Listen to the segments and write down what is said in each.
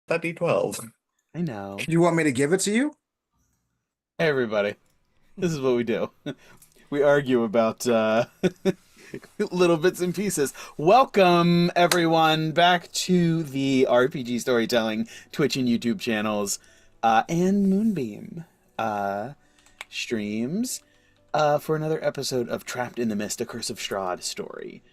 that D12. I know. You want me to give it to you? Hey, everybody. This is what we do. We argue about little bits and pieces. Welcome, everyone, back to the RPG Storytelling Twitch and YouTube channels and Moonbeam streams for another episode of Trapped in the Mist, a Curse of Strahd story.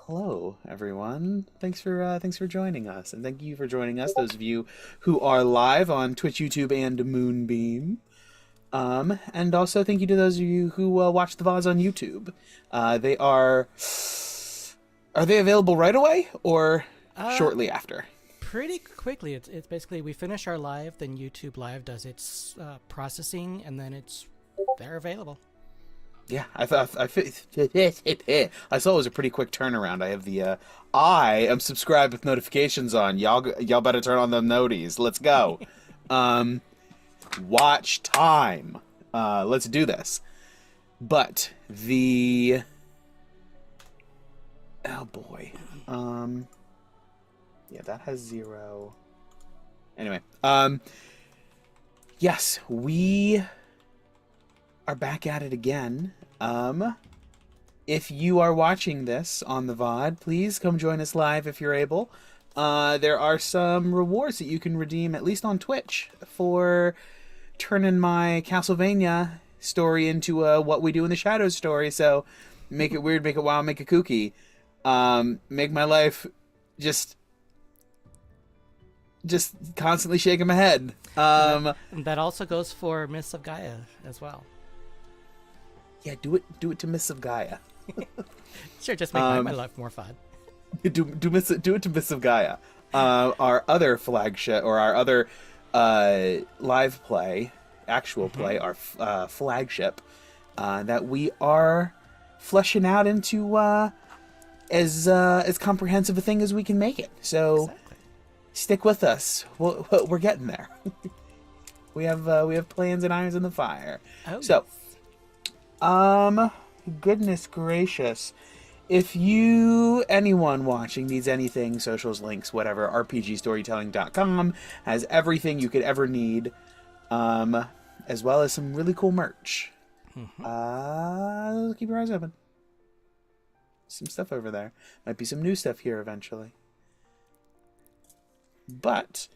Hello, everyone. Thanks for joining us, and thank you for joining us. Those of you who are live on Twitch, YouTube, and Moonbeam. And also thank you to those of you who watch the VODs on YouTube. They are they available right away or shortly after? Pretty quickly. It's basically we finish our live, then YouTube Live does its processing, and then they're available. Yeah, I saw it was a pretty quick turnaround. I have I am subscribed with notifications on. Y'all better turn on them noties. Let's go. Watch time. Let's do this. But oh boy. Yeah, that has 0. Anyway, yes, we are back at it again. If you are watching this on the VOD, please come join us live if you're able. There are some rewards that you can redeem, at least on Twitch, for turning my Castlevania story into a What We Do in the Shadows story. So make it weird, make it wild, make it kooky. Make my life just constantly shaking my head. And that also goes for Mists of Gaia as well. Yeah, do it to Mists of Gaia. Sure, just make my life more fun. Do it to Mists of Gaia. Our other flagship, or our other live play, actual play, our flagship, that we are fleshing out into as comprehensive a thing as we can make it. So Exactly. stick with us. We're getting there. We have plans and irons in the fire. Oh, So, goodness gracious. If anyone watching needs anything, socials, links, whatever, rpgstorytelling.com has everything you could ever need, as well as some really cool merch. Keep your eyes open. Some stuff over there. Might be some new stuff here eventually. But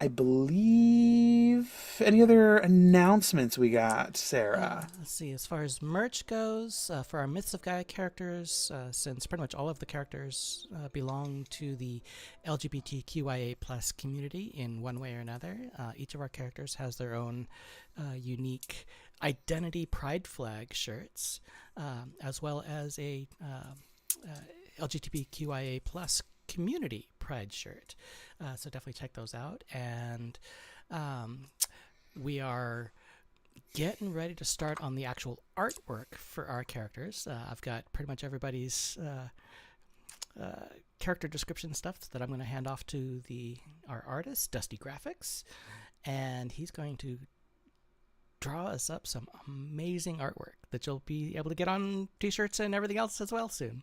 I believe any other announcements we got, Sarah? Let's see. As far as merch goes, for our Myths of Gaia characters, since pretty much all of the characters belong to the LGBTQIA plus community in one way or another, each of our characters has their own unique identity pride flag shirts, as well as a LGBTQIA plus community pride shirt. So definitely check those out. And we are getting ready to start on the actual artwork for our characters. I've got pretty much everybody's character description stuff that I'm going to hand off to our artist, Dusty Graphics, and he's going to draw us up some amazing artwork that you'll be able to get on t-shirts and everything else as well soon.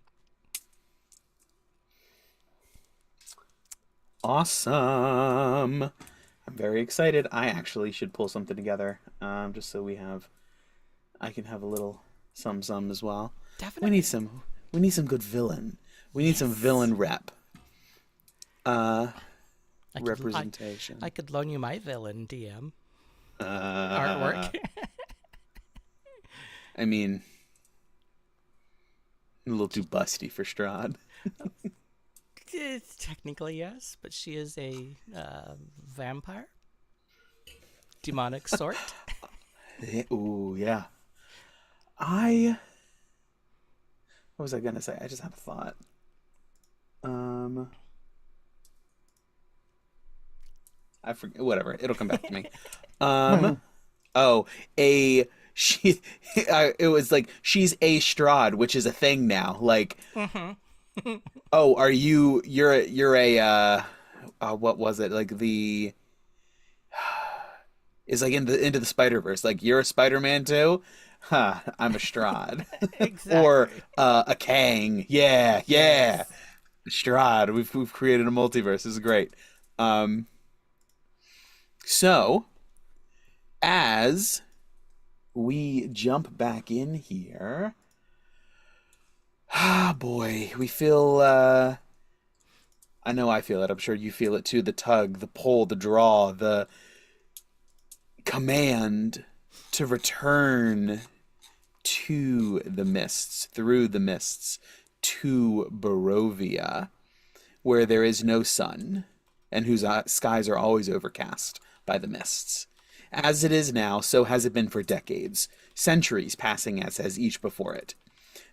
Awesome. I'm very excited. I actually should pull something together, just so I can have a little some as well. Definitely. We need some good villain. We need some villain rep. Representation. I could loan you my villain DM artwork. artwork. I mean, a little too busty for Strahd. Technically, yes, but she is a vampire. Demonic sort. Ooh, yeah. What was I gonna say? I just had a thought. I forget. Whatever. It'll come back to me. Oh, she. It was like she's a Strahd, which is a thing now. Like, oh, are you? You're a. What was it? Like is like into the Spider-Verse. Like you're a Spider-Man too. Huh, I'm a Strahd. Exactly. Or a Kang. Yeah, yeah. Yes. Strahd. We've created a multiverse. This is great. Um, so as we jump back in here, ah boy, we feel I know I feel it. I'm sure you feel it too. The tug, the pull, the draw, the command to return to the mists, through the mists, to Barovia, where there is no sun, and whose skies are always overcast by the mists. As it is now, so has it been for decades, centuries passing as each before it.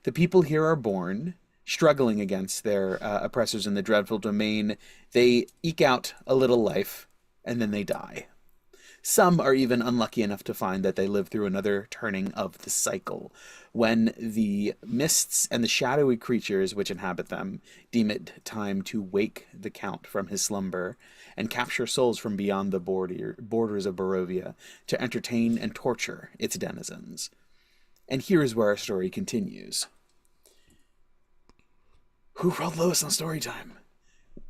The people here are born, struggling against their oppressors in the dreadful domain. They eke out a little life, and then they die. Some are even unlucky enough to find that they live through another turning of the cycle, when the mists and the shadowy creatures which inhabit them deem it time to wake the Count from his slumber and capture souls from beyond the borders of Barovia to entertain and torture its denizens. And here is where our story continues. Who rolled lowest on story time? I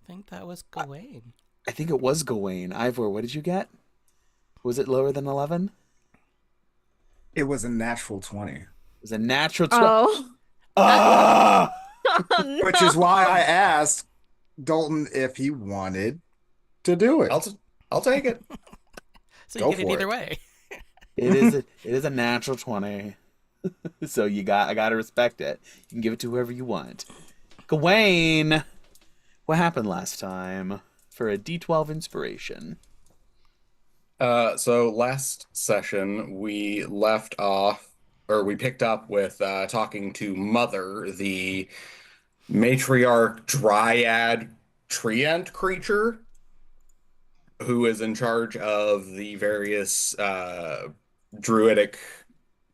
think that was Gawain. I think it was Gawain. Ivor, what did you get? Was it lower than 11? It was a natural 20. It was a natural 12. Oh. Ah! Oh, Which is why I asked Dalton if he wanted to do it. I'll take it. So Go you get it for either it. way. It is a natural 20. So I gotta respect it. You can give it to whoever you want. Gawain, what happened last time for a D12 inspiration? So last session we left off, or we picked up with talking to Mother, the matriarch dryad treant creature, who is in charge of the various druidic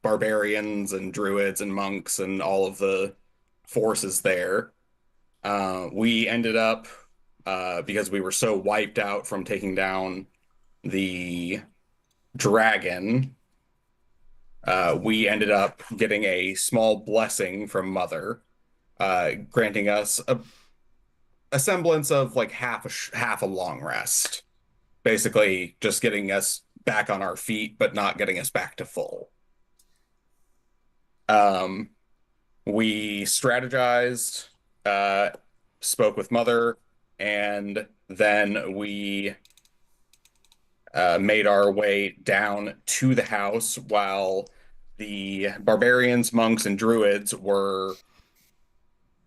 barbarians and druids and monks and all of the forces there. We ended up, because we were so wiped out from taking down the dragon, we ended up getting a small blessing from Mother, granting us a semblance of like half a long rest. Basically, just getting us back on our feet, but not getting us back to full. We strategized, spoke with Mother, and then we made our way down to the house while the barbarians, monks, and druids were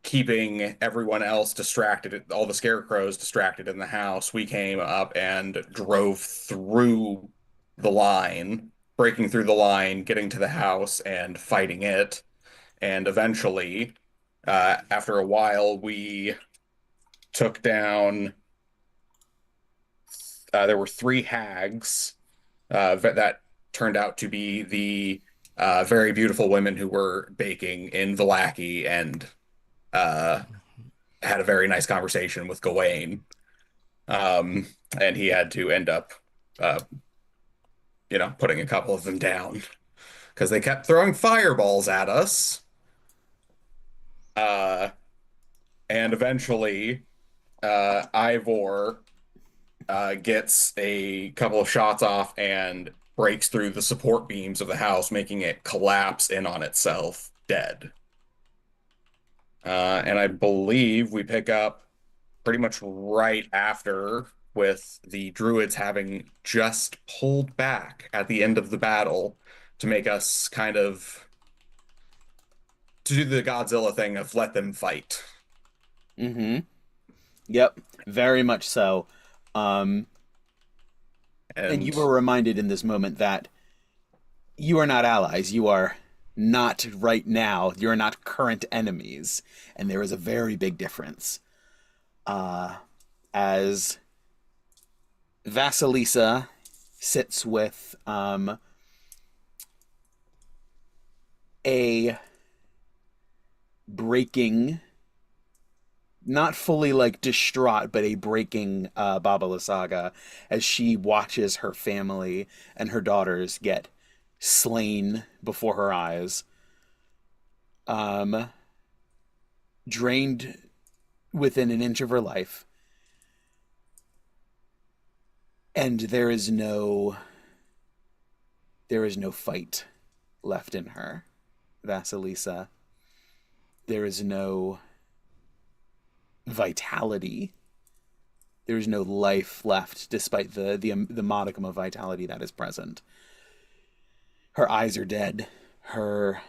keeping everyone else distracted, all the scarecrows distracted in the house. We came up and drove through the line, breaking through the line, getting to the house and fighting it. And eventually, after a while, we took down, there were 3 hags that turned out to be the very beautiful women who were baking in Vallaki, and had a very nice conversation with Gawain. And he had to end up, putting a couple of them down because they kept throwing fireballs at us. And eventually, Ivor gets a couple of shots off and breaks through the support beams of the house, making it collapse in on itself, dead. And I believe we pick up pretty much right after, with the druids having just pulled back at the end of the battle to make us kind of to do the Godzilla thing of let them fight. Mm-hmm. Yep, very much so. And you were reminded in this moment that you are not allies. You are not right now. You're not current enemies. And there is a very big difference. As Vasalisa sits with a breaking, not fully like distraught, but a breaking Baba Lysaga, as she watches her family and her daughters get slain before her eyes. drained within an inch of her life, and there is no fight left in her, Vasalisa. There is no vitality. There is no life left, despite the modicum of vitality that is present. Her eyes are dead. Her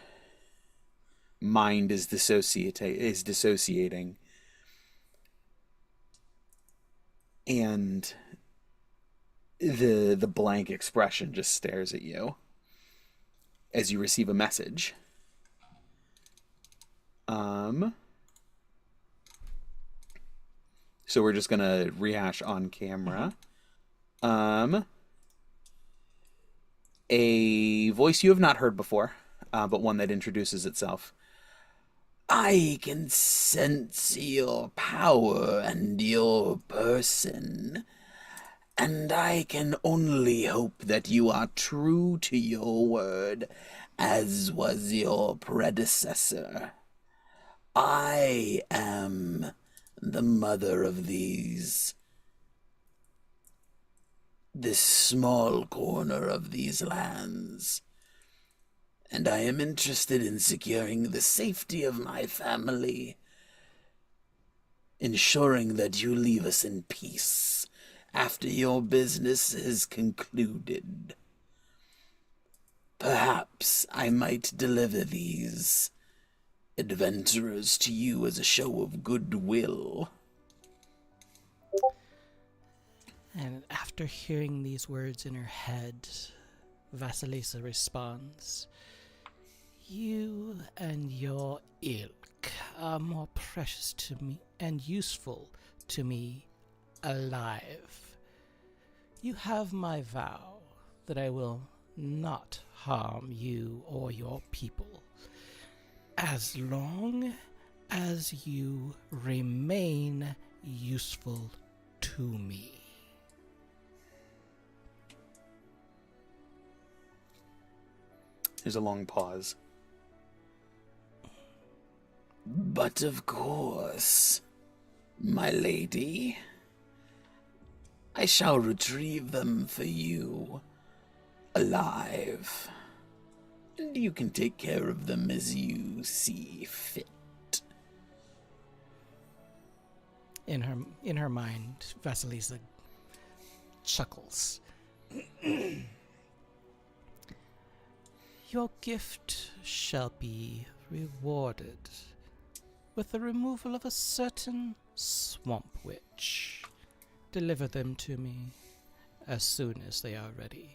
mind is dissociating. And the blank expression just stares at you as you receive a message. So we're just gonna rehash on camera. A voice you have not heard before, but one that introduces itself. I can sense your power and your person, and I can only hope that you are true to your word, as was your predecessor. I am the mother of this small corner of these lands, and I am interested in securing the safety of my family, ensuring that you leave us in peace after your business is concluded. Perhaps I might deliver these adventurers to you as a show of goodwill. And after hearing these words in her head, Vasalisa responds, "You and your ilk are more precious to me and useful to me alive. You have my vow that I will not harm you or your people, as long as you remain useful to me." There's a long pause. But of course, my lady, I shall retrieve them for you, alive, and you can take care of them as you see fit. In her mind, Vasilisa chuckles. Your gift shall be rewarded with the removal of a certain swamp witch. Deliver them to me as soon as they are ready.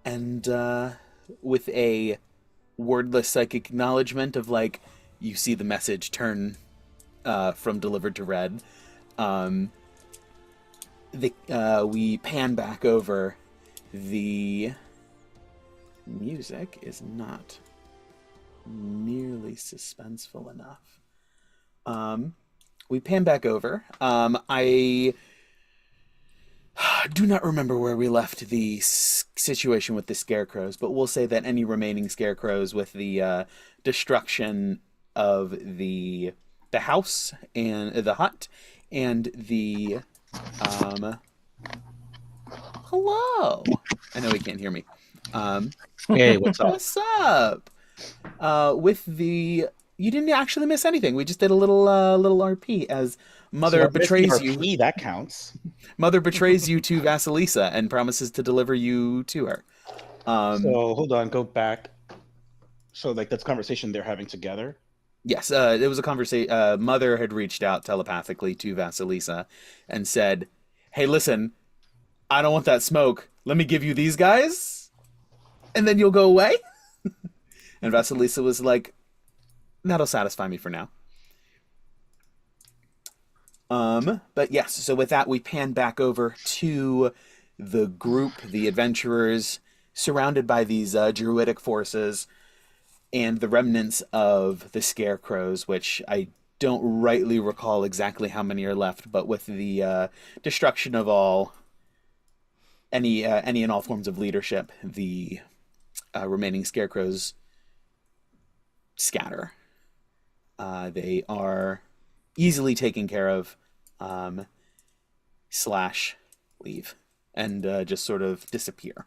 And with a wordless psychic acknowledgement of, like, you see the message turn from delivered to read, we pan back over. The music is not nearly suspenseful enough. We pan back over. I do not remember where we left the situation with the scarecrows, but we'll say that any remaining scarecrows with the destruction of the house and the hut and the hello. I know he can't hear me. Hey, what's up? What's up? With the you didn't actually miss anything. We just did a little RP as Mother betrays you. That counts. Mother betrays you to Vasilisa and promises to deliver you to her. So hold on, go back. So like that's a conversation they're having together. Yes, it was a conversation. Mother had reached out telepathically to Vasilisa and said, "Hey, listen, I don't want that smoke. Let me give you these guys, and then you'll go away." And Vasilisa was like, "That'll satisfy me for now." But yes, so with that, we pan back over to the group, the adventurers, surrounded by these druidic forces and the remnants of the scarecrows, which I don't rightly recall exactly how many are left, but with the destruction of all, any and all forms of leadership, the remaining scarecrows scatter. They are easily taken care of, slash leave, and just sort of disappear.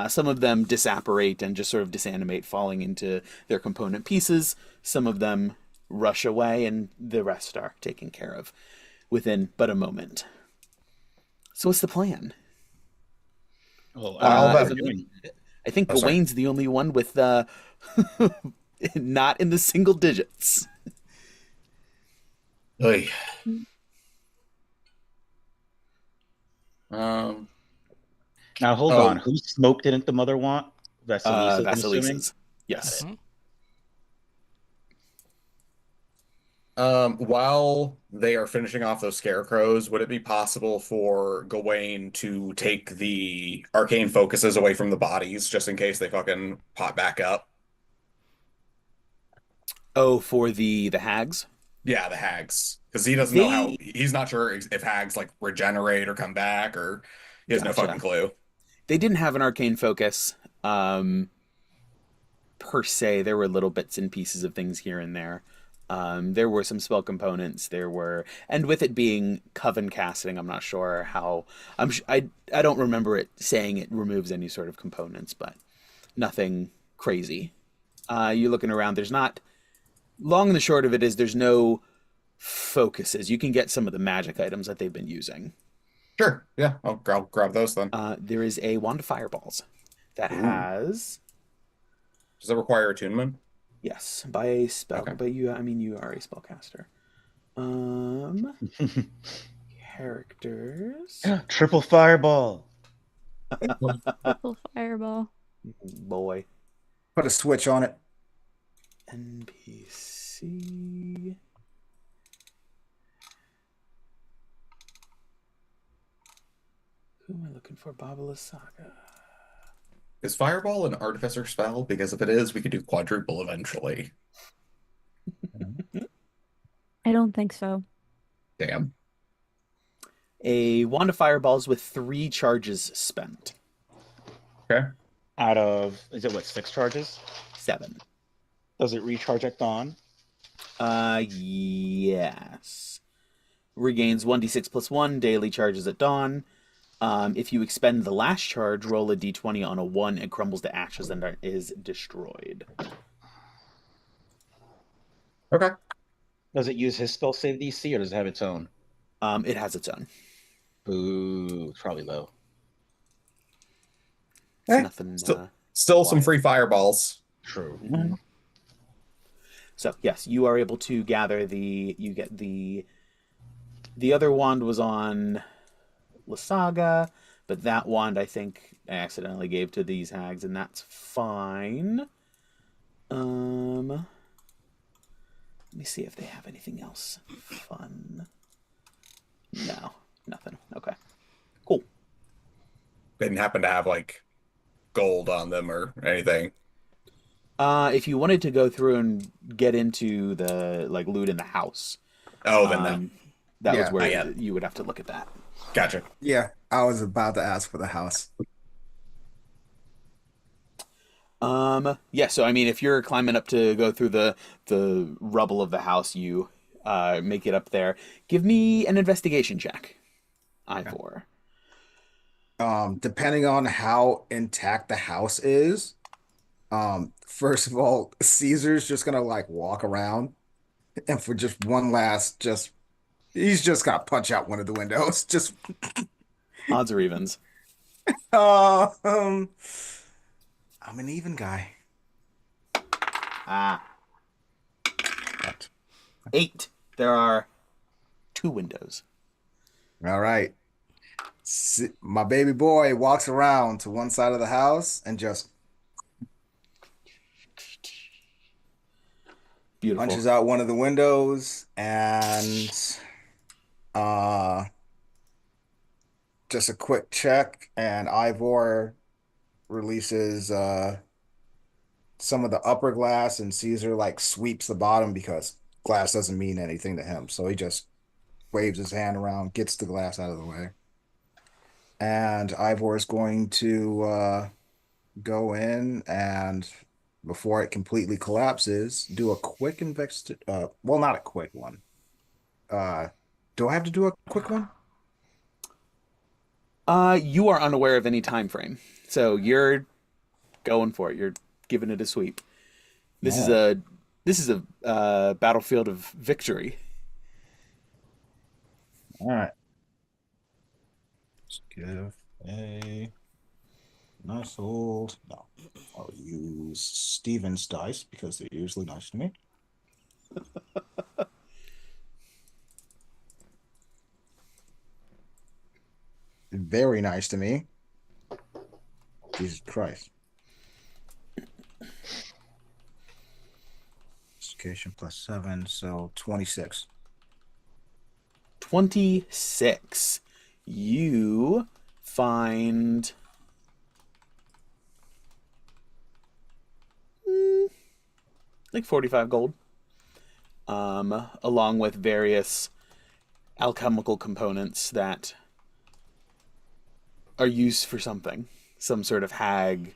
Some of them disapparate and just sort of disanimate, falling into their component pieces. Some of them rush away, and the rest are taken care of within but a moment. So what's the plan? Well, While as that, a doing, I think oh, sorry. Gawain's the only one with not in the single digits. Oy. Um, now hold on. oh, Whose smoke didn't the mother want? Vasalisa, I'm assuming. Vasilisa's. Yes. Mhm. while they are finishing off those scarecrows, would it be possible for Gawain to take the arcane focuses away from the bodies just in case they fucking pop back up? Oh, for the hags? Yeah, the hags. Because he doesn't know how, They he's not sure if hags like regenerate or come back, or he has no fucking gotcha. clue. They didn't have an arcane focus. Per se, there were little bits and pieces of things here and there. There were some spell components. There were, and with it being coven casting, I'm not sure how. I don't remember it saying it removes any sort of components, but nothing crazy. You're looking around. There's not. Long and the short of it is there's no focuses. You can get some of the magic items that they've been using. Sure, yeah, I'll grab those then. There is a wand of fireballs that Ooh. has. Does it require attunement? Yes, by a spell. Okay. But I mean, you are a spellcaster. Characters. Triple fireball. Triple fireball. Boy. Put a switch on it. NPC. Who am I looking for? Babala Saga. Is Fireball an artificer spell? Because if it is, we could do quadruple eventually. I don't think so. Damn. A wand of fireballs with 3 charges spent. Okay. Out of, is it what, 6 charges? 7. Does it recharge at dawn? Yes. Regains 1d6 plus 1 daily charges at dawn. If you expend the last charge, roll a d20 on a 1, it crumbles to ashes and is destroyed. Okay. Does it use his spell save DC or does it have its own? It has its own. Boo, it's probably low. It's Eh, nothing. Still some wild. free fireballs. True. So yes, you are able to gather the. You get the. The other wand was on Lysaga, but that wand I think I accidentally gave to these hags, and that's fine. Let me see if they have anything else fun. No, nothing. Okay, cool. Didn't happen to have like gold on them or anything. If you wanted to go through and get into the like loot in the house, Oh, then no. that was Yeah, where not yet. you would have to look at that. Gotcha. Yeah, I was about to ask for the house. Yeah, so I mean, if you're climbing up to go through the rubble of the house, you make it up there. Give me an investigation check, Ivor. Depending on how intact the house is, first of all, Caesar's just gonna like walk around and for just one last he's just gonna punch out one of the windows. Just Odds or evens? um I'm an even guy. Ah, 8. There are 2 windows. All right. My baby boy walks around to one side of the house and just Beautiful. punches out one of the windows and uh just a quick check and Ivor releases some of the upper glass and Caesar like sweeps the bottom because glass doesn't mean anything to him. So he just waves his hand around, gets the glass out of the way. And Ivor is going to go in and before it completely collapses, do a quick well, not a quick one. Uh, do I have to do a quick one? You are unaware of any time frame, so you're going for it. You're giving it a sweep. This is Oh, a this is a battlefield of victory. all right. Let's give a nice old. No, I'll use Steven's dice because they're usually nice to me. Very nice to me. Jesus Christ. Education +7, so 26. 26. You find like 45 gold, along with various alchemical components that are used for something, some sort of hag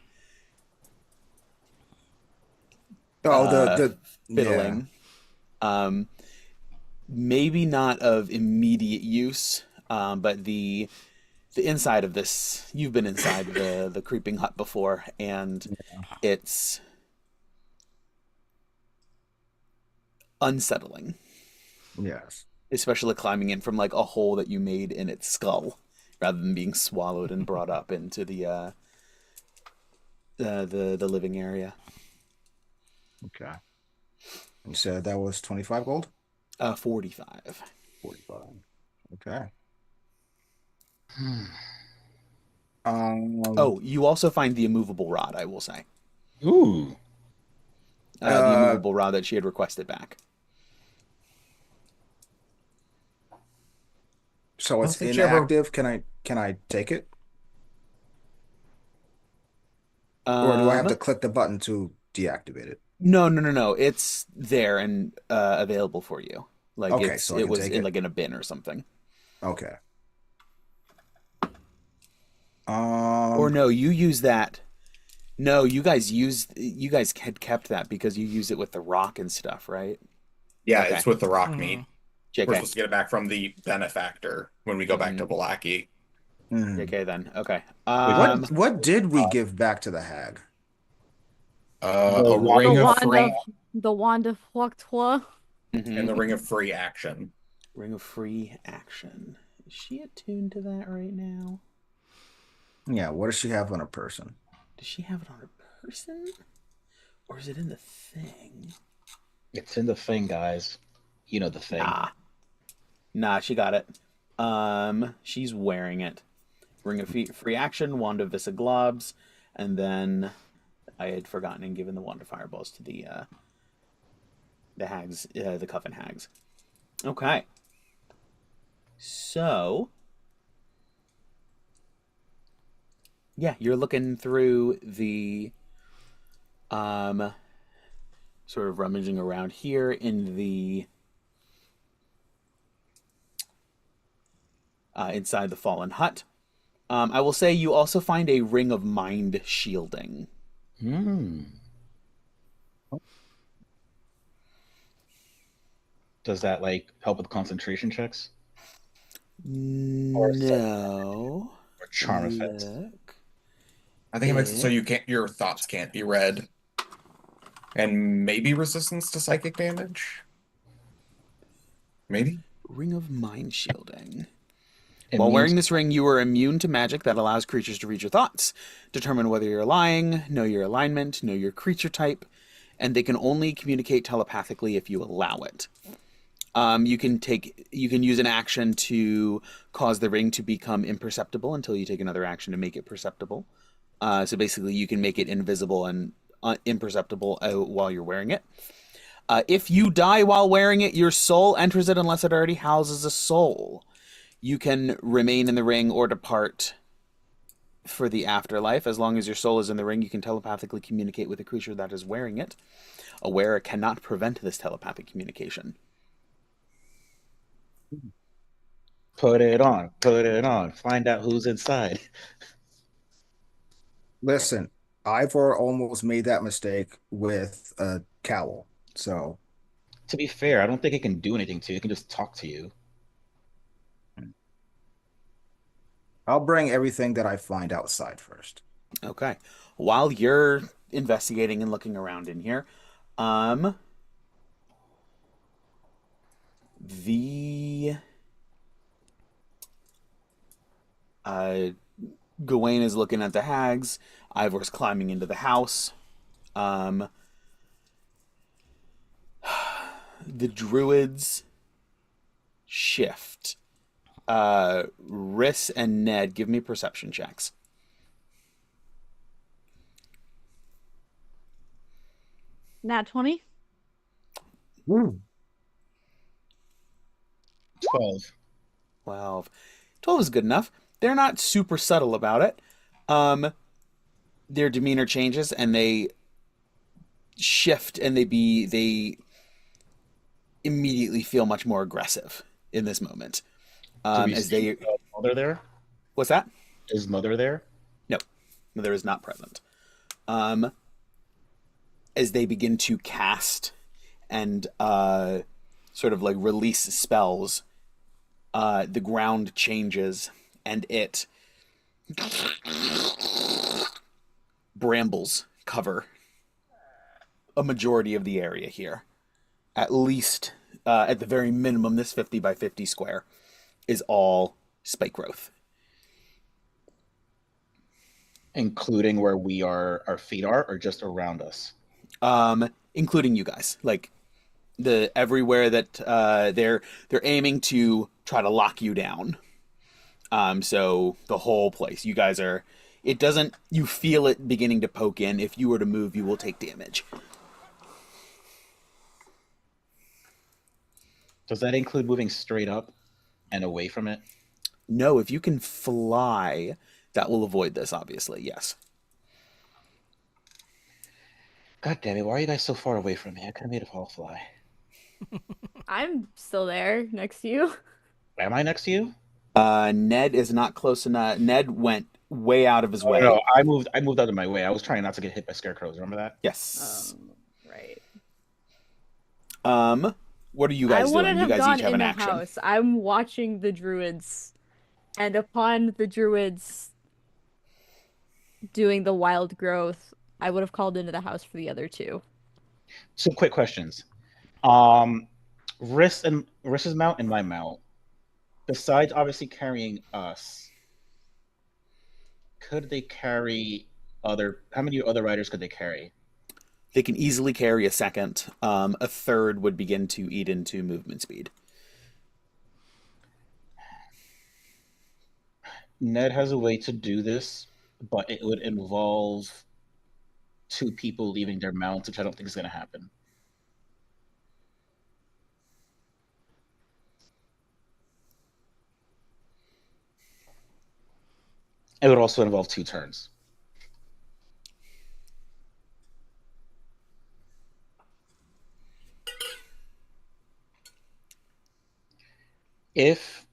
Oh, yeah. fiddling. Um, Maybe not of immediate use, but the inside of this, you've been inside the creeping hut before, and it's unsettling, Yes. especially climbing in from like a hole that you made in its skull, rather than being swallowed and brought up into the living area. Okay. You said that was 25 gold? 45. 45. Okay. Oh, you also find the immovable rod, I will say. Ooh. The uh, immovable rod that she had requested back. so I it's don't think she ever. inactive. Can I take it? Or do I have to Um, click the button to deactivate it? no, no, no, no. It's there and available for you. Like Okay, so I it can was take in it. like in a bin or something. Okay. Or Um, no, you use that. No, you guys had kept that because you used it with the rock and stuff, right? Yeah, Okay. it's with the rock Mm-hmm. meat. We're JK. supposed to get it back from the benefactor when we go back to Mm-hmm. Valaki. hmm. JK then. Okay. Wait, what? What did we give back to the hag? The A water. The ring of wand free of the wand of Huactua. and Mm-hmm. the ring of free action. Ring of free action. Is she attuned to that right now? Yeah, what does she have on her person? Does she have it on her person? Or is it in the thing? It's in the thing, guys. You know the thing. Nah. Nah, she got it. She's wearing it. Ring of free action, wand of Visiglobs, and then I had forgotten and given the wand of fireballs to the hags, the coven hags. Okay. So, yeah, you're looking through the sort of rummaging around here in the inside the fallen hut. I will say you also find a ring of mind shielding. Hmm. Does that like help with concentration checks or No. or charm effects? Look. I think it makes it so you can't your thoughts can't be read. And maybe resistance to psychic damage? Maybe? Ring of mind shielding. While Immune. wearing this ring, you are immune to magic that allows creatures to read your thoughts, determine whether you're lying, know your alignment, know your creature type, and they can only communicate telepathically if you allow it. You can use an action to cause the ring to become imperceptible until you take another action to make it perceptible. So basically, you can make it invisible and imperceptible while you're wearing it. If you die while wearing it, your soul enters it unless it already houses a soul. You can remain in the ring or depart for the afterlife. As long as your soul is in the ring, you can telepathically communicate with the creature that is wearing it. A wearer cannot prevent this telepathic communication. Put it on. Put it on. Find out who's inside. Listen, Ivor almost made that mistake with a cowl. So To be fair, I don't think it can do anything to you. It can just talk to you. I'll bring everything that I find outside first. Okay. While you're investigating and looking around in here, um, the uh, Gawain is looking at the hags. Ivor's climbing into the house. Um, the druids shift. Riss and Ned, give me perception checks. Nat 20? Woo. 12. 12. 12 is good enough. They're not super subtle about it. Their demeanor changes and they shift and they immediately feel much more aggressive in this moment. Do we As see they Mother there? What's that? Is Mother there? No, Mother is not present. As they begin to cast and sort of like release spells, the ground changes and it brambles cover a majority of the area here. At least, at the very minimum, this 50 by 50 square is all spike growth. Including where our feet are, or just around us? Including you guys. Like the everywhere that they're aiming to try to lock you down. So the whole place, you guys are. It doesn't. You feel it beginning to poke in. If you were to move, you will take damage. Does that include moving straight up and away from it? No, if you can fly, that will avoid this. Obviously, yes. God damn it! Why are you guys so far away from me? I could have made a fall fly. I'm still there next to you. Am I next to you? Ned is not close enough. Ned went way out of his Oh, way. no, I moved. I moved out of my way. I was trying not to get hit by scarecrows. Remember that? Yes. Right. What are you I guys wouldn't doing? You have guys gone each have in an the action. house. I'm watching the druids, and upon the druids doing the wild growth, I would have called into the house for the other two. Some quick questions. Riss's mount and my mount. Besides obviously carrying us, could they carry other? How many other riders could they carry? They can easily carry a second. A third would begin to eat into movement speed. Ned has a way to do this, but it would involve two people leaving their mounts, which I don't think is going to happen. It would also involve 2 turns. If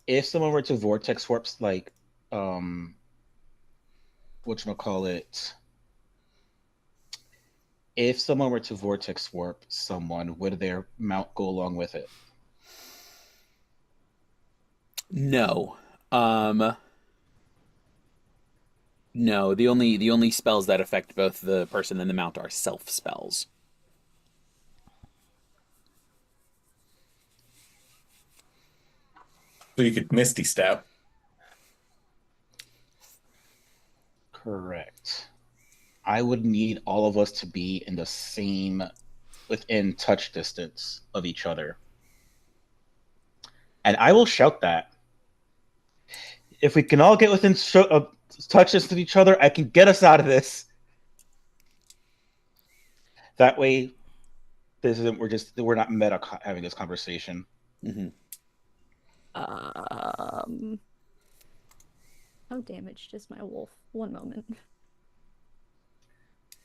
if someone were to vortex warps like whatchamacallit, if someone were to vortex warp someone, would their mount go along with it? No. No, the only spells that affect both the person and the mount are self spells. So you could Misty Step. Correct. I would need all of us to be in the same, within touch distance of each other. And I will shout that. If we can all get within touch distance of each other, I can get us out of this. That way, this isn't. We're not meta having this conversation. Mm-hmm. How damaged is my wolf? One moment.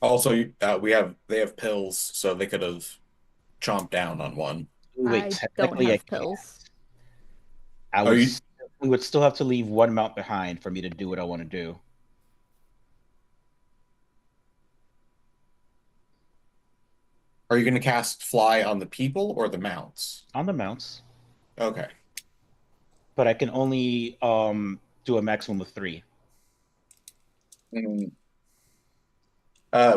Also, they have pills, so they could have chomped down on one. Wait, I don't technically I have can't. pills. I Are would. you We would still have to leave one mount behind for me to do what I want to do. are you going to cast fly on the people or the mounts? On the mounts, Okay. but I can only do a maximum of 3. Mm.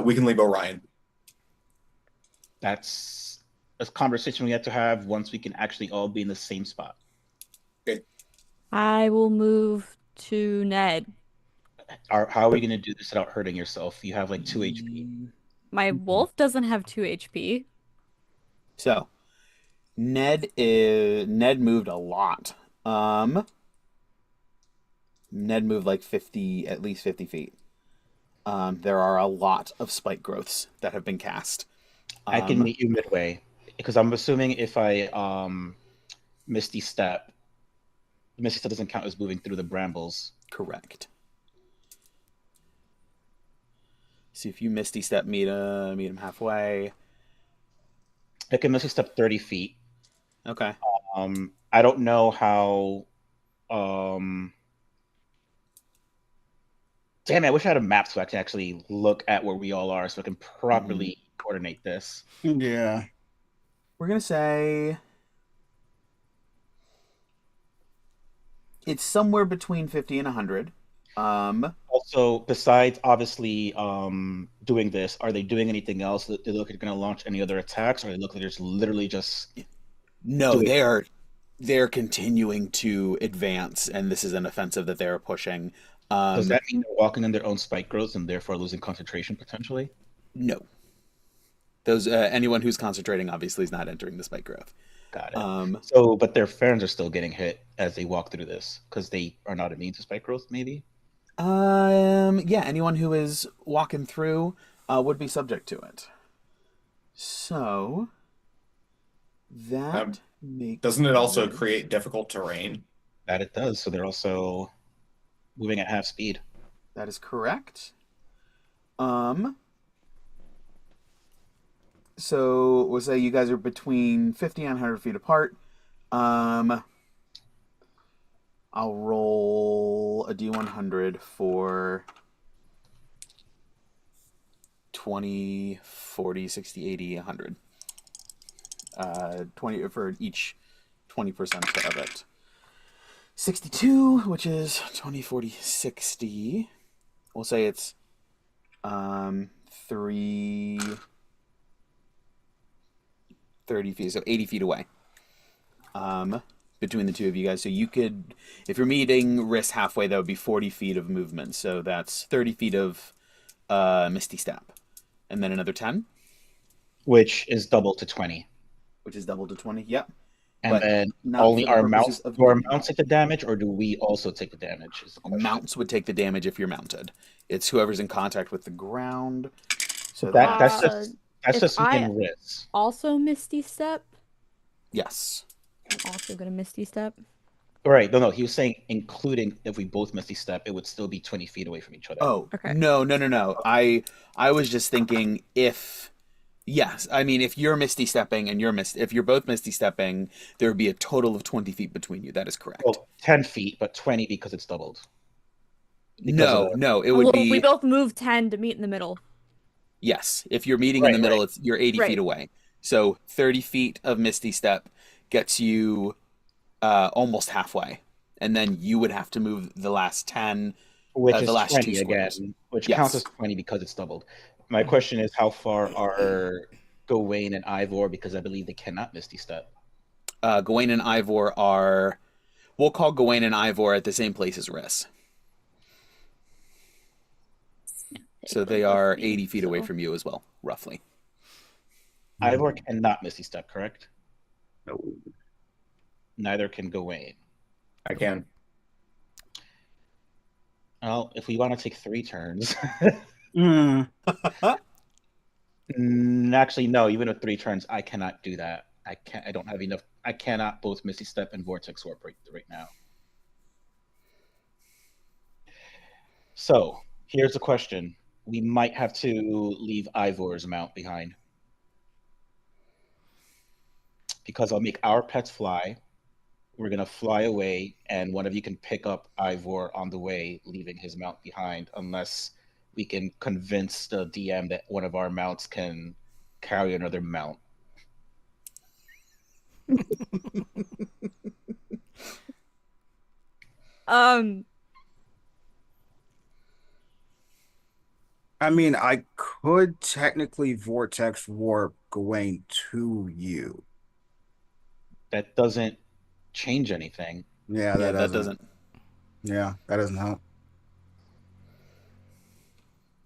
We can leave Orion. That's a conversation we have to have once we can actually all be in the same spot. Okay. I will move to Ned. How are we going to do this without hurting yourself? You have like 2 HP. My wolf doesn't have 2 HP. So Ned moved a lot. Ned moved like 50, at least 50 feet. There are a lot of spike growths that have been cast. I can meet you midway because I'm assuming if I Misty Step, Misty Step doesn't count as moving through the brambles. Correct. See if you Misty Step meet him halfway. I can Misty Step 30 feet. Okay. I don't know how. Damn it! I wish I had a map so I could actually look at where we all are so I can properly coordinate this. Yeah. We're gonna say it's somewhere between 50 and 100. Also, besides obviously doing this, are they doing anything else? They look like they're going to launch any other attacks, or they look like they're just literally just No, doing. they're continuing to advance, and this is an offensive that they're pushing. Does that mean they're walking in their own spike growths and therefore losing concentration potentially? No. Those anyone who's concentrating obviously is not entering the spike growth. Got it. But their friends are still getting hit as they walk through this because they are not immune to spike growth, maybe? Yeah, anyone who is walking through would be subject to it. So that makes Doesn't it also this- create difficult terrain? That it does. So they're also moving at half speed. That is correct. So we'll say you guys are between 50 and 100 feet apart. I'll roll a D100 for 20, 40, 60, 80, 100. 20 for each 20% of it. 62, which is 20, 40, 60. We'll say it's 30 feet, so 80 feet away. Between the two of you guys. So you could, if you're meeting Riss halfway, that would be 40 feet of movement. So that's 30 feet of Misty Step. And then another 10. Which is double to 20. Which is double to 20, yep. And But then not only for the our purposes mounts, of do our movement. mounts take the damage, or do we also take the damage? Is the question. Mounts would take the damage if you're mounted. It's whoever's in contact with the ground. So That's if just me I- and Riz. Also Misty Step. yes. I'm also gonna Misty Step. Right. No, he was saying including if we both Misty Step, it would still be 20 feet away from each other. Oh, Okay. no. I was just thinking if yes, I mean if you're Misty Stepping and if you're both Misty Stepping, there would be a total of 20 feet between you. That is correct. Well, 10 feet, but 20 because it's doubled. No, it would be We both move 10 to meet in the middle. yes. If you're meeting in the middle, you're 80 Right. feet away. So 30 feet of Misty Step gets you almost halfway, and then you would have to move the last 10, Which the is last 20 two squares. again, which Yes. counts as 20 because it's doubled. My question is, how far are Gawain and Ivor? Because I believe they cannot Misty Step. Gawain and Ivor are. We'll call Gawain and Ivor at the same place as Riss. So they are 80 feet away from you as well, roughly. Ivor cannot Misty Step, correct? No. Neither can Gawain. I can. Well, if we want to take 3 turns. Actually, no. Even with 3 turns, I cannot do that. I don't have enough. I cannot both Misty Step and Vortex Warp right now. So here's the question: we might have to leave Ivor's mount behind. because I'll make our pets fly. We're gonna fly away, and one of you can pick up Ivor on the way, leaving his mount behind, unless we can convince the DM that one of our mounts can carry another mount. Um, I mean, I could technically vortex warp Gawain to you. That doesn't change anything. Yeah, Yeah, that that doesn't. doesn't. Yeah, that doesn't help.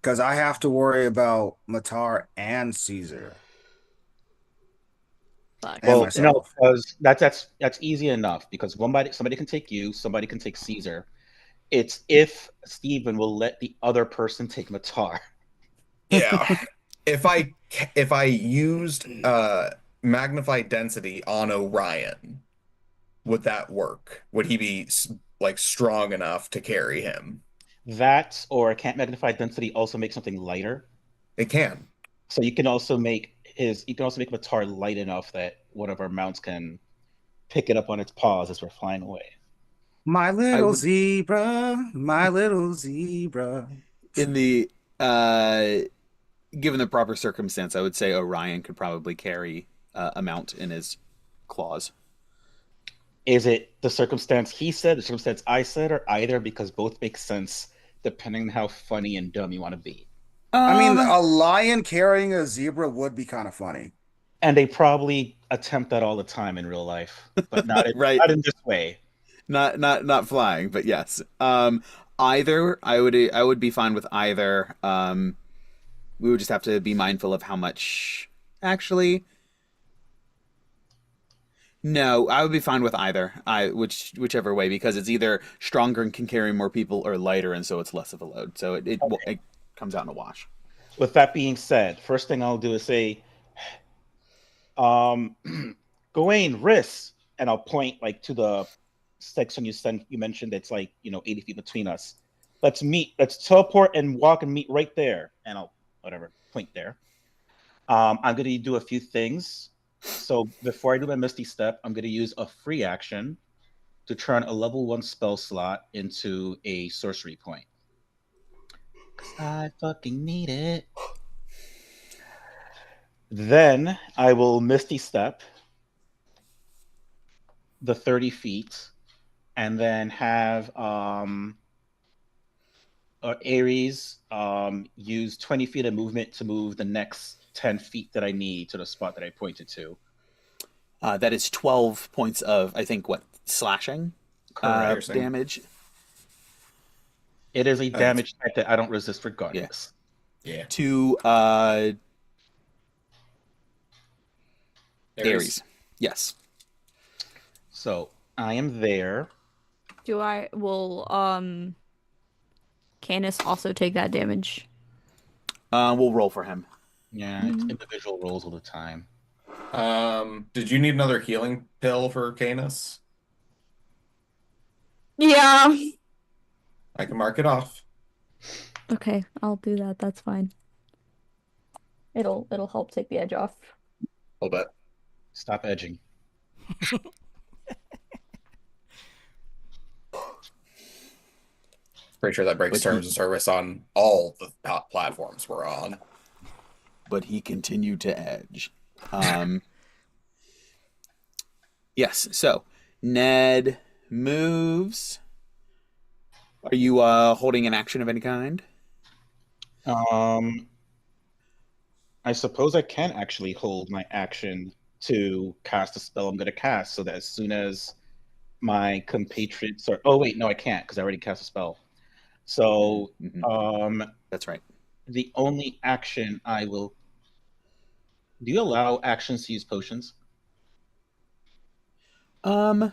Because I have to worry about Matar and Caesar fuck. and Well, no, myself. because that's easy enough because somebody can take you, somebody can take Caesar. It's if Stephen will let the other person take Matar. Yeah. If I used magnified density on Orion, would that work? Would he be like strong enough to carry him? That or can't magnify density also make something lighter. It can. So you can also make Matar light enough that one of our mounts can pick it up on its paws as we're flying away. My I little would zebra, my little zebra. in the uh given the proper circumstance, I would say Orion could probably carry a mount in his claws. Is it the circumstance he said, the circumstance I said, or either because both make sense depending on how funny and dumb you want to be? I mean, Um, a lion carrying a zebra would be kind of funny. And they probably attempt that all the time in real life, but right. not in this way. Not flying, but yes. Either I would be fine with either. We would just have to be mindful of how much. Actually, no, I would be fine with either. Whichever way, because it's either stronger and can carry more people, or lighter and so it's less of a load. So it comes out in a wash. With that being said, first thing I'll do is say, um, Gawain, wrists, and I'll point like to the section you mentioned that's like 80 feet between us. Let's meet. Let's teleport and walk and meet right there. And I'll whatever point there. I'm gonna do a few things. So before I do my Misty Step, I'm gonna use a free action to turn a level 1 spell slot into a sorcery point. Cause I fucking need it. Then I will Misty Step the 30 feet and then have Ares use 20 feet of movement to move the next 10 feet that I need to the spot that I pointed to. That is 12 points of, I think, what, slashing Correct. damage. It is a That's- damage type that I don't resist regardless. Yeah. To There it is. Ares. Yes. So I am there. Will Canis also take that damage? We'll roll for him. Yeah, it's individual rolls all the time. Did you need another healing pill for Canis? Yeah. I can mark it off. Okay, I'll do that. That's fine. It'll help take the edge off. A little bit. Stop edging. Pretty sure that breaks terms of service on all the platforms we're on. But he continued to edge. Yes, so Ned moves. Are you holding an action of any kind? I suppose I can actually hold my action to cast a spell I'm going to cast, so that as soon as my compatriots are... Oh, wait, no, I can't, because I already cast a spell. So, That's right. the only action I will... Do you allow actions to use potions? Um,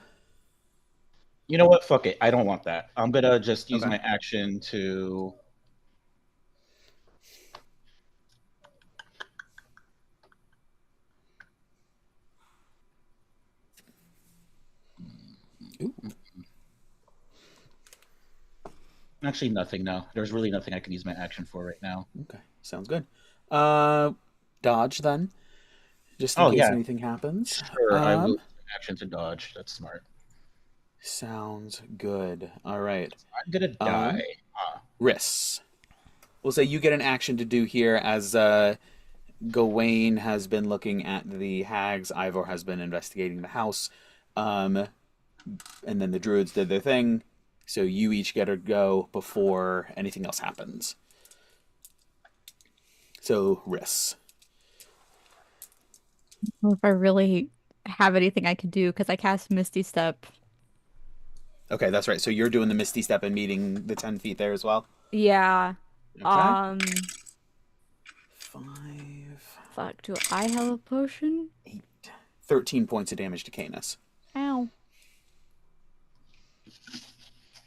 You know what? Fuck it. I don't want that. I'm going to just use Okay. my action to... Ooh. Actually, nothing, no. There's really nothing I can use my action for right now. Okay, sounds good. Dodge then. just in Oh case yeah, anything happens. sure. I will action to dodge. That's smart. Sounds good. All right. I'm gonna die. Um, Riss. We'll say you get an action to do here as Gawain has been looking at the hags. Ivor has been investigating the house. Um, and then the druids did their thing. So you each get a go before anything else happens. So, Riss. Or if I really have anything I could do, because I cast Misty Step. Okay, that's right. So you're doing the Misty Step and meeting the 10 feet there as well? Yeah. Okay. 5, Fuck, do I have a potion? 8, 13 points of damage to Canis. Ow.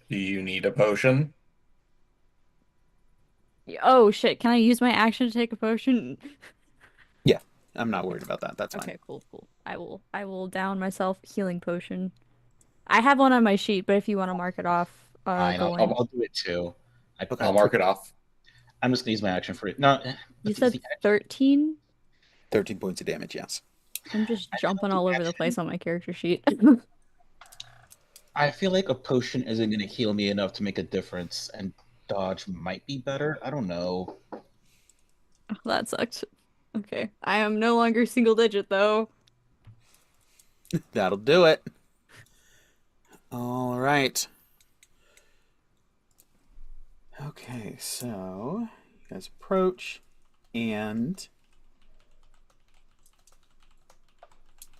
Do you need a potion? Oh shit, can I use my action to take a potion? Yeah, I'm not worried about that. That's fine. Okay, cool, cool. I will down myself healing potion. I have one on my sheet, but if you want to mark it off, Fine, go I'll, in. I'll do it too. Okay. I'll mark it off. I'm just gonna use my action for it. No, You it's said the 13? 13 points of damage, yes. I'm just jumping all over the place on my character sheet. I feel like a potion isn't going to heal me enough to make a difference, and dodge might be better. I don't know. That sucked. Okay. I am no longer single digit though. That'll do it. All right. Okay, so you guys approach, and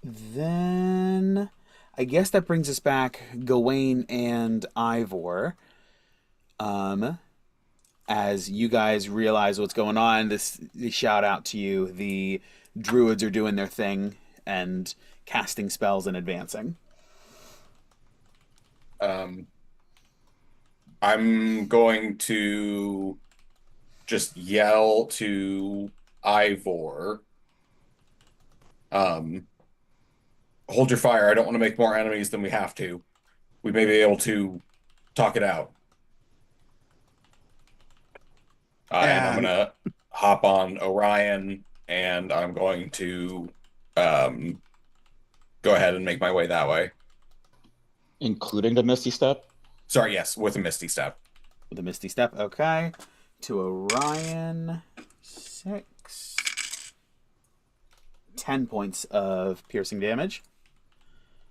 then I guess that brings us back Gawain and Ivor. As you guys realize what's going on, they shout out to you. The druids are doing their thing and casting spells and advancing. I'm going to just yell to Ivor. Hold your fire. I don't want to make more enemies than we have to. We may be able to talk it out. And I'm And gonna hop on Orion, and I'm going to um, go ahead and make my way that way. Including the Misty Step? Sorry, yes, with a Misty Step. With a Misty Step, okay. To Orion, 6. 10 points of piercing damage.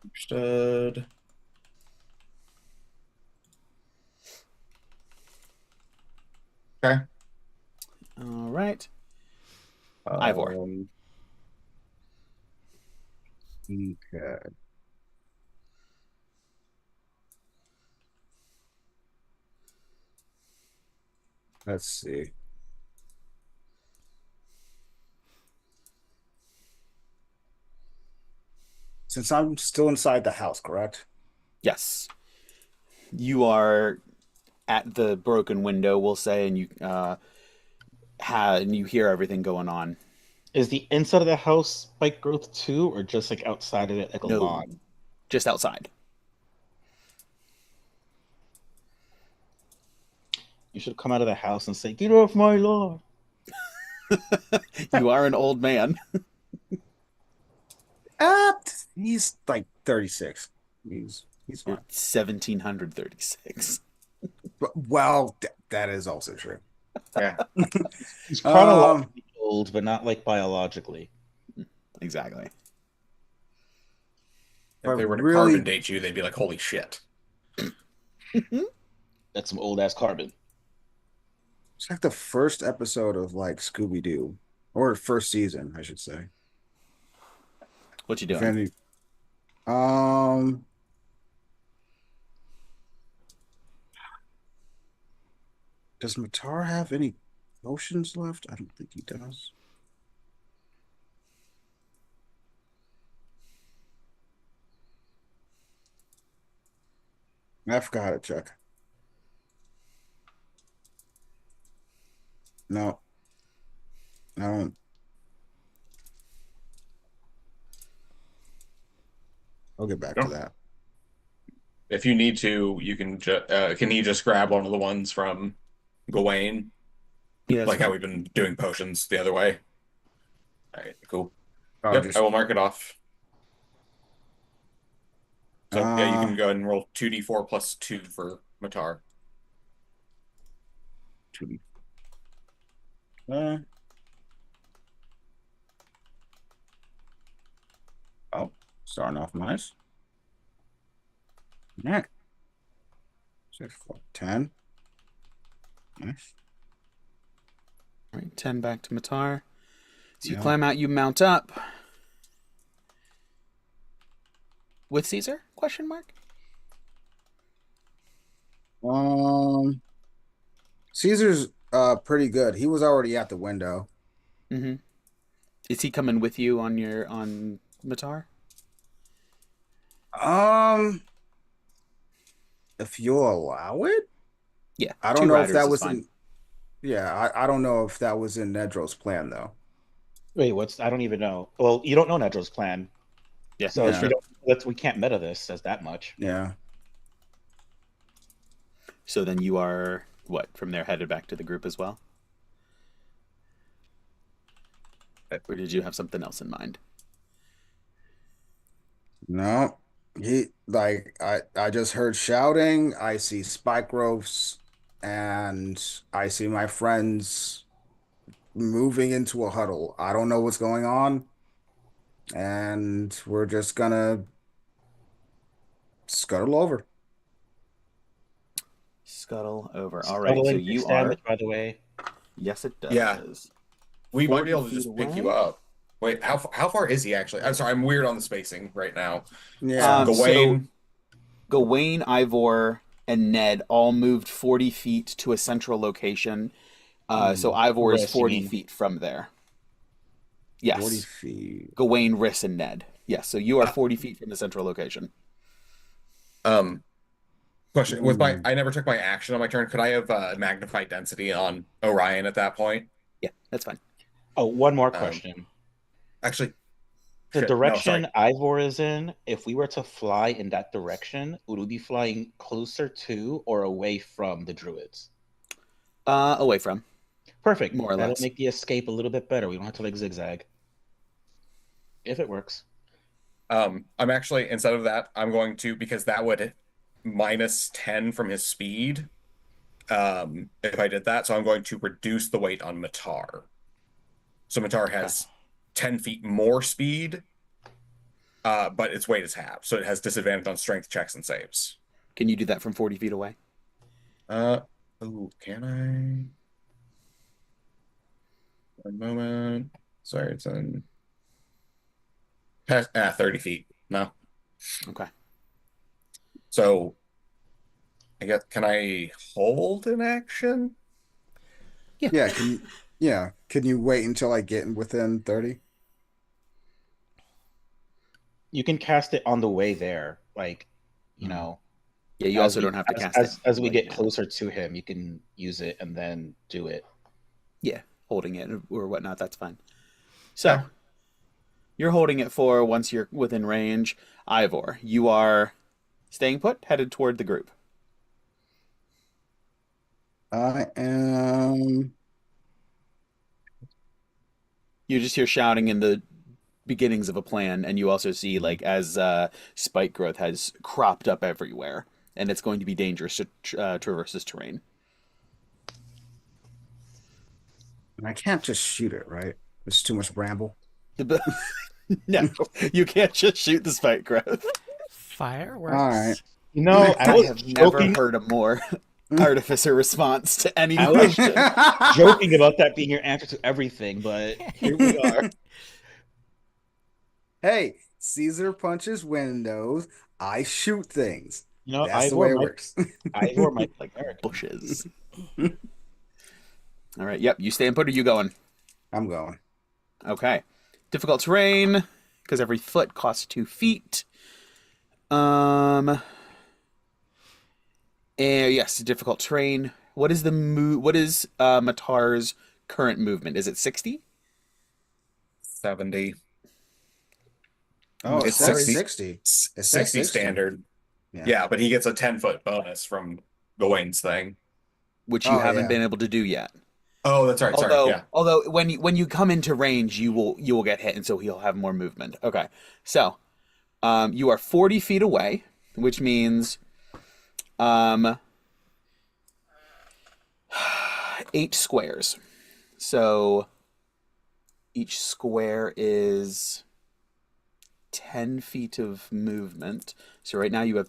Understood. Okay. All right. Ivor. okay. Let's see. Since I'm still inside the house, correct? Yes. You are at the broken window, we'll say, and you hear everything going on. Is the inside of the house spike growth too, or just like outside of it, like a No, lawn? just outside. You should come out of the house and say, "Get off my lawn." You are an old man. Uh, he's like 36. He's You're fine. 1736. Well, that is also true. Yeah. He's chronologically old, but not like biologically. Exactly. If they were to really- carbon date you, they'd be like, holy shit. That's some old ass carbon. It's like the first episode of like Scooby-Doo, or first season, I should say. What you If doing? any- um, does Matar have any potions left? I don't think he does. I forgot to check. No, no. I'll get back to No. that. If you need to, you can he just grab one of the ones from Gawain? Yeah, Like how we've been doing potions the other way. All right, cool. Oh, Yep, I just will mark it off. So yeah, you uh, can go ahead and roll 2d4 plus 2 for Matar. two, uh, oh, starting off nice. Yeah, 6, 4, 10. Nice. All right, 10 back to Matar. So you Yeah. climb out, you mount up. With Caesar? Question mark. Um, Caesar's pretty good. He was already at the window. Mm-hmm. Is he coming with you on Matar? Um, if you'll allow it, Yeah, I don't two know if riders that is was fine. in. Yeah, I don't know if that was in Nedro's plan though. Wait, what's? I don't even know. Well, you don't know Nedro's plan, Yeah, so that's Yeah, you true. don't. Let's. We can't meta this as that much. yeah. So then you are what from there headed back to the group as well, or did you have something else in mind? No, he like I just heard shouting. I see spike ropes, and I see my friends moving into a huddle. I don't know what's going on, and we're just gonna scuttle over. Scuttle over. All right. So Scuttling takes you are. damage, by the way. Yes, it Yeah, does. we might be 40 able to feet just pick you away. up. Wait, how far is he actually? I'm sorry, I'm weird on the spacing right now. Yeah. So Gawain. Gawain, Ivor, and Ned all moved 40 feet to a central location. So Ivor is Riss, you 40 mean? feet from there. 40 Yes. feet. Gawain, Riss, and Ned. Yes. So you are Uh, 40 feet from the central location. um, question with my Hmm. I never took my action on my turn. Could I have magnified density on Orion at that point? Yeah, that's fine. Oh, one more Um, question. actually, The shit. No, sorry. direction Ivor is in, if we were to fly in that direction, would we be flying closer to or away from the druids? Away from, Perfect. more or That'll less. make the escape a little bit better. We don't have to like zigzag. If it works. I'm actually instead of that, I'm going to because that would minus 10 from his speed. If I did that, so I'm going to reduce the weight on Matar. So Matar Okay. has 10 feet more speed, but its weight is half, so it has disadvantage on strength checks and saves. Can you do that from 40 feet away? Uh, oh, can I? One moment. Sorry, it's in past 30 feet. No. Okay. So I guess can I hold an action? Yeah. Yeah, can you wait until I get within 30? You can cast it on the way there. Like, you know, Yeah, you also don't have to cast it as we right get now. closer to him, you can use it and then do it. Yeah, holding it or whatnot, that's fine. So, Yeah. you're holding it for once you're within range. Ivor, you are staying put, headed toward the group. I am. You just hear shouting in the beginnings of a plan, and you also see, like, as spike growth has cropped up everywhere, and it's going to be dangerous to traverse this terrain. I can't just shoot it, right? It's too much bramble. No, you can't just shoot the spike growth. All right. Fireworks. You know, I I was have never joking. heard a more artificer response to any I was question. joking about that being your answer to everything, but here we are. Hey, Caesar punches windows. I shoot things. You know, That's the way it works. Ivor might Like be American. bushes. All right, yep, you staying put or you going? I'm going. Okay. Difficult terrain, because every foot costs 2 feet. And yes, difficult terrain. What is what is Matar's current movement? Is it 60? 70. Oh, it It's says 60. 60. It says 60 60. standard. Yeah. Yeah, but he gets a 10-foot bonus from Gawain's thing. Which you Oh, haven't yeah. been able to do yet. Oh, that's right. Sorry. Although, Yeah. when you come into range, you will get hit, and so he'll have more movement. Okay, so you are 40 feet away, which means um 8 squares. So each square is 10 feet of movement. So right now you have,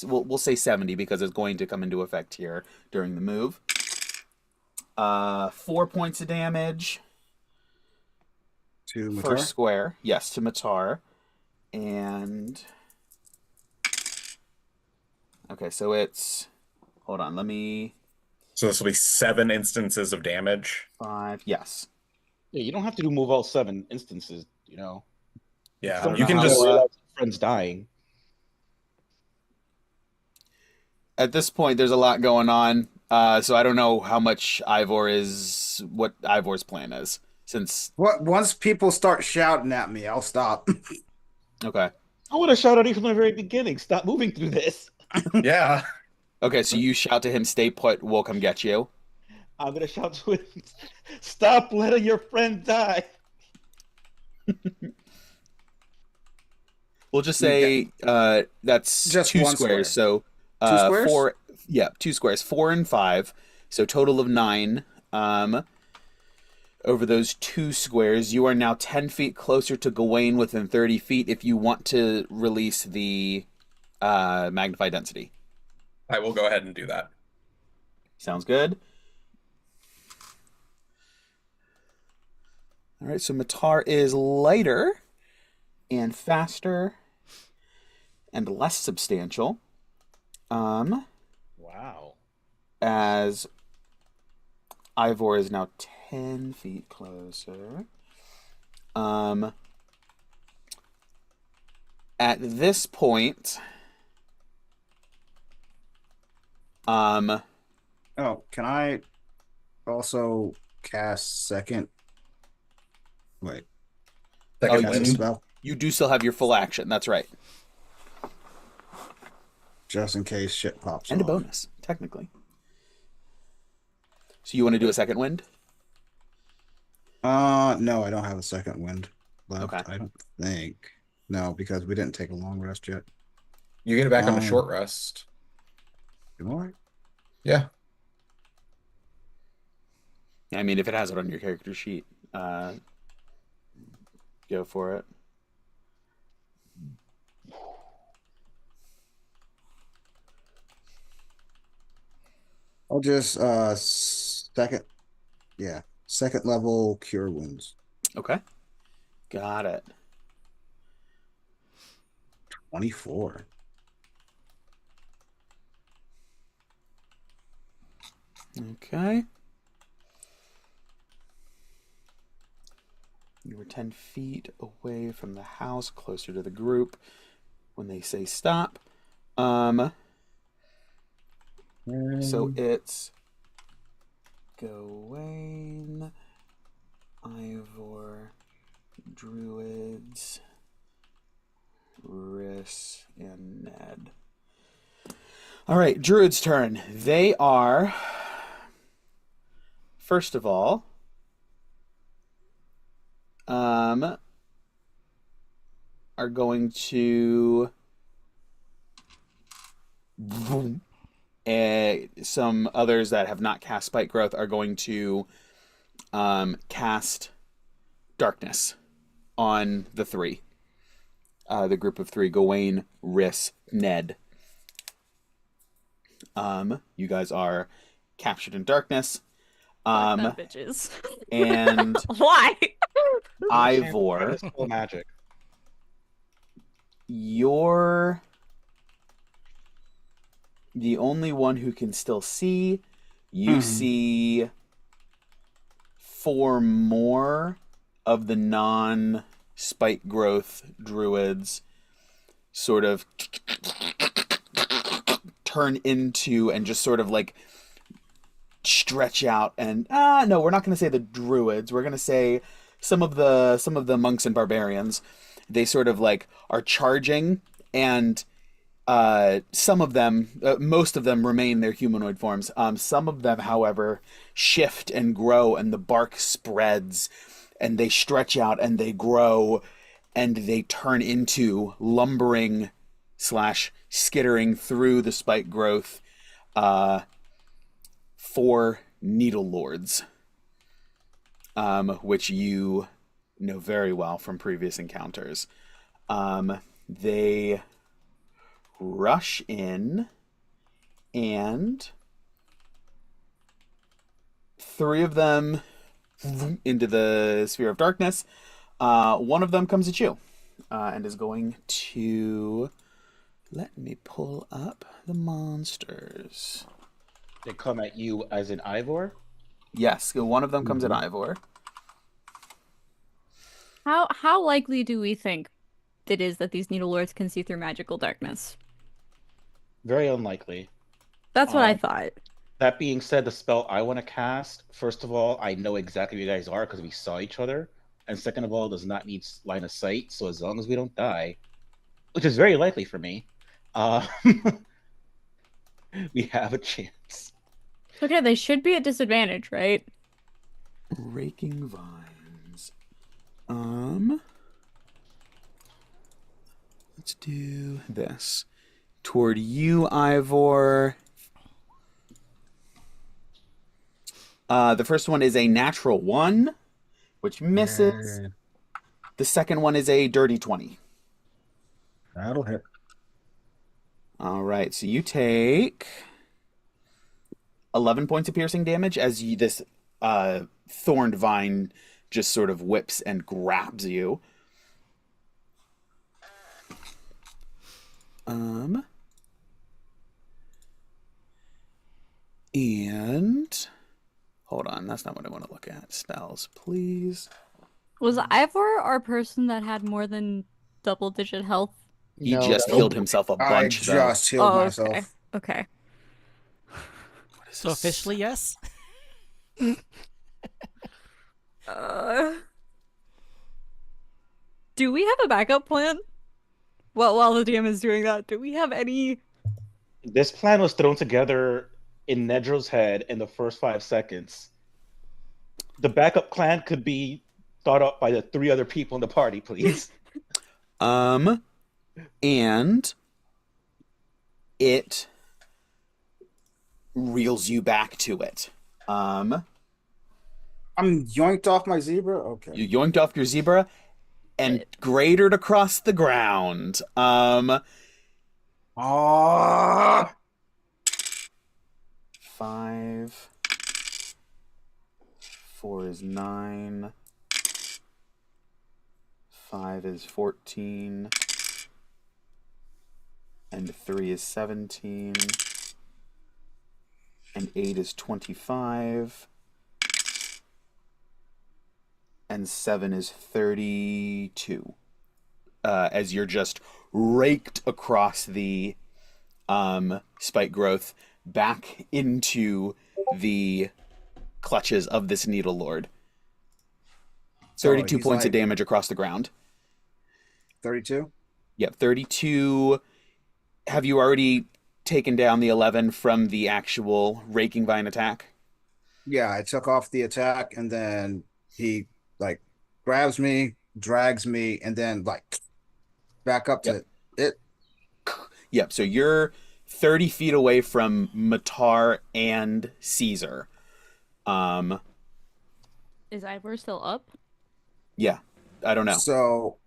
we'll say 70 because it's going to come into effect here during the move. 4 points of damage. To Matar? First square, yes, to Matar. And okay, so it's, hold on, let me, So this will be 7 instances of damage. 5, yes. Yeah, you don't have to do move all 7 instances, you know. Yeah. I don't Some know You can how, people just. realize their friends dying. at this point there's a lot going on, so I don't know how much what Ivor's plan is, since, Once people start shouting at me, I'll stop. okay. I would have shouted at you from the very beginning. Stop moving through this. Yeah. Okay, so you shout to him, stay put, we'll come get you. I'm gonna shout to him. Stop letting your friend die. We'll just say that's Just 2 one squares. square. So 2 squares? 4, yeah, 2 squares, 4 and 5. So total of 9. Over those 2 squares, you are now 10 feet closer to Gawain within 30 feet if you want to release the magnify density. I will go ahead and do that. Sounds good. All right, so Matar is lighter and faster and less substantial. Wow. As Ivor is now 10 feet closer. At this point, Oh, can I also cast second? Wait, Oh, Second cast a wind. spell you do still have your full action. That's right. just in case shit pops And a off. bonus, technically. So you want to do a second wind? No, I don't have a second wind left. Okay. I don't think. No, because we didn't take a long rest yet. You get it back on a Um, short rest. Do I? Yeah. I mean, if it has it on your character sheet, go for it. I'll just second level cure wounds. Okay. Got it. 24. Okay. You were 10 feet away from the house, closer to the group when they say stop. So it's Gawain, Ivor, Druids, Riss, and Ned. All right, Druid's turn. They are, first of all, are going to some others that have not cast Spike Growth are going to cast Darkness on the 3. The group of 3, Gawain, Riss, Ned. You guys are captured in darkness. Fuck that, bitches. And Why? Ivor, It's full magic. you're the only one who can still see. You see 4 more of the non-spike growth druids sort of turn into and just sort of like stretch out, and no, we're not going to say the druids, we're going to say some of the monks and barbarians. They sort of like are charging, and Some of them, most of them remain their humanoid forms. Some of them, however, shift and grow, and the bark spreads, and they stretch out, and they grow, and they turn into lumbering slash skittering through the spike growth, four needle lords, which you know very well from previous encounters. They rush in, and three of them into the sphere of darkness. One of them comes at you and is going to... Let me pull up the monsters. They come at you as an Ivor? Yes, one of them comes at Ivor. How likely do we think it is that these Needle Lords can see through magical darkness? Very unlikely. That's what I thought. That being said, the spell I want to cast, first of all, I know exactly where you guys are because we saw each other. And second of all, does not need line of sight. So as long as we don't die, which is very likely for me, we have a chance. Okay, they should be at disadvantage, right? Raking vines. Let's do this. Toward you, Ivor. The first one is a natural 1, which misses. Yeah. The second one is a dirty 20. That'll hit. All right, so you take 11 points of piercing damage as this thorned vine just sort of whips and grabs you. And hold on, that's not what I want to look at. Spells, please. Was Ivor our person that had more than double-digit health? He No, just that- healed himself a I bunch, though. just healed Oh, myself. okay. Okay. So officially, yes. Do we have a backup plan? Well, while the DM is doing that, do we have any? This plan was thrown together in Nedro's head in the first 5 seconds. The backup plan could be thought up by the 3 other people in the party, please. And it reels you back to it. I'm yoinked off my zebra? Okay. You yoinked off your zebra and grated across the ground. Ah! 5. 4 is 9. 5 is 14. And 3 is 17. And 8 is 25. And 7 is 32. As you're just raked across the spike growth back into the clutches of this Needle Lord. 32 he's points of like- damage across the ground. 32? Yep, 32. Have you already taken down the 11 from the actual Raking Vine attack? Yeah, I took off the attack and then he like grabs me, drags me, and then like back up to it. Yep, so you're 30 feet away from Matar and Cesar. Is Ivor still up? Yeah, I don't know. So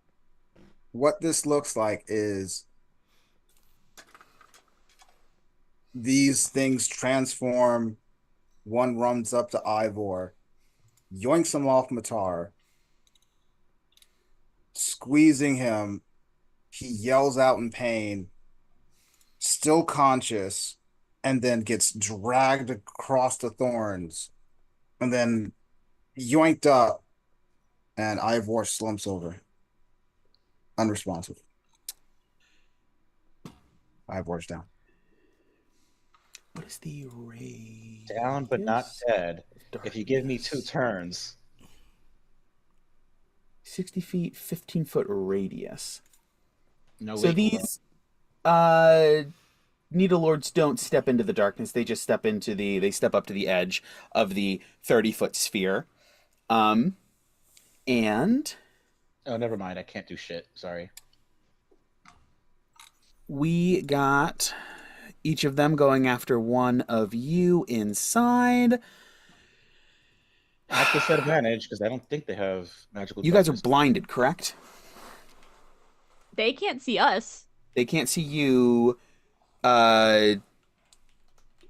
what this looks like is these things transform. One runs up to Ivor, yoinks him off Matar, squeezing him. He yells out in pain, still conscious, and then gets dragged across the thorns, and then yoinked up, and Ivor slumps over, unresponsive. Ivor's down. What is the radius? Down but not dead. If you give me 2 turns. 60 feet, 15-foot radius. No, So wait, hold on. these... Needle Lords don't step into the darkness. They just they step up to the edge of the 30-foot sphere. Um, and Oh, never mind. I can't do shit. Sorry. we got each of them going after one of you inside. I have disadvantage because I don't think they have magical You guys are darkness. blinded, correct? They can't see us. They can't see you, uh,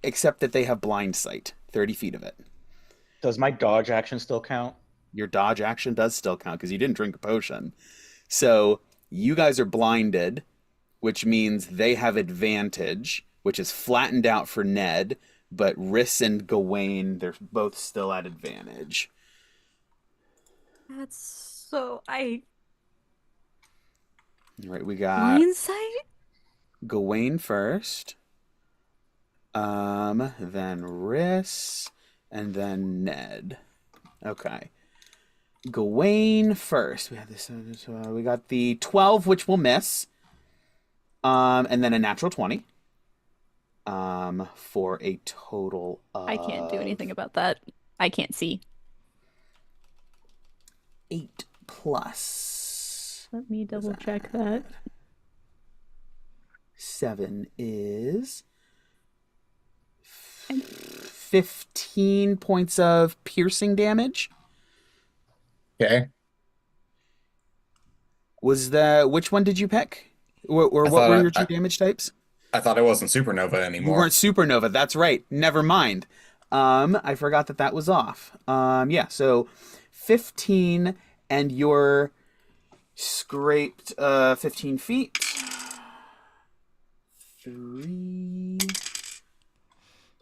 except that they have blind sight, 30 feet of it. Does my dodge action still count? Your dodge action does still count because you didn't drink a potion. So you guys are blinded, which means they have advantage, which is flattened out for Ned, but Riss and Gawain, they're both still at advantage. That's so All right, we got blind sight? Gawain first, then Riss, and then Ned. Okay. Gawain first. We have this. We got the 12, which will miss. And then a natural 20. For a total of I can't do anything about that. I can't see. 8 plus Let me double check that. 7 is 15 points of piercing damage. Okay. Which one did you pick? Or what were your two damage types? I thought it wasn't supernova You anymore. weren't supernova. That's right. Never mind. I forgot that was off. Yeah. So 15, and you're scraped 15 feet. 3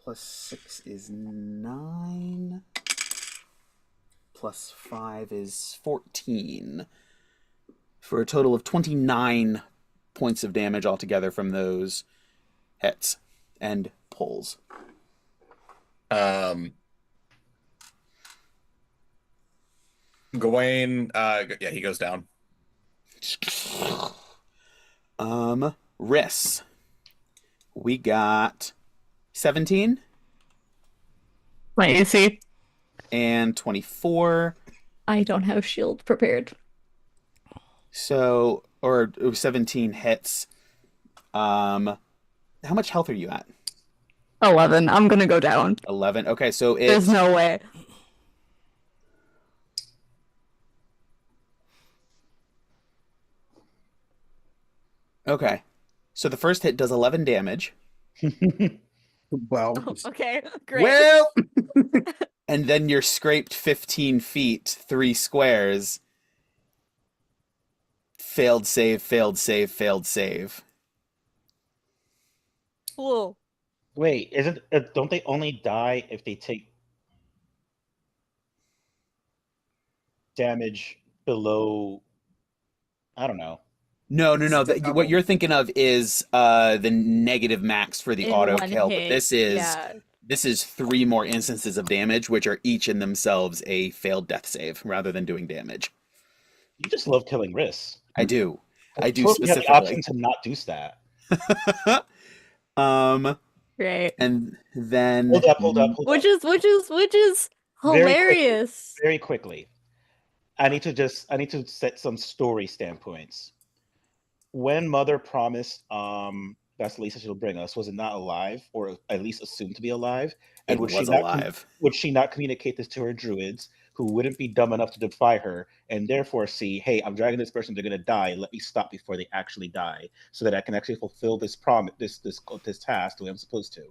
plus 6 is 9. Plus 5 is 14. For a total of 29 points of damage altogether from those hits and pulls. Gawain, yeah, he goes down. Riss. We got 17 My AC. and 24. I don't have shield prepared. So, or 17 hits. How much health are you at? 11. I'm gonna go down. 11. Okay, so There's it's no way. okay. So the first hit does 11 damage. Well, Okay, great. Well, and then you're scraped 15 feet, 3 squares. Failed save, failed save, failed save. Cool. Wait, isn't don't they only die if they take damage below? I don't know. No. It's the What you're thinking of is the negative max for the In auto one kill. But hit, this yeah. is 3 more instances of damage, which are each in themselves a failed death save rather than doing damage. You just love killing risks. I do. I do totally have the specifically. option to not do that. Great. And then Hold up. Which is hilarious. Very quickly. I need to set some story standpoints. When Mother promised Vasalisa she'll bring us, was it not alive, or at least assumed to be alive? And it was alive. Would she not communicate this to her druids, who wouldn't be dumb enough to defy her, and therefore see, hey, I'm dragging this person, they're gonna die. Let me stop before they actually die, so that I can actually fulfill this promise, this task the way I'm supposed to.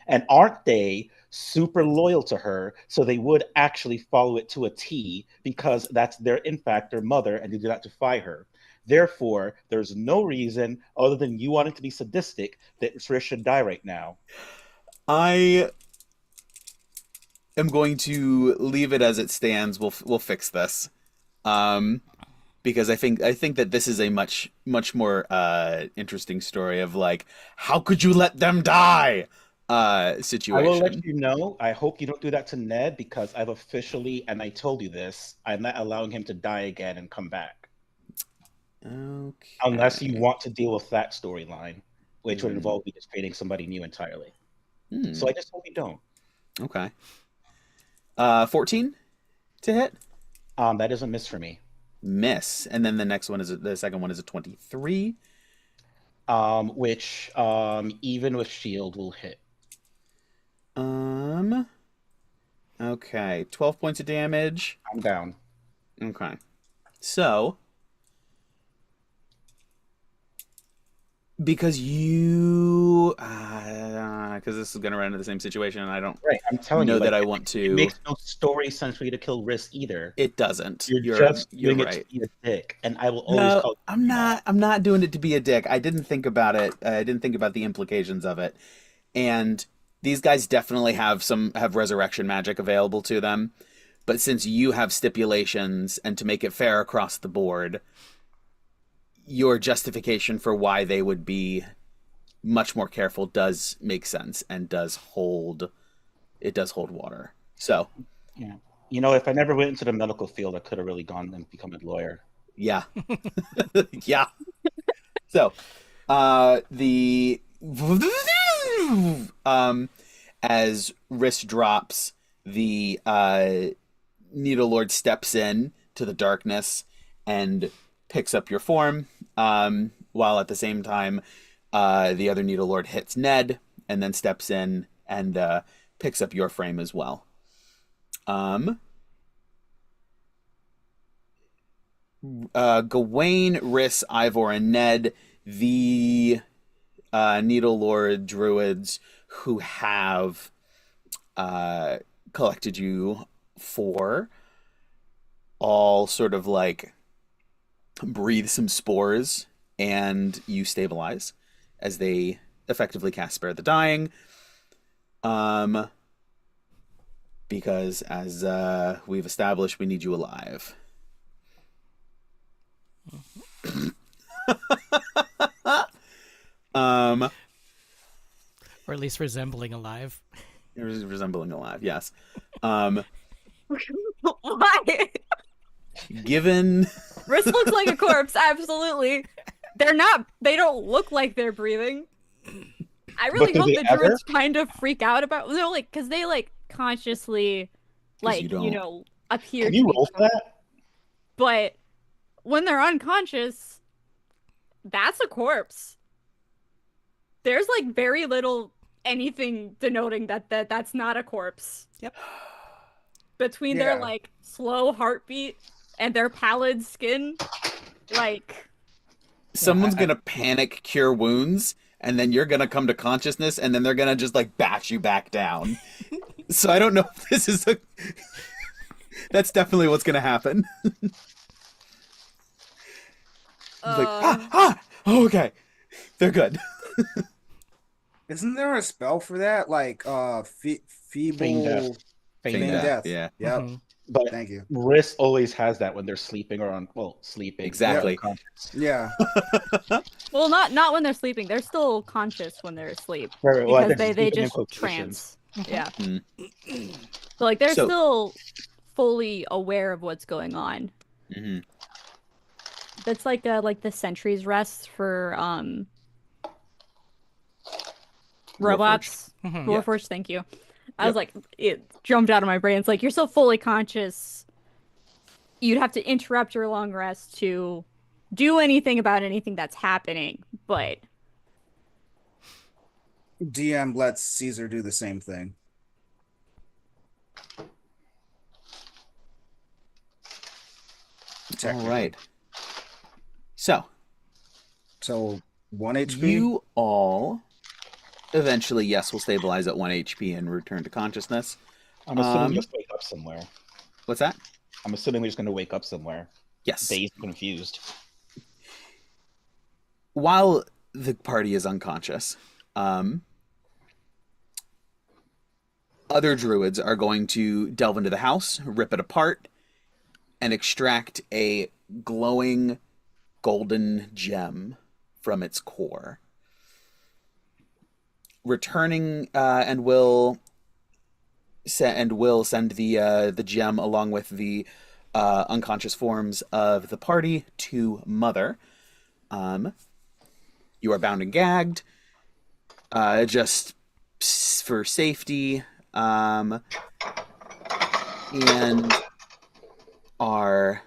And aren't they super loyal to her, so they would actually follow it to a T, because that's in fact their mother, and they do not defy her. Therefore, there's no reason other than you wanting to be sadistic that Riss should die right now. I am going to leave it as it stands. We'll fix this, because I think that this is a much more interesting story of like, how could you let them die situation. I will let you know. I hope you don't do that to Ned, because I've officially, and I told you this, I'm not allowing him to die again and come back. Okay. Unless you want to deal with that storyline. which would involve me just creating somebody new entirely. So I just hope we don't. Okay. 14 to hit. That is a miss for me. Miss, and then the second one is a 23. Which even with shield will hit. Okay, 12 points of damage. I'm down. Okay. So, because this is going to run into the same situation, and I don't I'm telling know you, that I want It to. makes no story sense for you to kill Risk either. It doesn't. You're just doing right. it to be a dick, and I will always call. I'm not doing it to be a dick. I didn't think about it. I didn't think about the implications of it. And these guys definitely have resurrection magic available to them. But since you have stipulations, and to make it fair across the board, your justification for why they would be much more careful does make sense and does hold water. So, Yeah. If I never went into the medical field, I could have really gone and become a lawyer. yeah. Yeah. So, as Riss drops, the Needle Lord steps in to the darkness and picks up your form, while at the same time the other Needle Lord hits Ned and then steps in and picks up your frame as well. Gawain, Riss, Ivor, and Ned, the Needle Lord druids who have collected you for, all sort of like breathe some spores, and you stabilize as they effectively cast Spare the Dying. Because as we've established, we need you alive. Or at least resembling alive. Resembling alive, yes. Why? Given Riss looks like a corpse, absolutely. They don't look like they're breathing. I really hope the druids kind of freak out about because they consciously appear. Can you roll for that? But when they're unconscious, that's a corpse. There's very little anything denoting that's not a corpse. Yep. Between their slow heartbeat and their pallid skin, someone's gonna panic cure wounds, and then you're gonna come to consciousness, and then they're gonna just bash you back down. So I don't know if this is that's definitely what's gonna happen. Oh, okay, they're good. Isn't there a spell for that? Feeble Feign death. Yeah. Yep. Mm-hmm. But Thank you. Risk always has that when they're sleeping or sleeping. Exactly. Yeah. Well, not when they're sleeping. They're still conscious when they're asleep Right, well, because they sleeping in just quotations. trance. Yeah. Mm. So they're still fully aware of what's going on. Mm-hmm. That's the sentry's rest for robots. Warforged, thank you. I was it jumped out of my brain. It's you're so fully conscious, you'd have to interrupt your long rest to do anything about anything that's happening, but DM lets Cesar do the same thing. All right. So 1 HP. you all eventually, yes, will stabilize at 1 HP and return to consciousness. I'm assuming we just wake up somewhere. What's that? I'm assuming we're just going to wake up somewhere. Yes. Dazed, confused. While the party is unconscious, other druids are going to delve into the house, rip it apart, and extract a glowing golden gem from its core. Returning and will send the gem along with the unconscious forms of the party to Mother. You are bound and gagged. just for safety, and are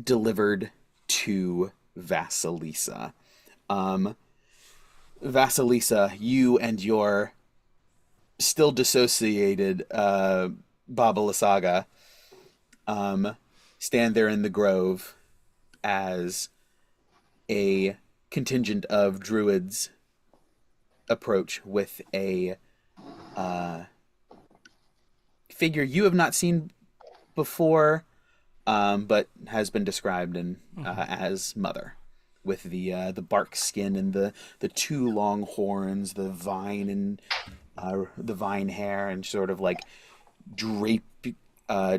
delivered to Vasalisa. Vasalisa, you and your still dissociated Baba Lysaga stand there in the grove as a contingent of druids approach with a figure you have not seen before, but has been described as Mother, with the bark skin and the two long horns, the vine hair, and sort of like drape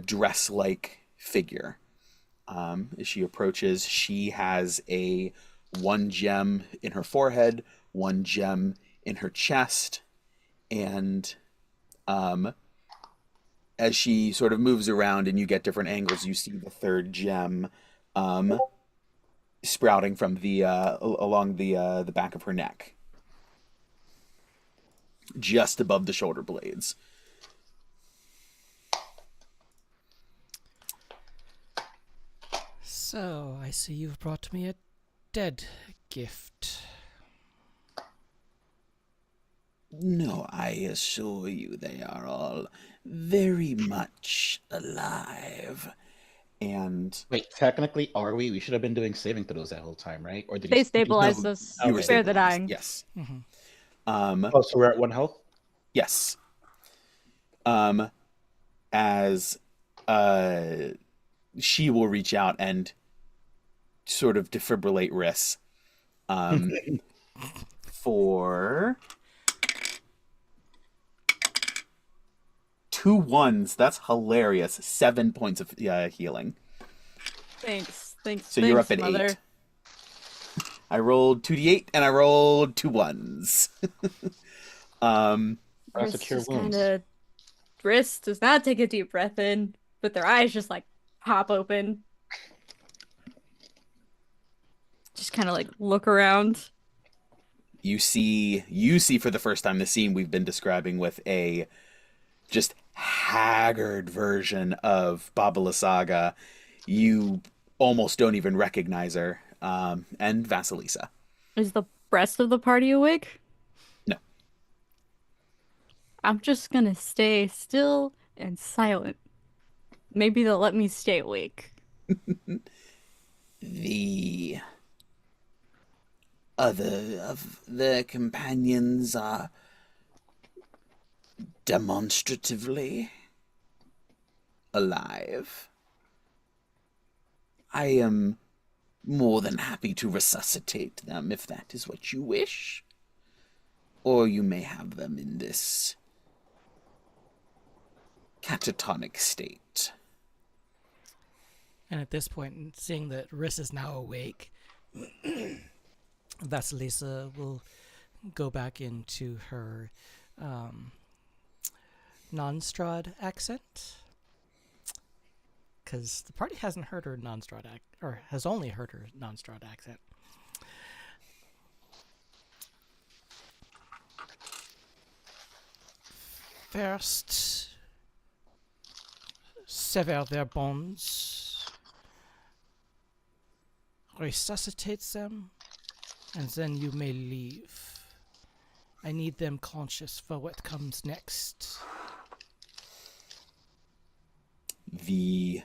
dress like figure. As she approaches, she has a one gem in her forehead, one gem in her chest, and as she sort of moves around and you get different angles, you see the third gem sprouting from the along the back of her neck, just above the shoulder blades. So, I see you've brought me a dead gift. No, I assure you they are all very much alive. And Wait, technically, are we? We should have been doing saving throws that whole time, right? Or did They you stabilized No, us. you were Spare the stabilized. dying. Yes. Oh, so we're at 1 health? Yes. As she will reach out and sort of defibrillate Riss for 2 1s. That's hilarious. 7 points of healing. Thanks. So you're up at Mother. 8. I rolled 2d8 and I rolled 2 1s. That's a cure wounds. Wrist does not take a deep breath in, but their eyes just like pop open. Just kind of like look around. You see for the first time the scene we've been describing with a just haggard version of Baba Lysaga. You almost don't even recognize her. And Vasalisa. Is the rest of the party awake? No. I'm just gonna stay still and silent. Maybe they'll let me stay awake. The other of their companions are demonstratively alive. I am more than happy to resuscitate them if that is what you wish. Or you may have them in this catatonic state. And at this point, seeing that Riss is now awake, Vasalisa will go back into her non-Strahd accent. Because the party hasn't heard her non-Strahd or has only heard her non-Strahd accent. First, sever their bonds, resuscitate them, and then you may leave. I need them conscious for what comes next. The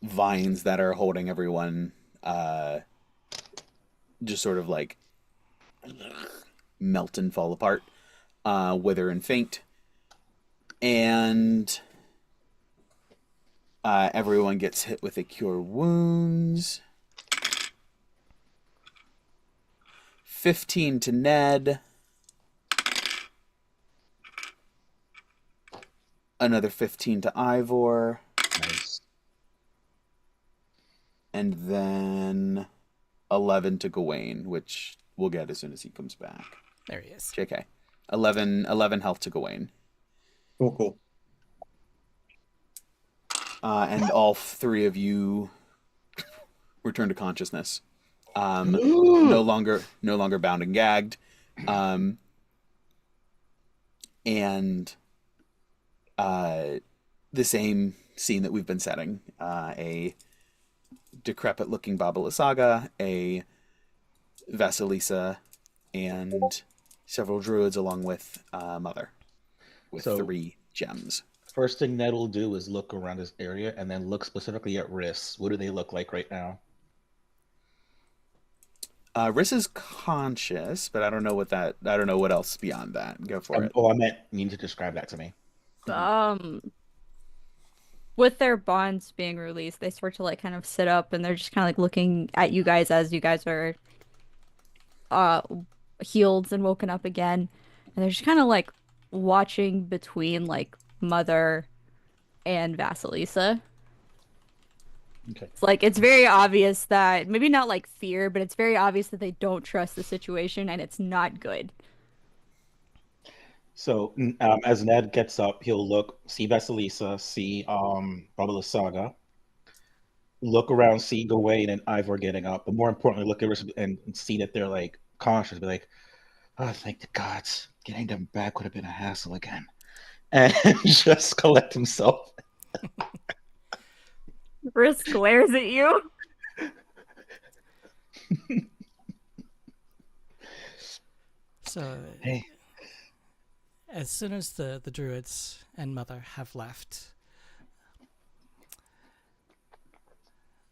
vines that are holding everyone just sort of like melt and fall apart, wither and faint, and everyone gets hit with a cure wounds. 15 to Ned. Another 15 to Ivor. Nice. And then 11 to Gawain, which we'll get as soon as he comes back. There he is. JK. 11 health to Gawain. Cool. And all 3 of you return to consciousness. No longer bound and gagged, and the same scene that we've been setting: a decrepit-looking Babalasaga, a Vasalisa, and several druids along with Mother, with So 3 gems. first thing Ned will do is look around this area and then look specifically at Riss. What do they look like right now? Riss is conscious, but I don't know what else beyond that. Go for it. Oh, I meant you need to describe that to me. Um, with their bonds being released, they start to like kind of sit up and they're just kind of like looking at you guys as you guys are uh healed and woken up again. And they're just kind of like watching between like Mother and Vasilisa. Okay. It's like it's very obvious that maybe not like fear, but it's very obvious that they don't trust the situation and it's not good. So as Ned gets up, he'll look, see Vasilisa, see Baba Saga, look around, see Gawain and Ivor getting up, but more importantly, look at Riss and see that they're like conscious, be like, oh, thank the gods, getting them back would have been a hassle again, and just collect himself. Risk glares at you. So, Hey. as soon as the druids and Mother have left,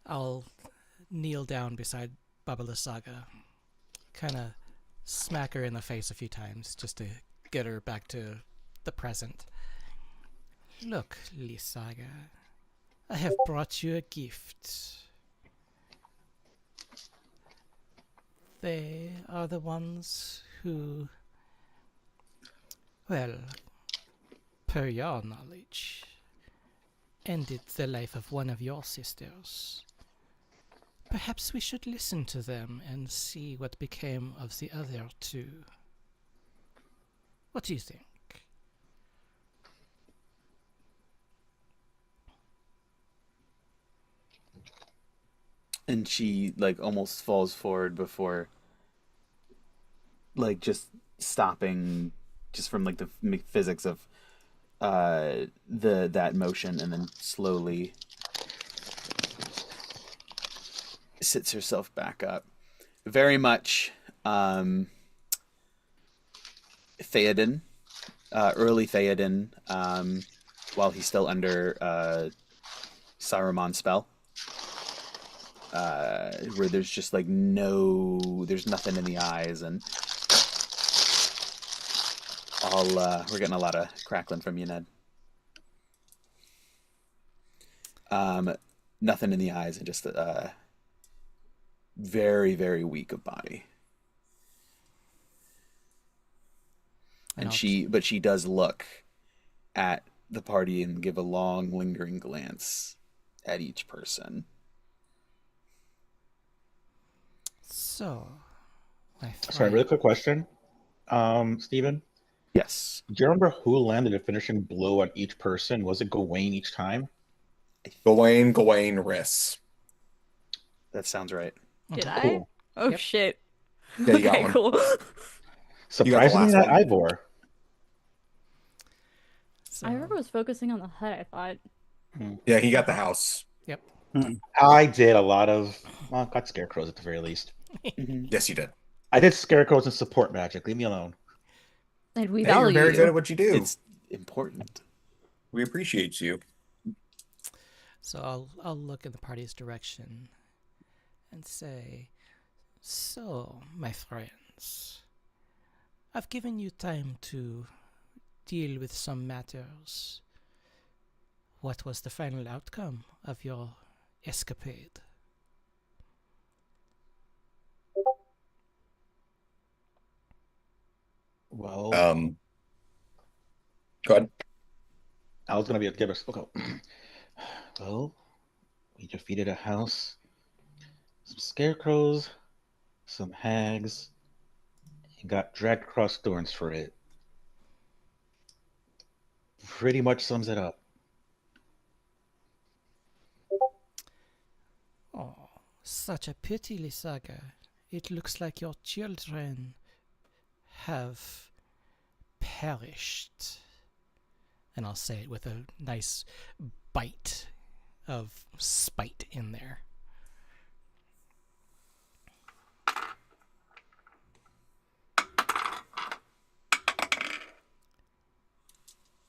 I'll kneel down beside Baba Lysaga, kind of smack her in the face a few times just to get her back to the present. Look, Lysaga, I have brought you a gift. They are the ones who, well, per your knowledge, ended the life of one of your sisters. Perhaps we should listen to them and see what became of the other 2. What do you think? And she like almost falls forward before like just stopping just from like the physics of that motion, and then slowly sits herself back up, very much Theoden, early Theoden, while he's still under Saruman's spell, where there's just like there's nothing in the eyes, and we're getting a lot of crackling from you, Ned. Nothing in the eyes, and just very, very weak of body. And she does look at the party and give a long, lingering glance at each person. So, Sorry, really quick question, Steven. Yes. Do you remember who landed a finishing blow on each person? Was it Gawain each time? Gawain, Riss. That sounds right. Did I? Cool. Oh Yep. shit. Yeah, you got Okay, one. cool. Surprisingly, last not one. Ivor. So, I was focusing on the HUD, I thought. Yeah, he got the house. yep. I did a lot of, well, got scarecrows at the very least. Yes, you did. I did scarecrows and support magic. Leave me alone. And we Hey, you're value very you. good at what you do. It's important. We appreciate you. So I'll look in the party's direction and say, so, my friends, I've given you time to deal with some matters. What was the final outcome of your escapade? Well, Go ahead. I was gonna be able to give us. Okay. Well, we defeated a house, some scarecrows, some hags, and got dragged across thorns for it. Pretty much sums it up. Oh, Such a pity, Lysaga. It looks like your children have perished. And I'll say it with a nice bite of spite in there.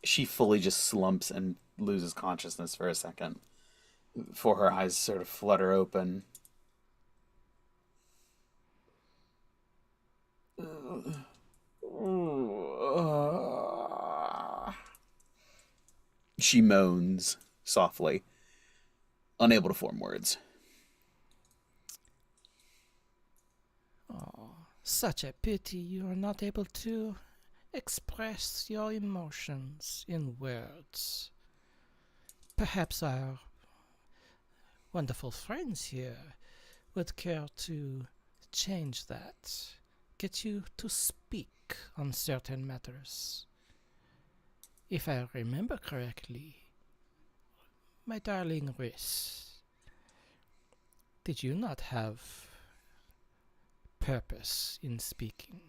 She fully just slumps and loses consciousness for a second before her eyes sort of flutter open. She moans softly, unable to form words. Oh, such a pity you are not able to express your emotions in words. Perhaps our wonderful friends here would care to change that, get you to speak on certain matters. If I remember correctly, my darling Rhys, did you not have purpose in speaking?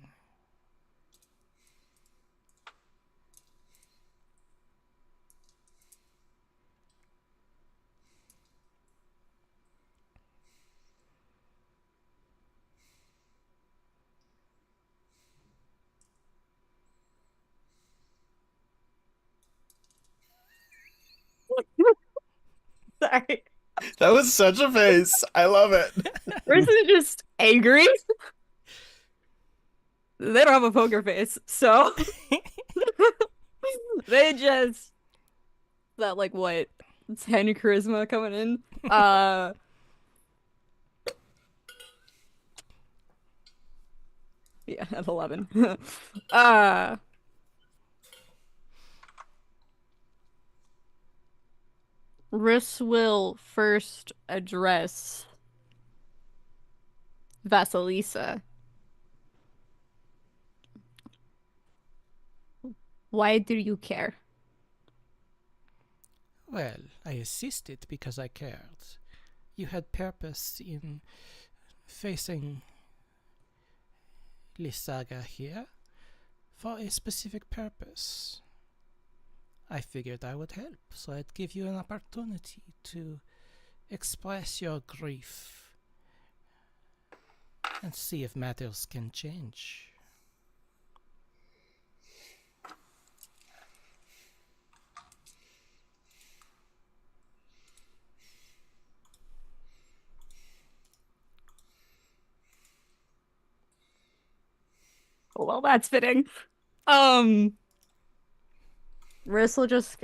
Sorry. That was such a face. I love it. Rhys is just angry. They don't have a poker face, so they just that like what 10 charisma coming in. Yeah, at 11. Rhys will first address Vasalisa. Why do you care? Well, I assisted because I cared. You had purpose in facing Lysaga here for a specific purpose. I figured I would help, so I'd give you an opportunity to express your grief and see if matters can change. Well, that's fitting. Rhys will just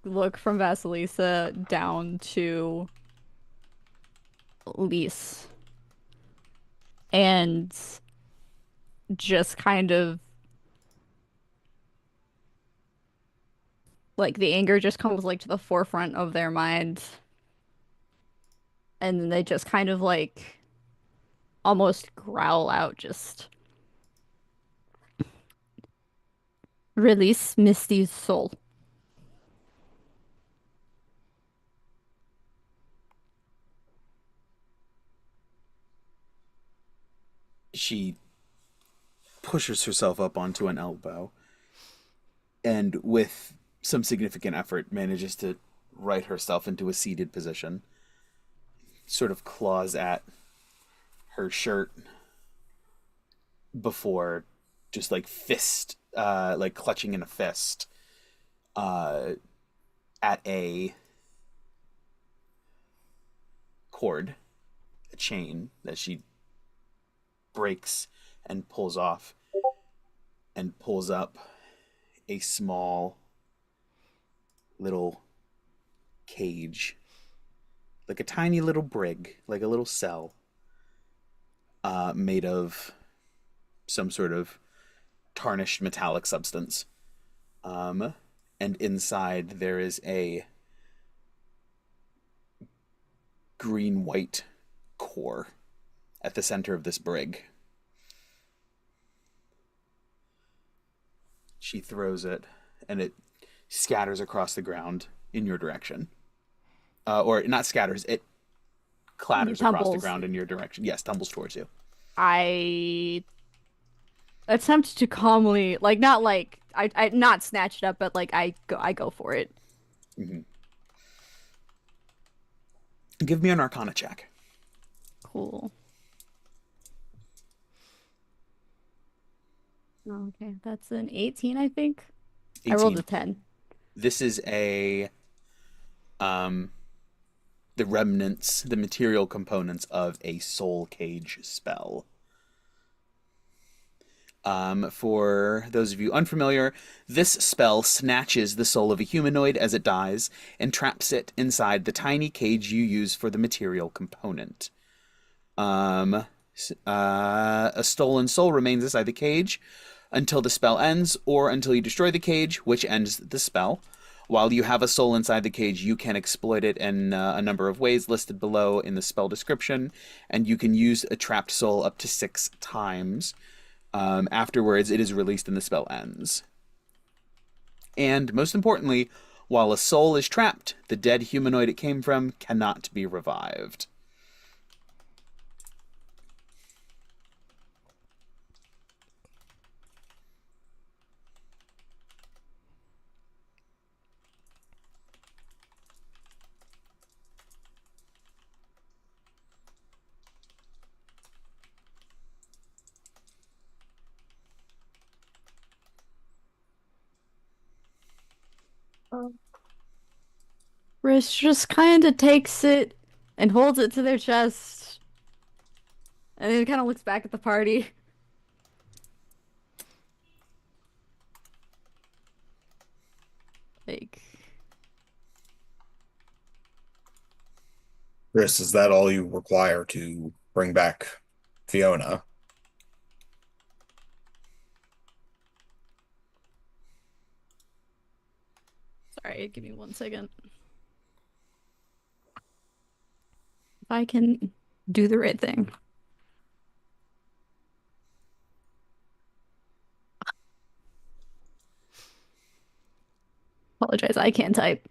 look from Vasalisa down to Lys and just kind of like the anger just comes like to the forefront of their mind, and then they just kind of like almost growl out, just release Misty's soul. She pushes herself up onto an elbow and with some significant effort manages to right herself into a seated position, sort of claws at her shirt before just like like clutching in a fist at a cord, a chain that she breaks and pulls off and pulls up a small little cage, like a tiny little brig, like a little cell, made of some sort of tarnished metallic substance. And inside there is a green-white core at the center of this brig. She throws it, and it scatters across the ground in your direction. Or not scatters, it clatters across the tumbles. ground in your direction. Yes, tumbles towards you. I attempt to calmly, like, not like I not snatch it up, but like I go for it. Mm-hmm. Give me an Arcana check. Cool. Okay, that's an 18, I think. 18. I rolled a 10. This is the remnants, the material components of a soul cage spell. For those of you unfamiliar, this spell snatches the soul of a humanoid as it dies and traps it inside the tiny cage you use for the material component. A stolen soul remains inside the cage until the spell ends, or until you destroy the cage, which ends the spell. While you have a soul inside the cage, you can exploit it in a number of ways listed below in the spell description, and you can use a trapped soul up to 6 times. Afterwards, it is released and the spell ends. And most importantly, while a soul is trapped, the dead humanoid it came from cannot be revived. Rish just kind of takes it and holds it to their chest, and then kind of looks back at the party. Like, Chris, is that all you require to bring back Fiona? sorry, give me 1 second. If I can do the right thing. Apologize, I can't type.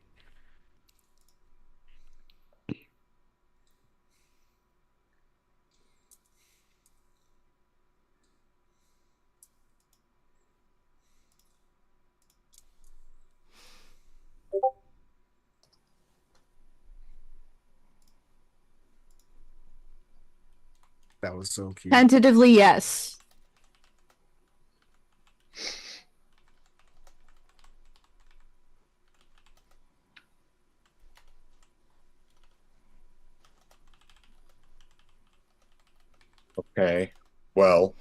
That was so cute. Tentatively, yes. Okay. Well,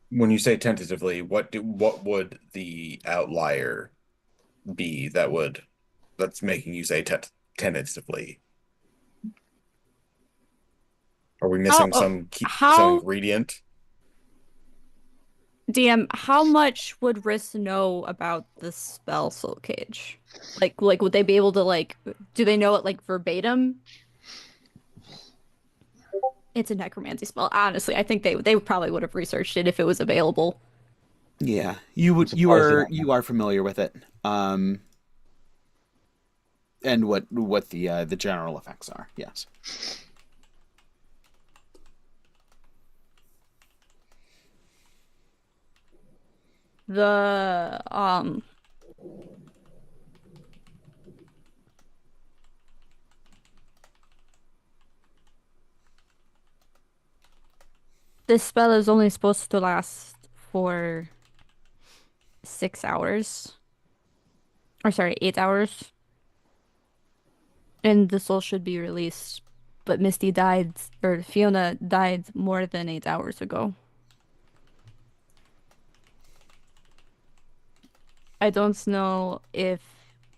when you say tentatively, what would the outlier be that's making you say tentatively? Are we missing some how ingredient? DM, how much would Riss know about the spell Soul Cage? Like would they be able to do they know it like verbatim? It's a necromancy spell. Honestly, I think they probably would have researched it if it was available. Yeah, you are familiar with it. And what the general effects are. Yes. The this spell is only supposed to last for 6 hours. Or sorry, 8 hours. And the soul should be released. But Fiona died more than 8 hours ago. I don't know if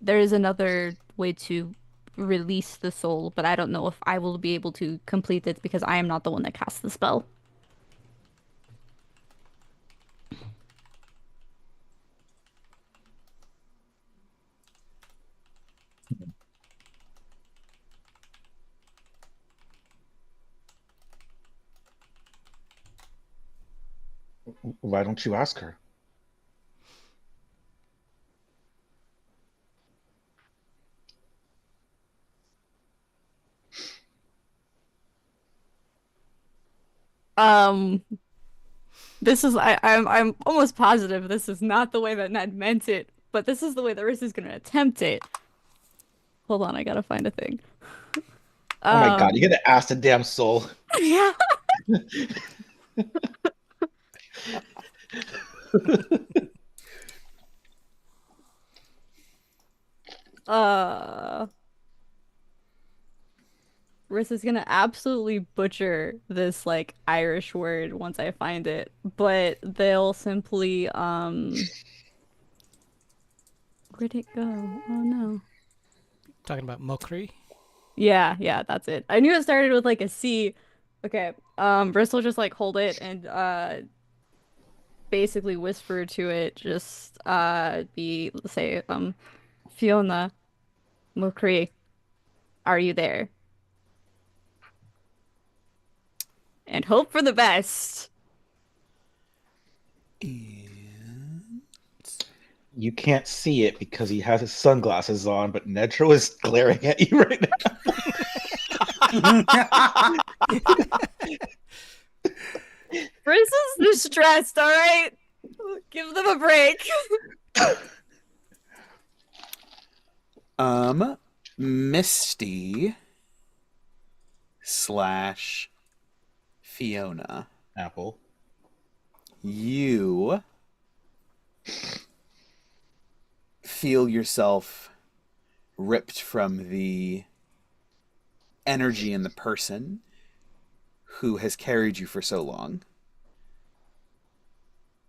there is another way to release the soul, but I don't know if I will be able to complete it because I am not the one that cast the spell. Why don't you ask her? Um, this is I'm almost positive this is not the way that Ned meant it, but this is the way that Riss is gonna attempt it. Hold on, I gotta find a thing. Oh my god, Um, you're gonna ask the damn soul. yeah. Uh, Riss is gonna absolutely butcher this like Irish word once I find it, but they'll simply where'd it go? Oh no. Talking about Mokri. Yeah, yeah, that's it. I knew it started with like a C. Okay. Bristol just like hold it and basically whisper to it, just be say, Fiona McCree, are you there? And hope for the best. You can't see it because he has his sunglasses on, but Nedro is glaring at you right now. Briss is distressed, all right? Give them a break. Misty slash Fiona. Apple. You feel yourself ripped from the energy in the person who has carried you for so long.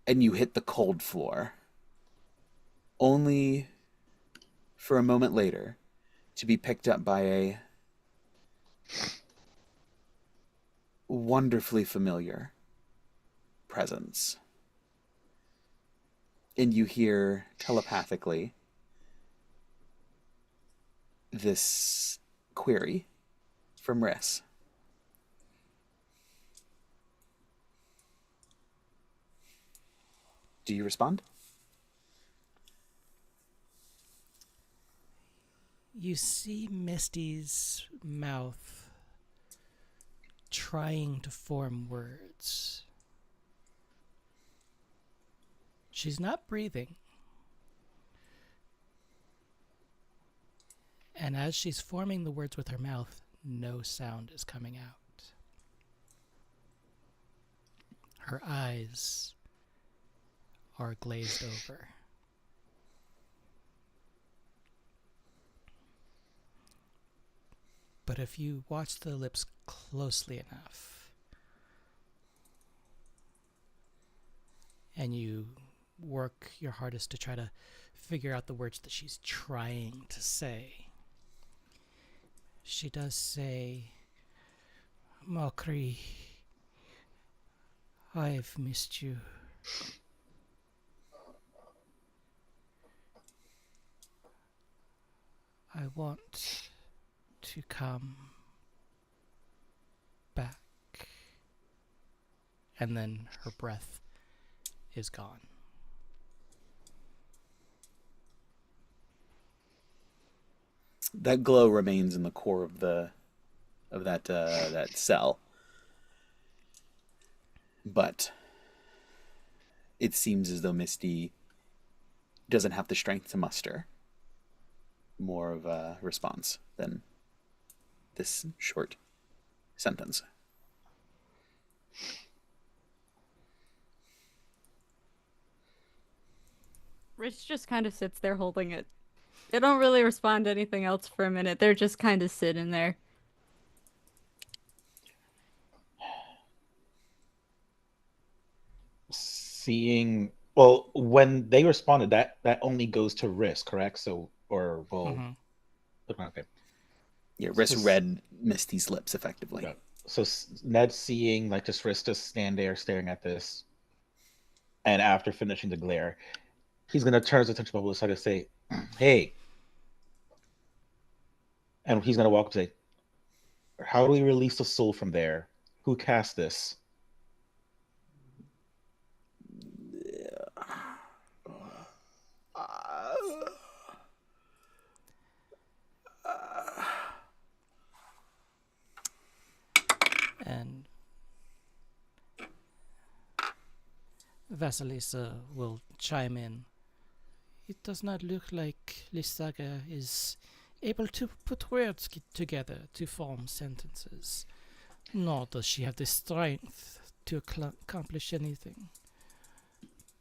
And you hit the cold floor. Only for a moment later to be picked up by a wonderfully familiar presence. And you hear telepathically this query from Riss. Do you respond? You see Misty's mouth trying to form words. She's not breathing. And as she's forming the words with her mouth, no sound is coming out. Her eyes are glazed over. But if you watch the lips closely enough, and you work your hardest to try to figure out the words that she's trying to say, she does say, Mokri, I've missed you. I want to come back. And then her breath is gone. That glow remains in the core of that cell, but it seems as though Misty doesn't have the strength to muster more of a response than this short sentence. Rich just kind of sits there holding it. They don't really respond to anything else for a minute. They're just kind of sitting there. Seeing, well, when they responded, that only goes to Risk, correct? So, or well, okay. Yeah, Riss read Misty's lips effectively. Yeah. So Ned seeing like just Risk just stand there staring at this, and after finishing the glare, he's gonna turn his attention over the side and say, "Hey," and he's gonna walk up and say, "How do we release the soul from there? Who cast this?" And Vasalisa will chime in. It does not look like Lysaga is able to put words together to form sentences, nor does she have the strength to accomplish anything.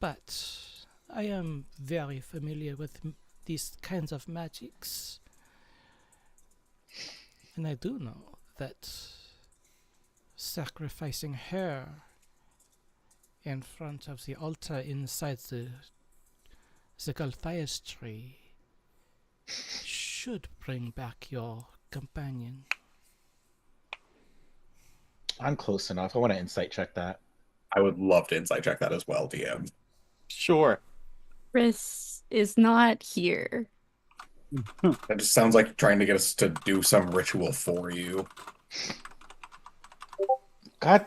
But I am very familiar with these kinds of magics, and I do know that sacrificing her in front of the altar inside the Galthias tree should bring back your companion. I'm close enough. I want to insight check that. I would love to insight check that as well, DM. Sure. Chris is not here. It just sounds like trying to get us to do some ritual for you. God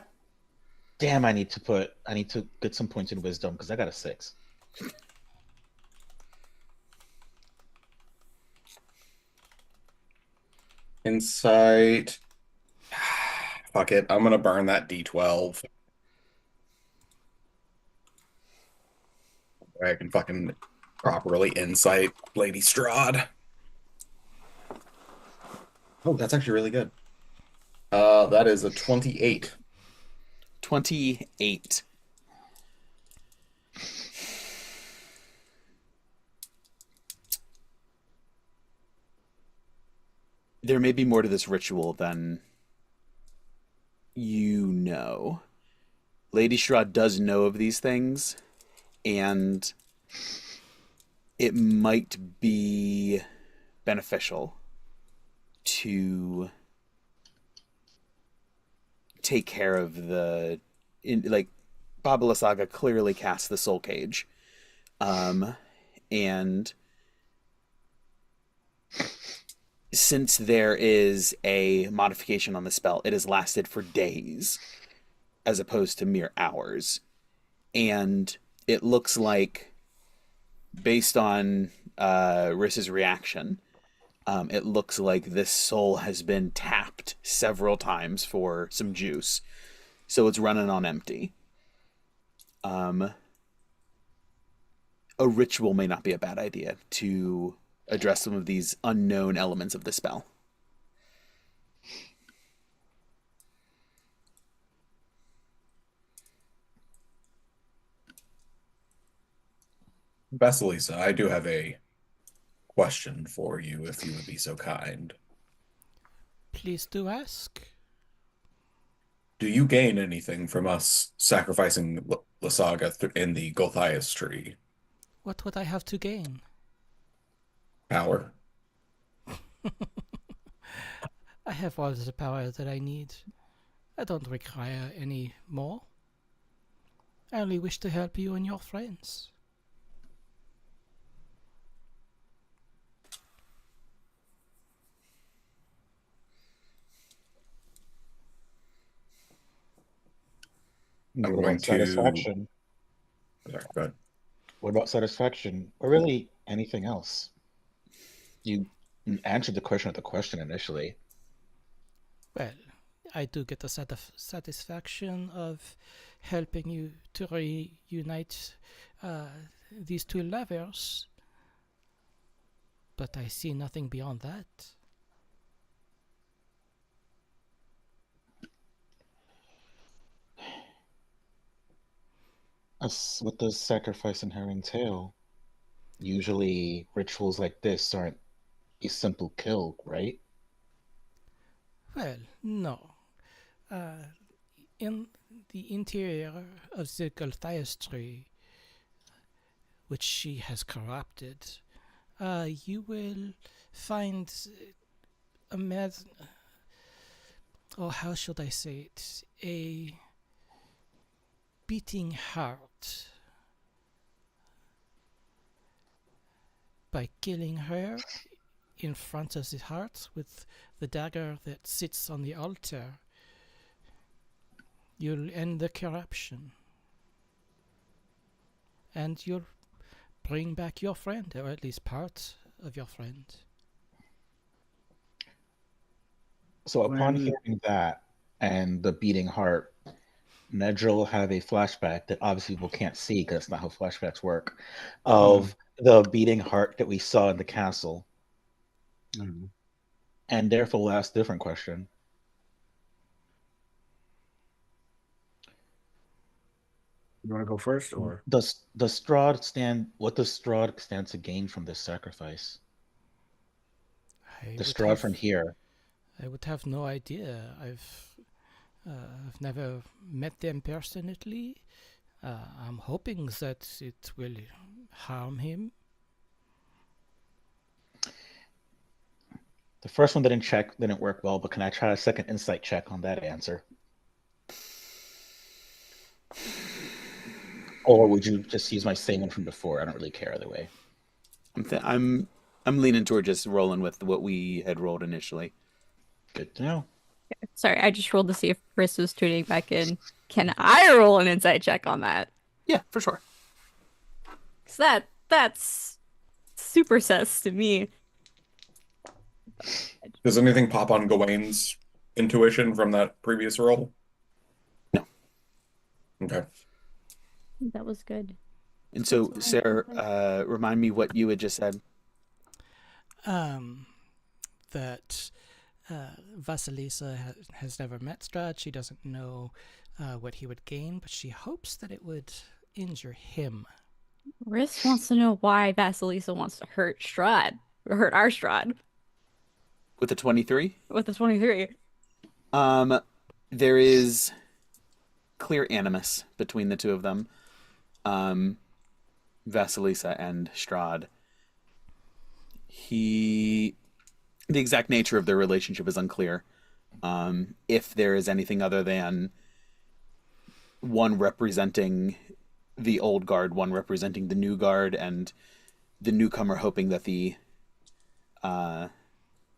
damn, I need to get some points in wisdom because I got a 6. Insight. Fuck it. I'm gonna burn that D12. I can fucking properly insight Lady Strahd. Oh, that's actually really good. That is a 28. 28. There may be more to this ritual than you know. Lady Strahd does know of these things, and it might be beneficial to take care of Baba Lysaga clearly casts the soul cage, and since there is a modification on the spell, it has lasted for days as opposed to mere hours, and it looks like, based on Riss's reaction, it looks like this soul has been tapped several times for some juice, so it's running on empty. A ritual may not be a bad idea to address some of these unknown elements of the spell. Vasalisa, I do have a question for you, if you would be so kind. Please do ask. Do you gain anything from us sacrificing Lysaga in the Gulthias tree? What would I have to gain? Power. I have all the power that I need. I don't require any more. I only wish to help you and your friends. I'm What going about to... satisfaction? Sorry, go ahead. What about satisfaction? Or really anything else? You answered the question initially. Well, I do get the satisfaction of helping you to reunite these two lovers, but I see nothing beyond that. What does sacrifice and her entail? Usually rituals like this aren't a simple kill, right? Well, no. In the interior of the Galthias tree, which she has corrupted, you will find how should I say it? A beating heart. By killing her in front of the heart with the dagger that sits on the altar, you'll end the corruption. And you'll bring back your friend, or at least part of your friend. So upon hearing that and the beating heart, Nedro will have a flashback that obviously people can't see because that's not how flashbacks work, of the beating heart that we saw in the castle. Mm. And therefore, we'll ask a different question. You want to go first, or Does Strahd stand? What does Strahd stand to gain from this sacrifice? I The would Strahd have from here. I would have no idea. I've never met them personally. I'm hoping that it will harm him. The first one didn't work well, but can I try a second insight check on that answer? Or would you just use my same one from before? I don't really care either way. I'm leaning toward just rolling with what we had rolled initially. Good to know. Sorry, I just rolled to see if Chris was tuning back in. Can I roll an insight check on that? Yeah, for sure. Because that's super sus to me. Does anything pop on Gawain's intuition from that previous roll? No. Okay. That was good. And so, Sarah, remind me what you had just said. That Vasalisa has never met Strahd. She doesn't know what he would gain, but she hopes that it would injure him. Riss wants to know why Vasilisa wants to hurt Strahd, or hurt our Strahd. With the 23? With the 23. There is clear animus between the two of them. Vasilisa and Strahd. The exact nature of their relationship is unclear. If there is anything other than one representing the old guard, one representing the new guard, and the newcomer hoping that the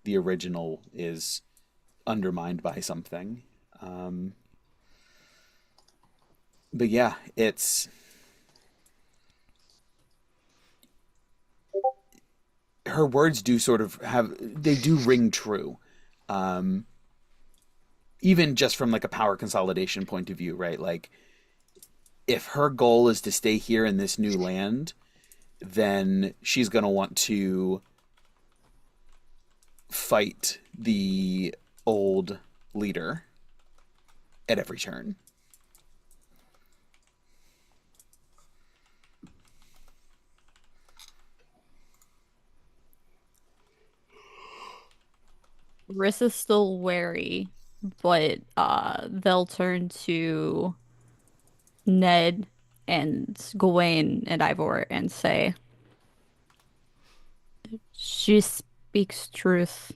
original is undermined by something. But yeah, it's her words do sort of they do ring true. Even just from like a power consolidation point of view, right? Like if her goal is to stay here in this new land, then she's going to want to fight the old leader at every turn. Riss is still wary, but they'll turn to Ned and Gawain and Ivor and say, she speaks truth.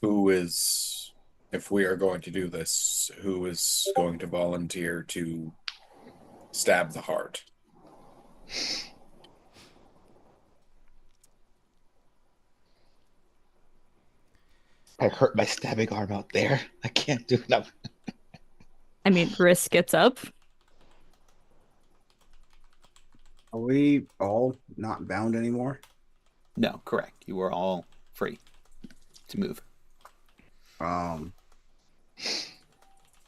Who is, if we are going to do this, who is going to volunteer to stab the heart? I hurt my stabbing arm out there. I can't do enough. I mean, Riss gets up. are we all not bound anymore? No, correct. You are all free to move.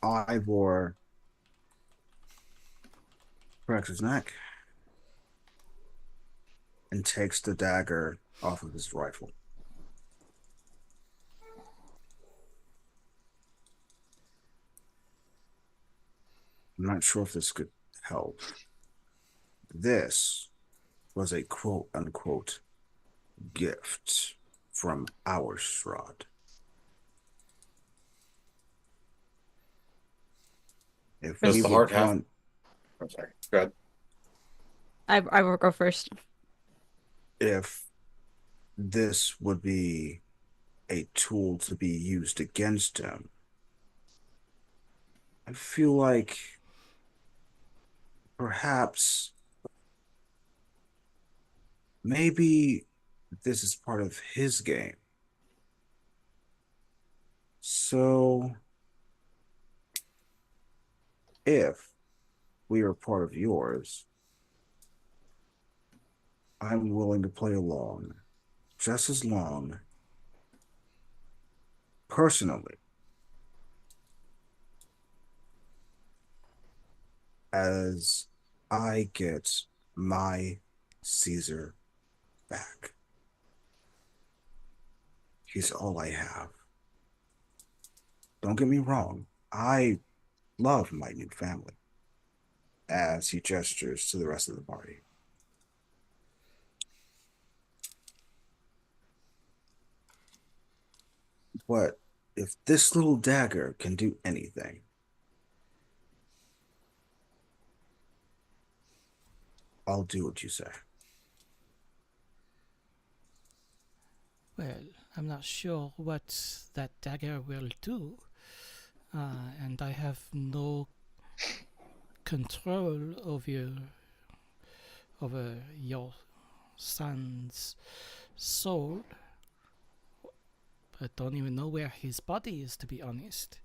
Ivor cracks his neck and takes the dagger off of his rifle. I'm not sure if this could help. This was a quote unquote gift from our Strahd. If Does we the would heart have? want, I'm sorry. Go ahead. I will go first. if this would be a tool to be used against him, I feel like perhaps maybe this is part of his game. So if we are part of yours, I'm willing to play along just as long, personally, as I get my Caesar back. He's all I have. Don't get me wrong, I love my new family, as he gestures to the rest of the party. But if this little dagger can do anything, I'll do what you say. Well, I'm not sure what that dagger will do, and I have no control over your son's soul. I don't even know where his body is, to be honest.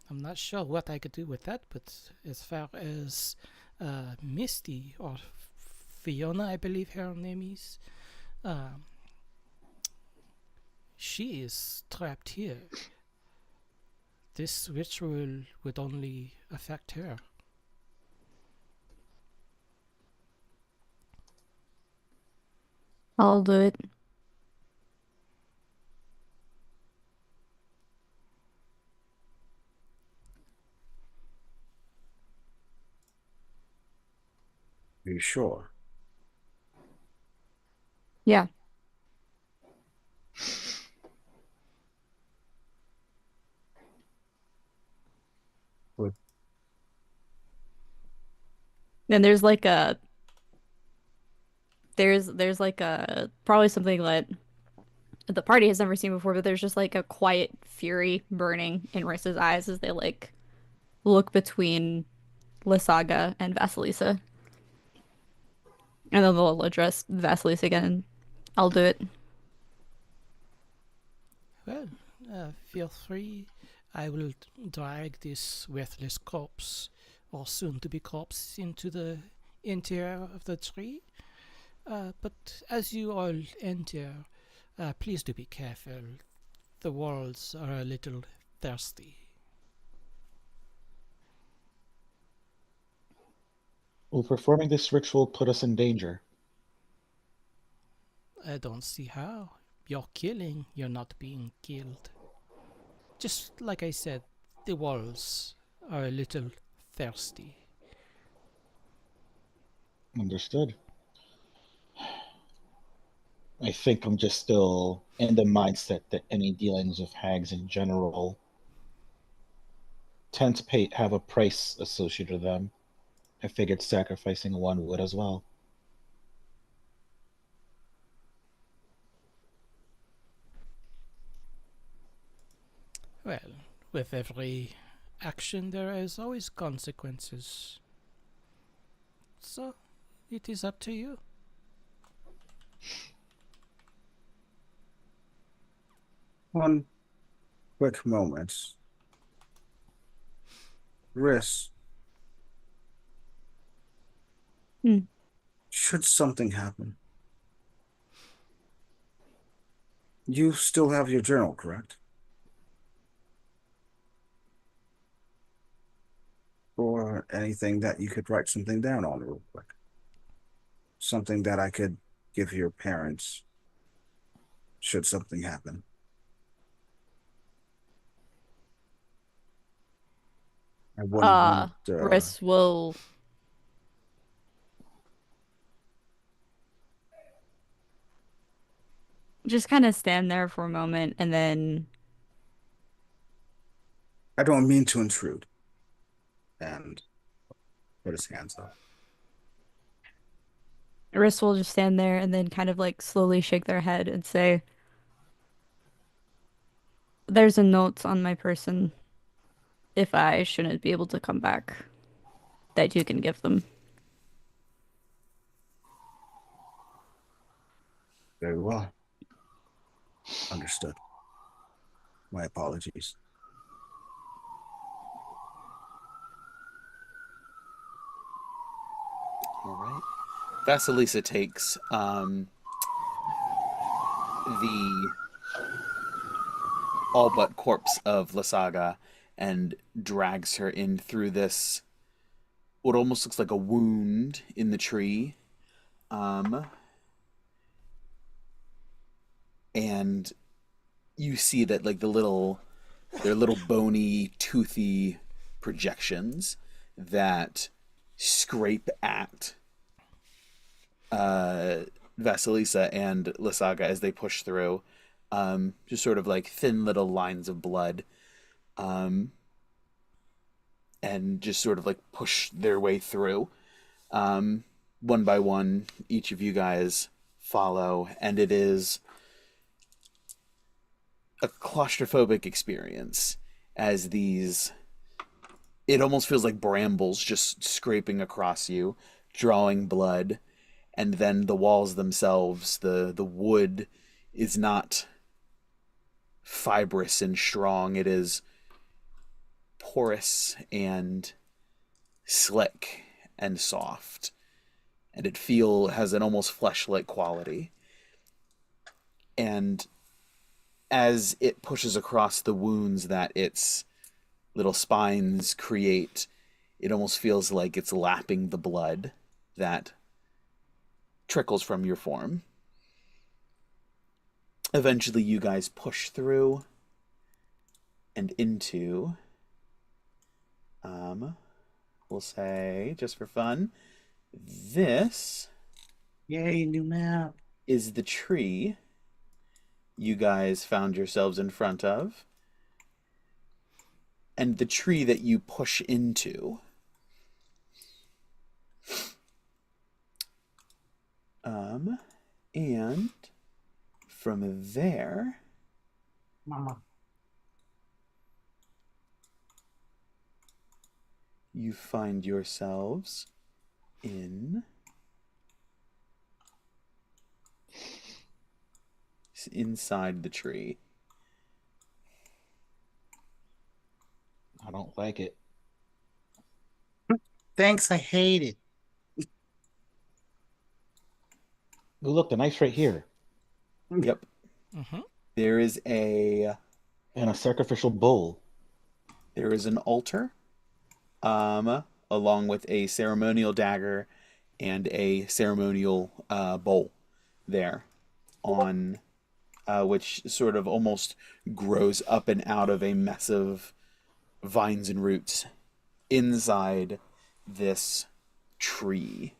I'm not sure what I could do with that, but as far as Misty, or Fiona, I believe her name is, she is trapped here. This ritual would only affect her. I'll do it. Are you sure? Yeah. But And there's like a probably something that the party has never seen before, but there's just like a quiet fury burning in Rissa's eyes as they like look between Lysaga and Vasalisa. And then they'll address Vasalisa again. I'll do it. Well, feel free. I will drag this worthless corpse, or soon-to-be corpse, into the interior of the tree. But as you all enter, please do be careful. The walls are a little thirsty. Will performing this ritual put us in danger? I don't see how. You're killing, you're not being killed. Just like I said, the walls are a little thirsty. Understood. I think I'm just still in the mindset that any dealings with hags in general tend to have a price associated with them. I figured sacrificing one would as well. Well, with every action there is always consequences. So, it is up to you. one quick moment. Riss, Hmm. should something happen, you still have your journal, correct? Or anything that you could write something down on real quick. Something that I could give your parents should something happen. I wouldn't want Riss will just kind of stand there for a moment and then I don't mean to intrude. And put his hands up. Riss will just stand there and then kind of like slowly shake their head and say, there's a note on my person if I shouldn't be able to come back that you can give them. Very well. Understood. My apologies. All right. Vasalisa takes the all but corpse of Lasaga and drags her in through this what almost looks like a wound in the tree. Um, and you see that like they're little bony, toothy projections that scrape at Vasilisa and Lasaga as they push through. Just sort of like thin little lines of blood. Um, and just sort of like push their way through. One by one, each of you guys follow, and it is a claustrophobic experience as these. It almost feels like brambles just scraping across you, drawing blood, and then the walls themselves, the wood is not fibrous and strong. It is porous and slick and soft, and it has an almost flesh-like quality. And as it pushes across the wounds that its little spines create, it almost feels like it's lapping the blood that trickles from your form. Eventually, you guys push through and into, we'll say, just for fun, this Yay, new map. is the tree you guys found yourselves in front of. And the tree that you push into and from there Mama. you find yourselves inside the tree. I don't like it. Thanks, I hate it. Oh, look, the knife's right here. Yep. Mm-hmm. There is And a sacrificial bull. an altar, along with a ceremonial dagger and a ceremonial bowl there on which sort of almost grows up and out of a mess of vines and roots inside this tree.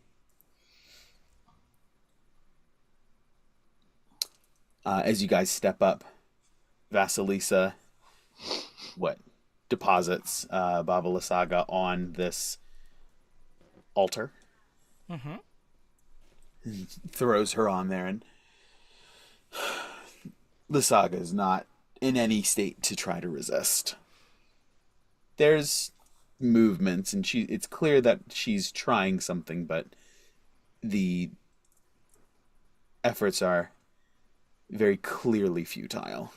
As you guys step up, Vasilisa, deposits Baba Lysaga on this altar, Mm-hmm. throws her on there, and Lysaga is not in any state to try to resist. There's movements, and it's clear that she's trying something, but the efforts are very clearly futile.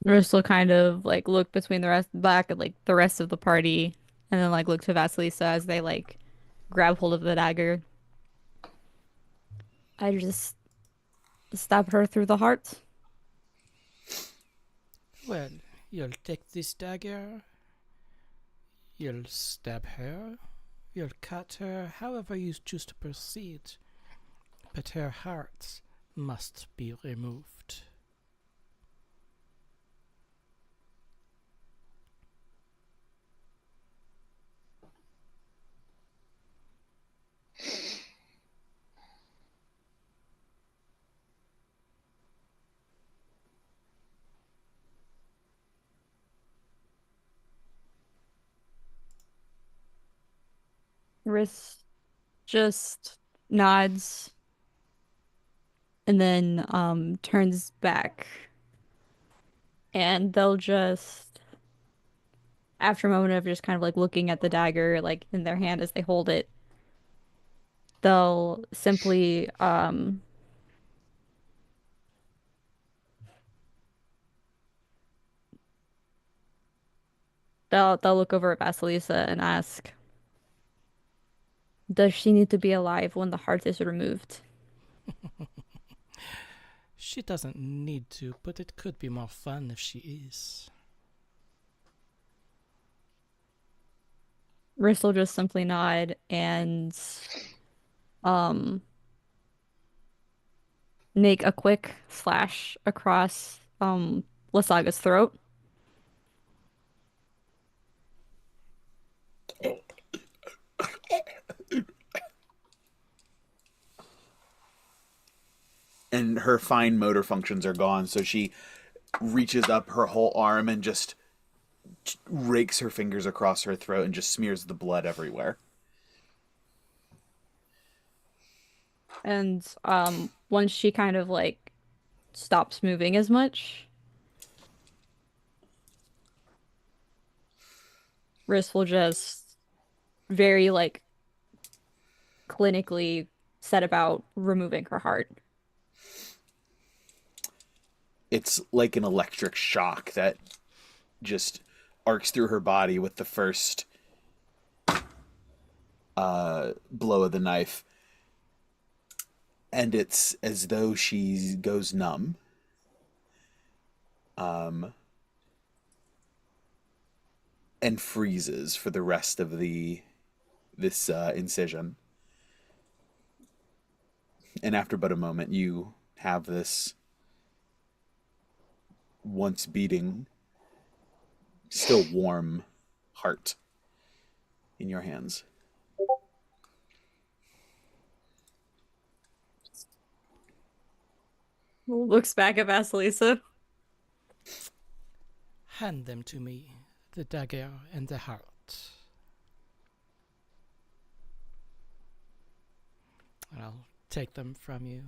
Rist will kind of like look between the rest back at like the rest of the party, and then like look to Vasilisa as they like grab hold of the dagger. I just stab her through the heart. Well, you'll take this dagger, you'll stab her, you'll cut her, however you choose to proceed, but her heart must be removed. Rist just nods and then turns back, and they'll just, after a moment of just kind of like looking at the dagger like in their hand as they hold it, they'll simply they'll look over at Vasalisa and ask, does she need to be alive when the heart is removed? She doesn't need to, but it could be more fun if she is. Riss will just simply nod and um make a quick slash across Lasaga's throat. And her fine motor functions are gone, so she reaches up her whole arm and just rakes her fingers across her throat and just smears the blood everywhere. And once she kind of like stops moving as much, Riss will just very like clinically set about removing her heart. It's like an electric shock that just arcs through her body with the first blow of the knife. And it's as though she goes numb. And freezes for the rest of this incision. And after but a moment, you have this once beating, still warm heart in your hands. Looks back at Vasilisa. Hand them to me, the dagger and the heart. And I'll take them from you.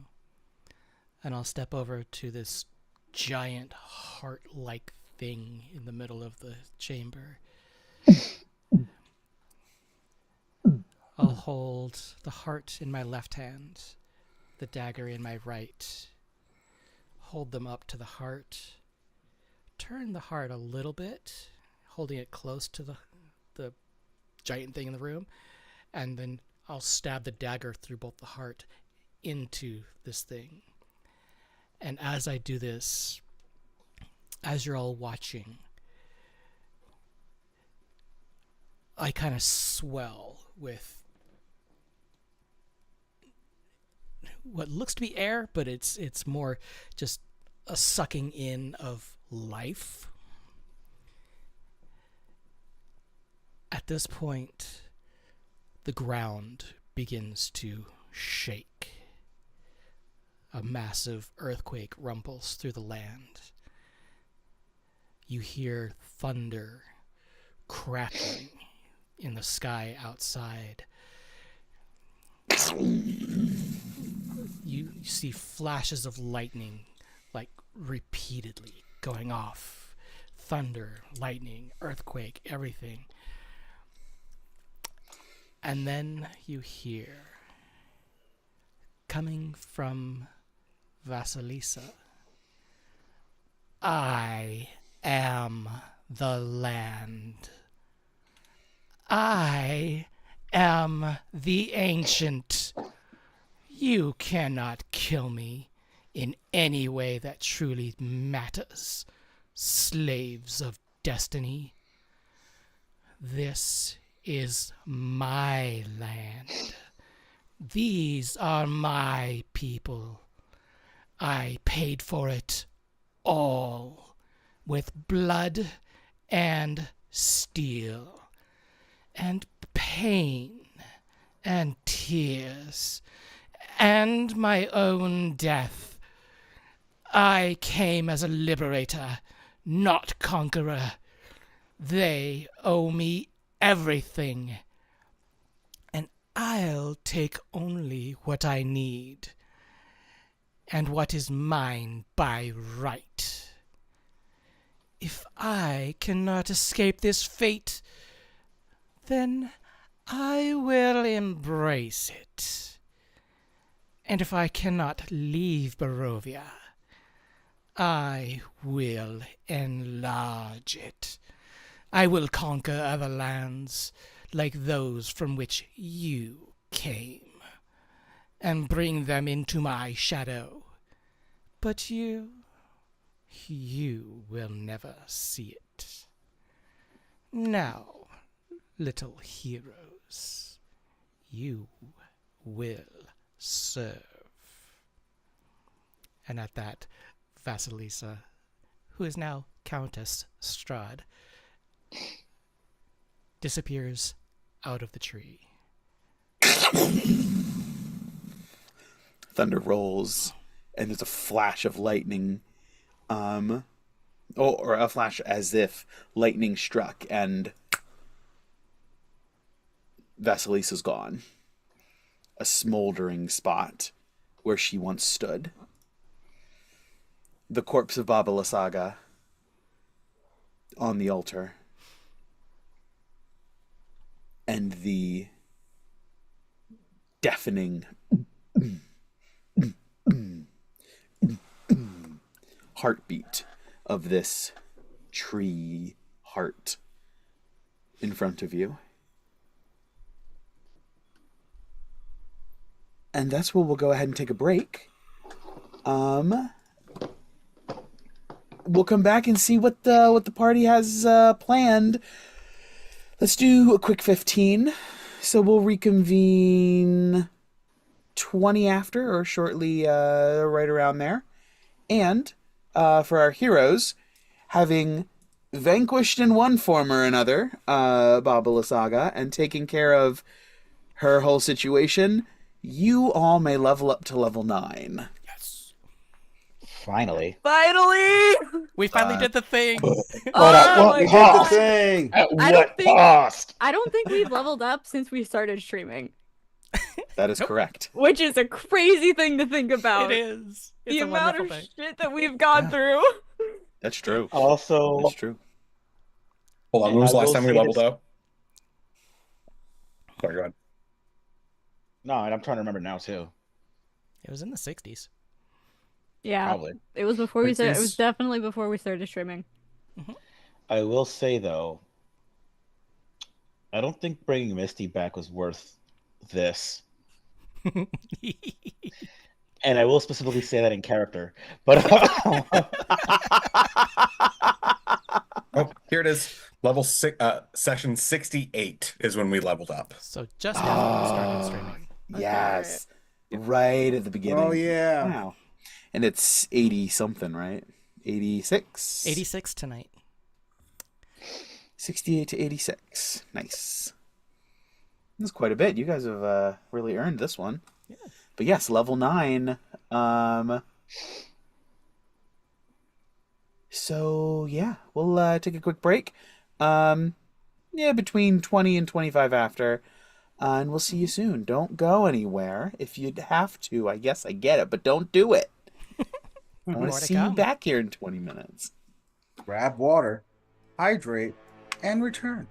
And I'll step over to this giant heart-like thing in the middle of the chamber. I'll hold the heart in my left hand, the dagger in my right. Hold them up to the heart. Turn the heart a little bit, holding it close to the giant thing in the room, and then I'll stab the dagger through both the heart into this thing. And as I do this, as you're all watching, I kind of swell with what looks to be air, but it's more just a sucking in of life. At this point, the ground begins to shake. A massive earthquake rumbles through the land. You hear thunder crackling in the sky outside. You see flashes of lightning, like repeatedly going off. Thunder, lightning, earthquake, everything. And then you hear, coming from Vasalisa, I am the land. I am the ancient. You cannot kill me in any way that truly matters, slaves of destiny. This is my land. These are my people. I paid for it all with blood and steel and pain and tears and my own death. I came as a liberator, not conqueror. They owe me everything, and I'll take only what I need and what is mine by right. If I cannot escape this fate, then I will embrace it. And if I cannot leave Barovia, I will enlarge it. I will conquer other lands like those from which you came, and bring them into my shadow. But you will never see it. Now, little heroes, you will serve. And at that, Vasalisa, who is now Countess Strahd, disappears out of the tree. Thunder rolls, and there's a flash of lightning, or a flash as if lightning struck, and Vasilisa's gone. A smoldering spot where she once stood. The corpse of Vasalisa on the altar, and the deafening heartbeat of this tree heart in front of you. And that's where we'll go ahead and take a break. We'll come back and see what the party has planned. Let's do a quick 15. So we'll reconvene 20 after, or shortly right around there. And for our heroes, having vanquished in one form or another Vasalisa and taking care of her whole situation, you all may level up to level 9. Finally. We finally did the thing. At what cost? Thing. At I don't what think- cost? I don't think we've leveled up since we started streaming, That is correct. which is a crazy thing to think about. It is. It's The a amount wonderful of thing. shit that we've gone through. That's true. Also, That's true. Hold on, when was the I last will time we say leveled this- up? Sorry, go ahead. no, and I'm trying to remember now too. It was in the 60s. Yeah, Probably. it was before we It started. It is- was definitely before we started streaming. I will say though, I don't think bringing Misty back was worth this. And I will specifically say that in character. But Oh, here it is. Level 6, session 68 is when we leveled up. So just after we started streaming. Yes. Right at the beginning. Oh, yeah. Wow. And it's 80 something, right? 86? 86 tonight. 68 to 86. Nice. That's quite a bit. You guys have really earned this one. Yeah. But yes, level 9. So yeah, we'll take a quick break. Between 20 and 25 after. And we'll see you soon. Don't go anywhere. If you'd have to, I guess I get it, but don't do it. I want More to to see you come. back here in 20 minutes. Grab water, hydrate, and return.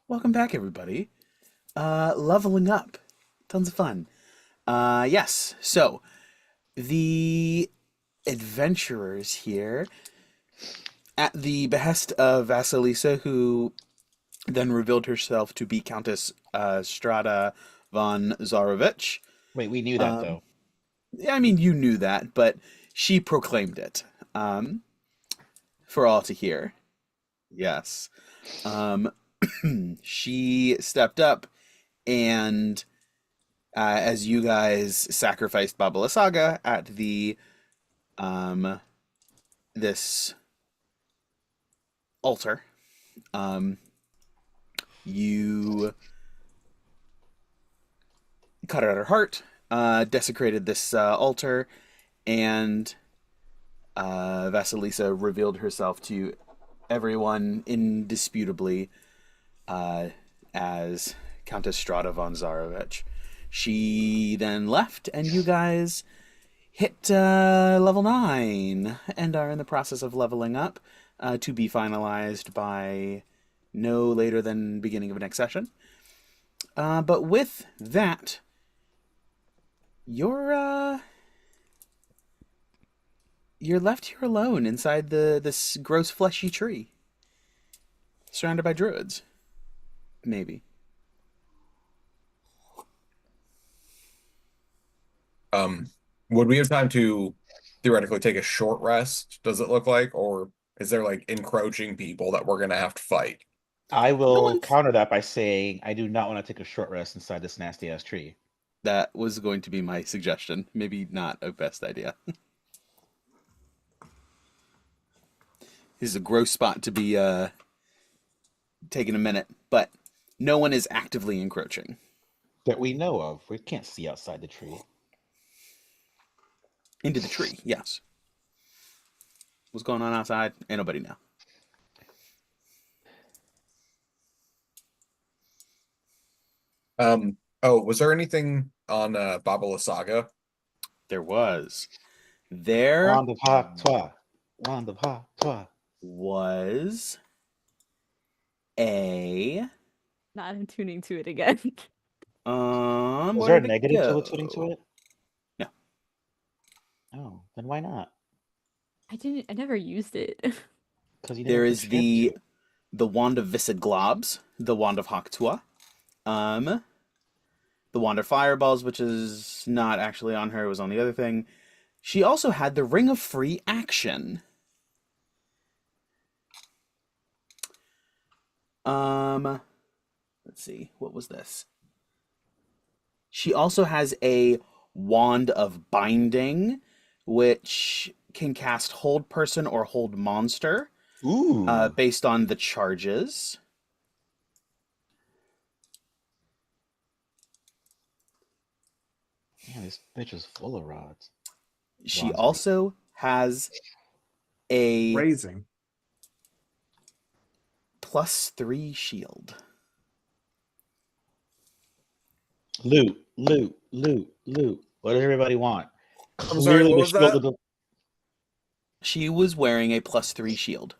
Welcome back, everybody. Leveling up. Tons of fun. Yes, so the adventurers here, at the behest of Vasalisa, who then revealed herself to be Countess Strahd von Zarovich. Wait, we knew that though. I mean, you knew that, but she proclaimed it for all to hear. Yes. She stepped up, and as you guys sacrificed Babalasaga at the this altar, you cut out her heart, desecrated this altar, and Vasilisa revealed herself to everyone indisputably as Countess Strahd von Zarovich. She then left, and you guys hit level 9 and are in the process of leveling up to be finalized by no later than beginning of next session. But with that, you're left here alone inside this gross fleshy tree, surrounded by druids. Maybe. Would we have time to theoretically take a short rest, does it look like? Or is there like encroaching people that we're gonna have to fight? I No will one's- counter that by saying I do not want to take a short rest inside this nasty ass tree. That was going to be my suggestion. Maybe not a best idea. This is a gross spot to be taking a minute, but no one is actively encroaching. That we know of. We can't see outside the tree. Into the tree, yes. What's going on outside? Ain't nobody know. Oh, was there anything on Babalasaga? There was. There Wand of ha toi. Wand of ha toi. was a Not in tuning to it again. Was where there a did it negative to go? it tuning to it? No. Oh, then why not? I never used it. Because you There never is get a chance to. the wand of Viscid Globs, the wand of Haktua, the wand of Fireballs, which is not actually on her, it was on the other thing. She also had the Ring of Free Action. Let's see, what was this? She also has a wand of Binding, which can cast Hold Person or Hold Monster, Ooh. based on the charges. Man, this bitch is full of rods. She Wands. also has a Raising. +3 shield. Loot, loot, loot, loot. What does everybody want? I'm sorry, what the was shield that? of the- She was wearing a +3 shield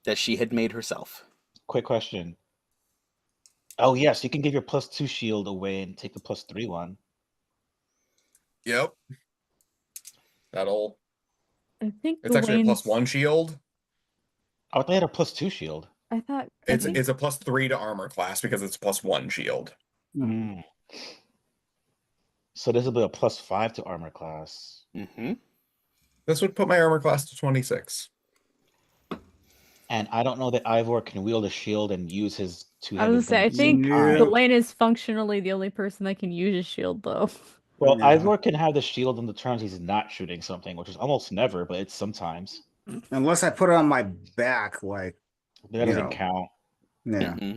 that she had made herself. Quick question. Oh yes, you can give your +2 shield away and take the +3 one. Yep. That'll. I think It's actually a Gawain's- +1 shield. Oh, they had a +2 shield. I thought It's think- it's a +3 to armor class because it's +1 shield. Mm. So this will be a +5 to armor class. Mm-hmm. This would put my armor class to 26. And I don't know that Ivor can wield a shield and use his I two-handed was gonna say, thing I at the same think time. Gawain is functionally the only person that can use a shield, though. Well, Yeah. Ivor can have the shield on the terms he's not shooting something, which is almost never, but it's sometimes. Unless I put it on my back, like, That You doesn't know. count. yeah. Mm-hmm.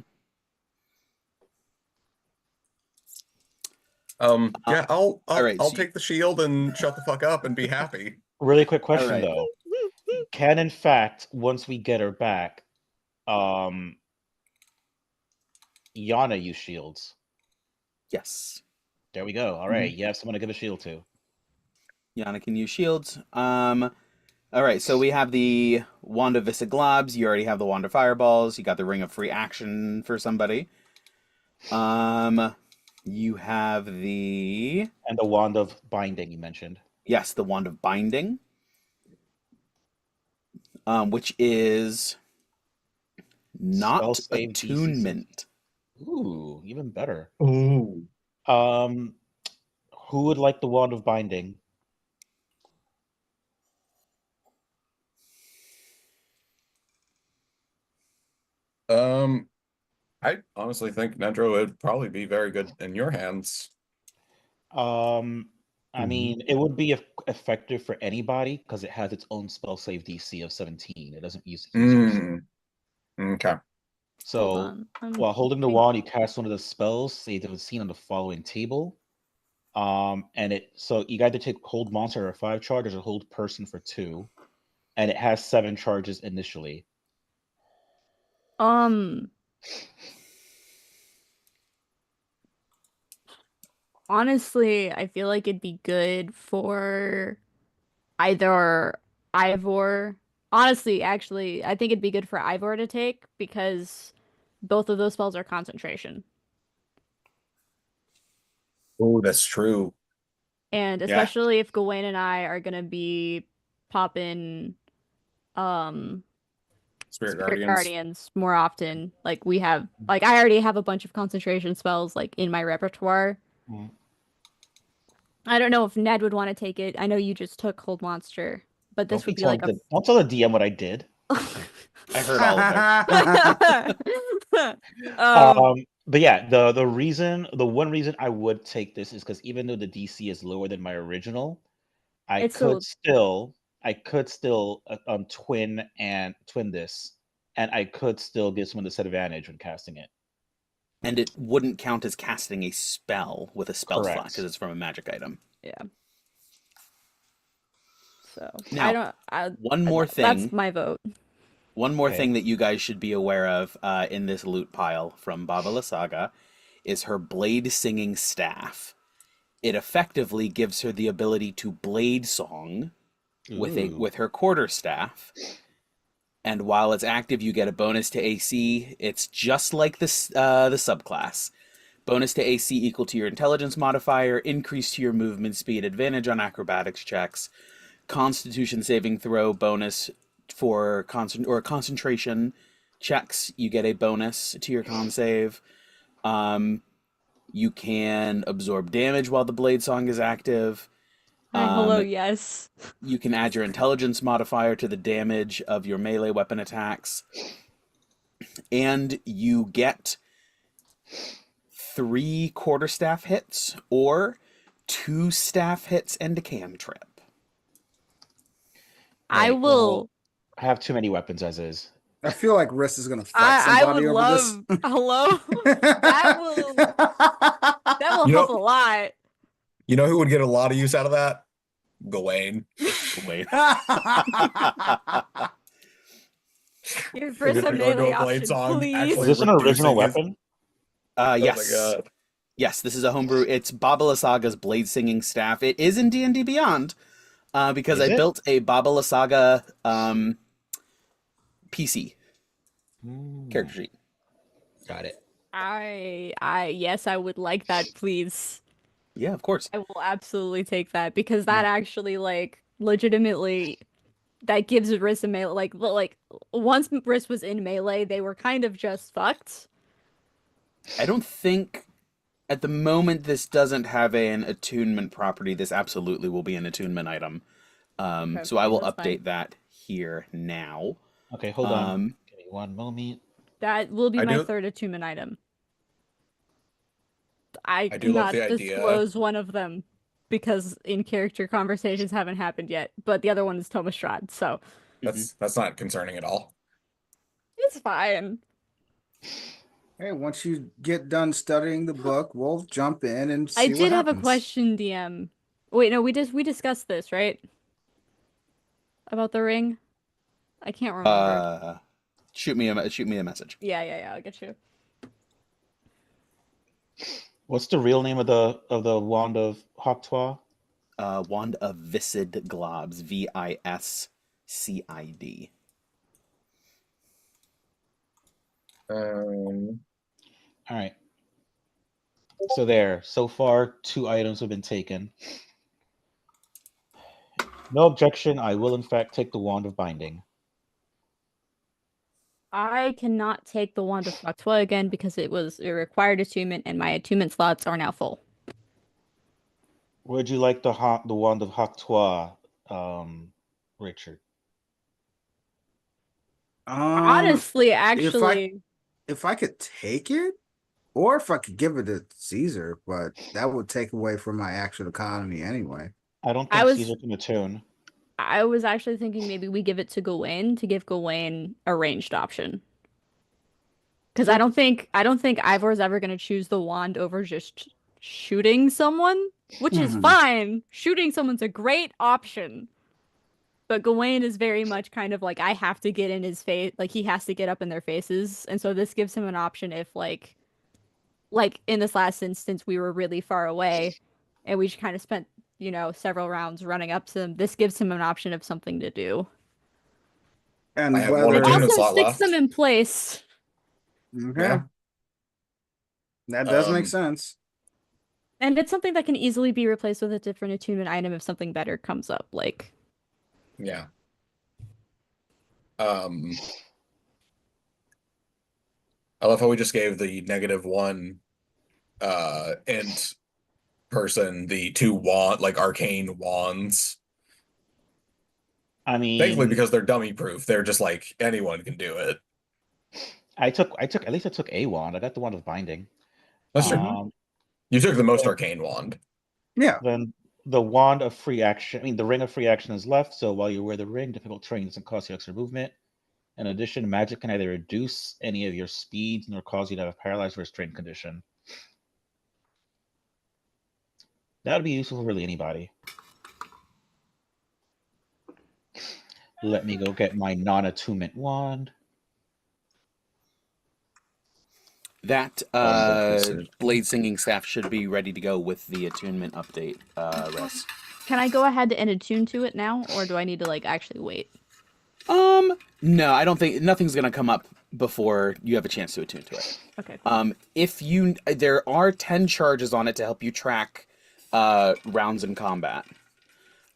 Yeah, I'll alright, I'll so take the shield and shut the fuck up and be happy. Really quick question Alright. though. Can in fact, once we get her back, Yana use shields? Yes. There we go. All right. You have someone to give a shield to. Yana can use shields. All right, so we have the Wand of Viscid Globs. You already have the Wand of Fireballs. You got the Ring of Free Action for somebody. You have the And the Wand of Binding you mentioned. yes, the Wand of Binding, which is Spell not save DC 6. attunement. Ooh, even better. Ooh. Who would like the Wand of Binding? I honestly think Nedro would probably be very good in your hands. I mean, it would be effective for anybody because it has its own spell save DC of 17. It doesn't use users. Okay. So Hold on. while holding the wand, you cast one of the spells saved that was seen on the following table. So you either take hold monster for 5 charges or hold person for 2, and it has 7 charges initially. Honestly, I feel like it'd be good for either Ivor. Honestly, actually, I think it'd be good for Ivor to take because both of those spells are concentration. Oh, that's true. And Yeah. especially if Gawain and I are gonna be popping um Spirit Spirit Guardians. Guardians more often. Like I already have a bunch of concentration spells like in my repertoire. Mm. I don't know if Ned would want to take it. I know you just took Hold Monster, but this would be like a Don't tell the DM what I did. I heard all of it. But yeah, the one reason I would take this is because even though the DC is lower than my original, I could still twin this, and I could still give someone disadvantage when casting it. And it wouldn't count as casting a spell with a spell slot because it's from a magic item. Yeah. So now, one more thing. That's my vote. One more thing that you guys should be aware of in this loot pile from Vasalisa is her blade singing staff. It effectively gives her the ability to blade song with her quarterstaff. And while it's active, you get a bonus to AC. It's just like the subclass. Bonus to AC equal to your intelligence modifier, increase to your movement speed, advantage on acrobatics checks, Constitution saving throw bonus for concentration checks. You get a bonus to your con save. You can absorb damage while the blade song is active. Hello, yes. You can add your intelligence modifier to the damage of your melee weapon attacks. And you get 3 quarterstaff hits or 2 staff hits and a cantrip. I will. I have too many weapons as is. I feel like Riss is gonna fuck somebody over this. Hello. That will help a lot. You know who would get a lot of use out of that? Gawain. Gawain. Your first melee option, please. Is this an original weapon? Yes. Oh my God. Yes, this is a homebrew. It's Vasalaga's blade singing staff. It is in D&D Beyond because I built a Vasalisa PC character sheet. Got it. Yes, I would like that, please. Yeah, of course. I will absolutely take that because that actually, like, legitimately, that gives Riss a melee. Like once Riss was in melee, they were kind of just fucked. I don't think at the moment this doesn't have an attunement property. This absolutely will be an attunement item. So I will update that here now. Okay, hold on. Give me one moment. That will be my third attunement item. I do cannot love the idea. disclose one of them because in-character conversations haven't happened yet, but the other one is Thomas Strahd, so... That's not concerning at all. It's fine. Hey, once you get done studying the book, we'll jump in and see I what did have a happens. question, DM. Wait, no, we discussed this, right? About the ring? I can't remember. Shoot me a message. Yeah, I'll get you. What's the real name of the Wand of Hawktois? Wand of Viscid Globs, VISCID. CID. Um, All right. So there. So far, 2 items have been taken. No objection. I will in fact take the wand of binding. I cannot take the wand of Fatwa again because it required attunement, and my attunement slots are now full. Would you like the wand of Haktua, Richard? Honestly, If I actually, if I could take it, or if I could give it to Caesar, but that would take away from my actual economy anyway. I don't I think was Caesar can attune. I was actually thinking maybe we give it to Gawain to give Gawain a ranged option. Because I don't think Ivor's ever gonna choose the wand over just shooting someone, which is Mhm. fine. Shooting someone's a great option. But Gawain is very much kind of like I have to get in his face, like he has to get up in their faces, and so this gives him an option if like in this last instance we were really far away, and we just kind of spent several rounds running up to them. This gives him an option of something to do. I And have one It attunement whether also slot sticks them left. in place. okay, Yeah. that does make Um, sense. And it's something that can easily be replaced with a different attunement item if something better comes up. Like, yeah. Um, I love how we just gave the -1 int person the 2 like arcane wands. I Thankfully, mean, because they're dummy proof, they're just like anyone can do it. at least I took a wand. I got the wand of binding. That's true. You took the most Then, arcane wand. Yeah, then the wand of free action. I mean, the ring of free action is left. So while you wear the ring, difficult terrain doesn't cost you extra movement. In addition, magic can either reduce any of your speeds nor cause you to have a paralyzed or restrained condition. That would be useful for really anybody. Let me go get my non-attunement wand. That Wonderful. blade singing staff should be ready to go with the attunement update, Russ. can I go ahead and attune to it now, or do I need to like actually wait? No, I don't think nothing's gonna come up before you have a chance to attune to it. Okay, cool. If you there are 10 charges on it to help you track rounds in combat.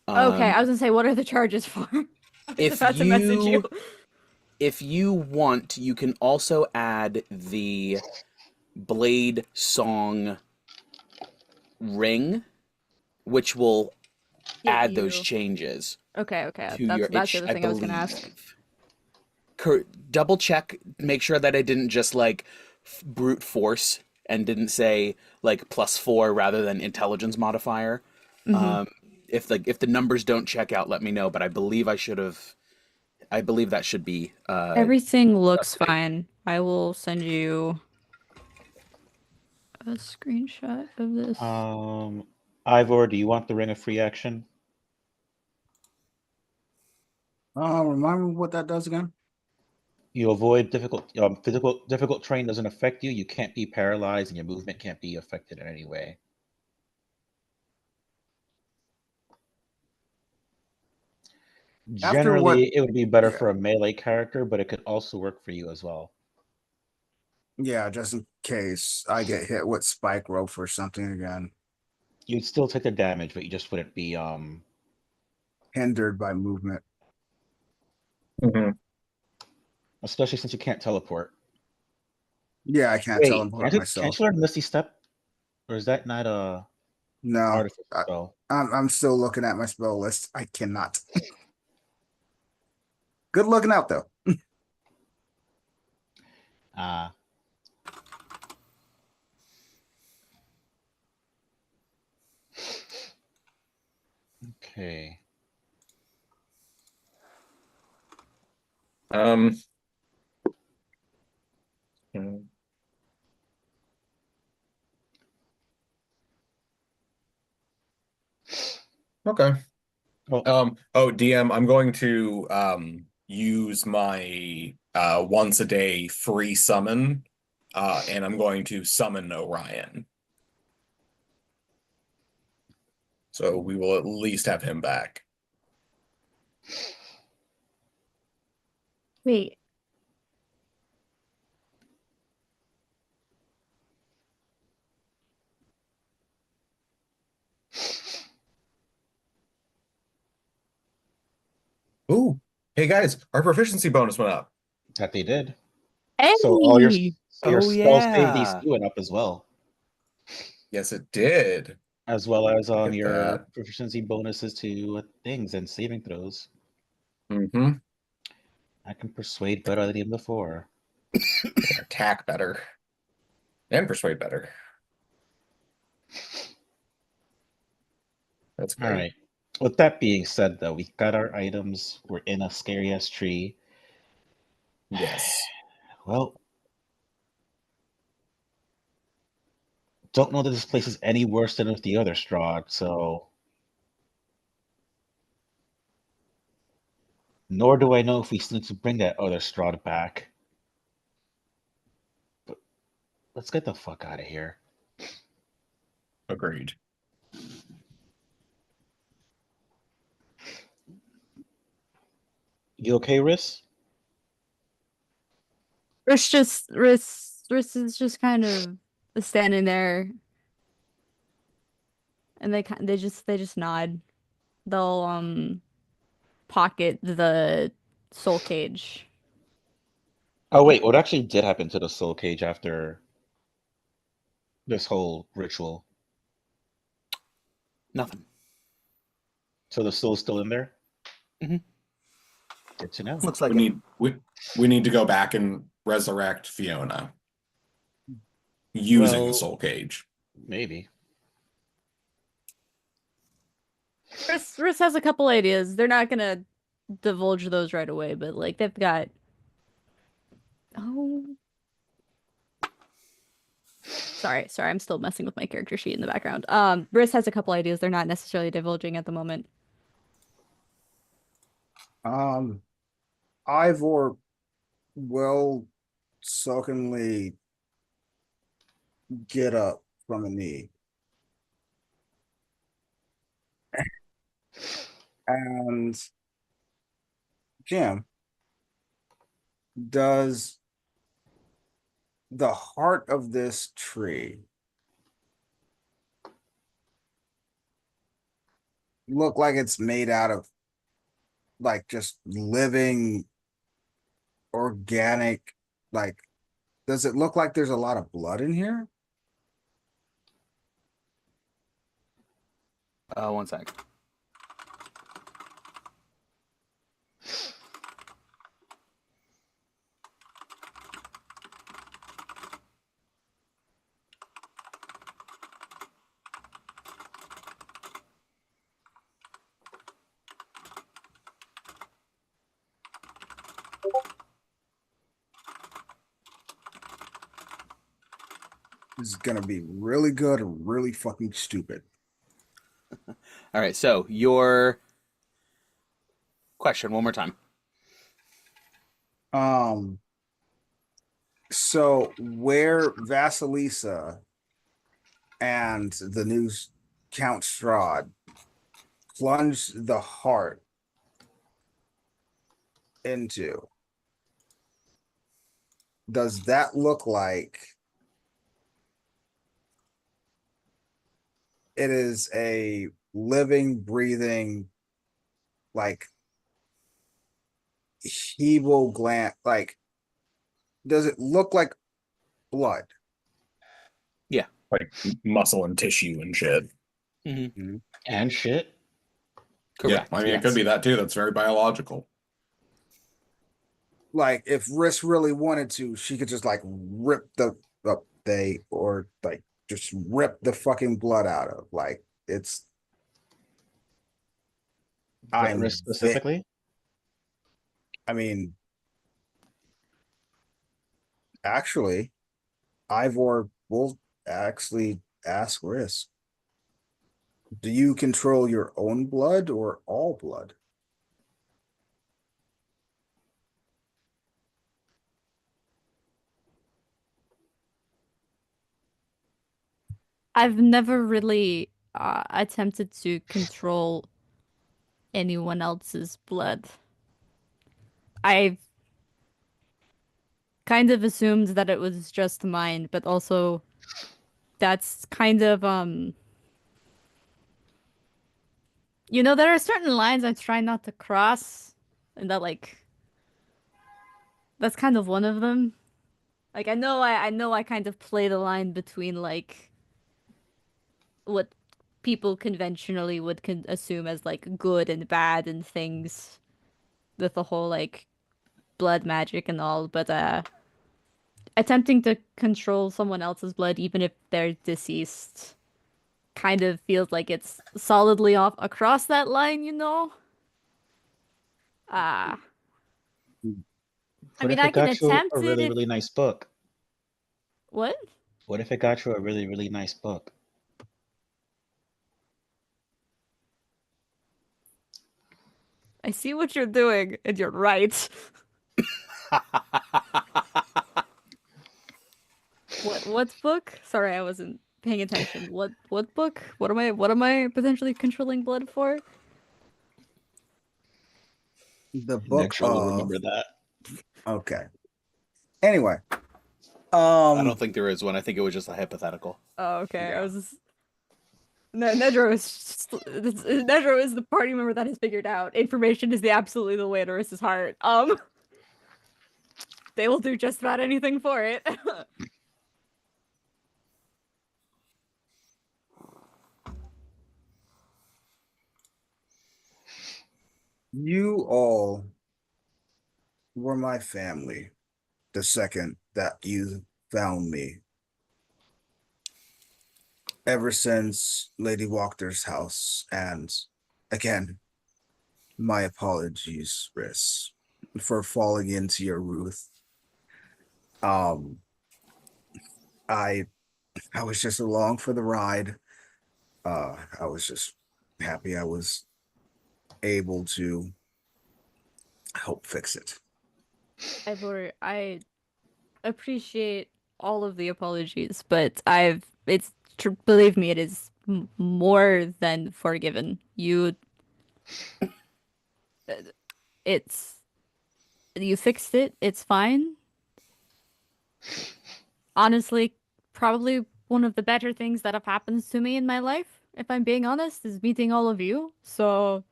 Okay, I was gonna say, what are the charges for? I was If about to message you. if you want, you can also add the blade song ring, which will add those changes Okay, to that's your that's the itch, other I thing I was gonna ask. believe. Double check, make sure that I didn't just like brute force and didn't say like +4 rather than intelligence modifier. Mhm. If the numbers don't check out, let me know. But I believe I should have. I believe that should be. Everything looks fine. I will send you a screenshot of this. Ivor, do you want the ring of free action? remind me what that does again. You avoid difficult terrain doesn't affect you. You can't be paralyzed, and your movement can't be affected in any way. After what? Generally, it would be better Yeah, for a melee character, but it could also work for you as well. yeah, just in case I get hit with spike rope or something again, You'd still take the damage, but you just wouldn't be hindered by movement. Mhm. especially since you can't teleport. Yeah, I can't Wait, teleport can't myself. you learn Misty Step? Or is that not a No, artificial spell? I'm still looking at my spell list. I cannot. Good looking out though. Ah. Okay. Um, mm, okay. Well, Oh, DM, I'm going to use my once a day free summon, and I'm going to summon Orion. So we will at least have him back. Wait. Ooh, hey guys, our proficiency bonus went up. That they did. So Hey! your Oh spell save yeah. DC went up as well. Yes, it did. As well as Get your that. proficiency bonuses to things and saving throws. Mm-hmm. I can persuade better than even before. Attack better. And persuade better. That's All great. right. With that being said, though, we got our items. We're in a scary ass tree. Yes. Well, don't know that this place is any worse than with the other Strahd, so. Nor do I know if we still need to bring that other Strahd back. But let's get the fuck out of here. Agreed. You okay, Riss? Riss is just kind of standing there, and they just nod. They'll pocket the soul cage. Oh wait, what actually did happen to the soul cage after this whole ritual? Nothing. So the soul's still in there? Mhm. Good to know. Looks like We need we need to go back and resurrect Fiona using the Well, soul cage. maybe. Riss has a couple ideas. They're not gonna divulge those right away, but like they've got. Oh, sorry, I'm still messing with my character sheet in the background. Riss has a couple ideas. They're not necessarily divulging at the moment. Um, Ivor will sulkily get up from a knee and Jim, does the heart of this tree look like it's made out of like just living organic, like does it look like there's a lot of blood in here? One sec. This is gonna be really good or really fucking stupid. All right. So your question one more time. Um, so where Vasalisa and the new Count Strahd plunged the heart into, does that look like it is a living, breathing, like evil gland? Like, does it look like blood? Yeah. Like muscle and tissue and shit. Mm-hmm. And shit. Correct. Yeah, I mean, it yes. could be that too. That's very biological. Like, if Riss really wanted to, she could just like rip the up they or like just rip the fucking blood out of. Like, it's What I'm risk specifically? I mean, actually, Ivor will actually ask Riss, do you control your own blood or all blood? I've never really attempted to control anyone else's blood. I've kind of assumed that it was just mine, but also that's kind of there are certain lines I try not to cross, and that that's kind of one of them. Like I know I kind of play the line between like what people conventionally would assume as like good and bad and things with the whole like blood magic and all, but attempting to control someone else's blood even if they're deceased kind of feels like it's solidly off across that line, you know? Ah, I What mean, if I it can got you a attempt it really, if really nice book? what? What if it got you a really, really nice book? I see what you're doing, and you're right. What book? Sorry, I wasn't paying attention. What book? What am I potentially controlling blood for? The book Nedro will of remember that. okay. Anyway, I don't um, think there is one. I think it was just a hypothetical. Oh, okay. I yeah. was just... Nedro Nedro is the party member that has figured out information is absolutely the way to Orissa's heart. They will do just about anything for it. You all were my family the second that you found me. Ever since Lady Walker's house, and again, my apologies, Riss, for falling into your Ruth. Um, I I was just along for the ride. I was just happy I was able to help fix it. Ivor, I appreciate all of the apologies, but believe me, it is more than forgiven. It's, you fixed it. It's fine. Honestly, probably one of the better things that have happened to me in my life, if I'm being honest, is meeting all of you. So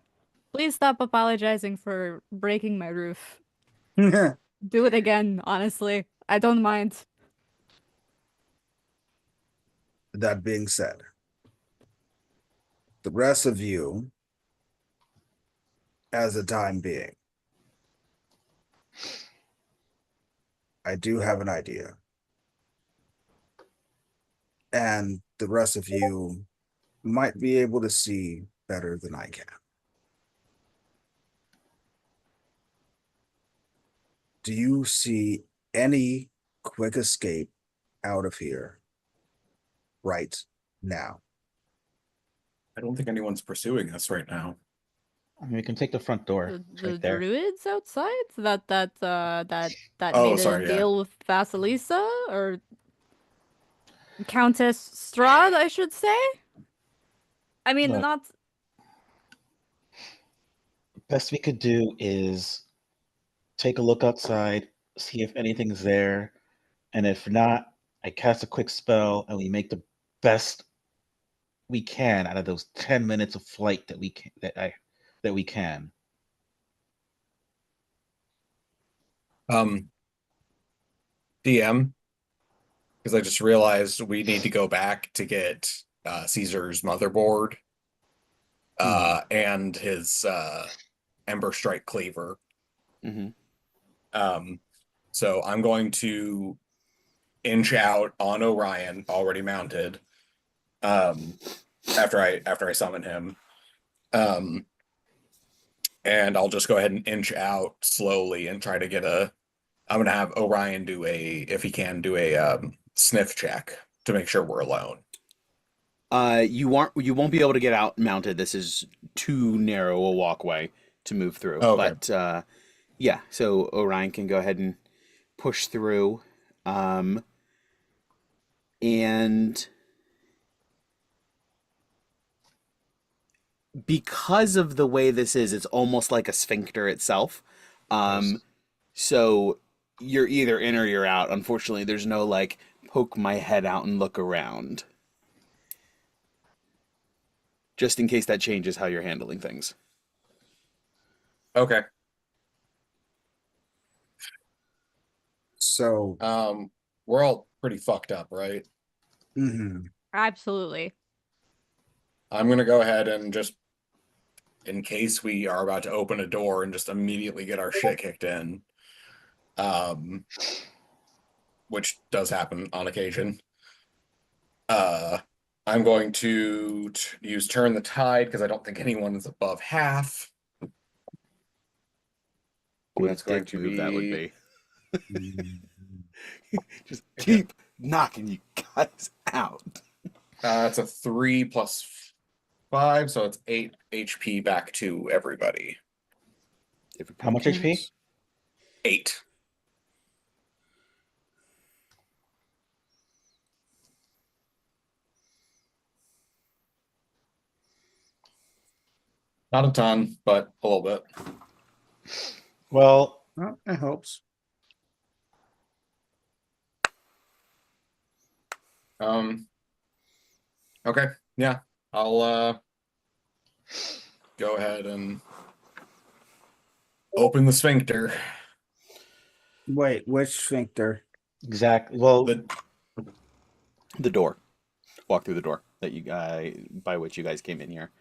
please stop apologizing for breaking my roof. Do it again, honestly. I don't mind. That being said, the rest of you, as a time being, I do have an idea. And the rest of you might be able to see better than I can. Do you see any quick escape out of here right now? I don't think anyone's pursuing us right now. I mean, we can take the front door. The, It's the right there. druids outside that Oh, made a sorry, yeah. deal with Vasalisa or Countess Strahd, I should say. I mean, Look, not. best we could do is take a look outside, see if anything's there, and if not, I cast a quick spell and we make the best we can out of those 10 minutes of flight that we can. DM, because I just realized we need to go back to get Caesar's motherboard and his Ember Strike Cleaver. Mm-hmm. So I'm going to inch out on Orion, already mounted, after I summon him. And I'll just go ahead and inch out slowly and try to get I'm gonna have Orion do if he can, do a sniff check to make sure we're alone. You won't be able to get out mounted. This is too narrow a walkway to move through. Okay. But yeah, so Orion can go ahead and push through. And because of the way this is, it's almost like a sphincter itself. So you're either in or you're out. Unfortunately, there's no like poke my head out and look around. Just in case that changes how you're handling things. Okay. So, We're all pretty fucked up, right? mhm. Absolutely. I'm gonna go ahead and just, in case we are about to open a door and just immediately get our shit kicked in, um, which does happen on occasion. I'm going to use Turn the Tide because I don't think anyone is above half. What a That's going dick to move that would be be. Just keep knocking you guys out. it's a 3 plus 5, so it's 8 HP back to everybody. How much HP? 8. Not a ton, but a little bit. Well, Well, it helps. Okay, yeah, I'll go ahead and open the sphincter. Wait, which sphincter? exactly. Well, The door. Walk through the door that you guys by which you guys came in here.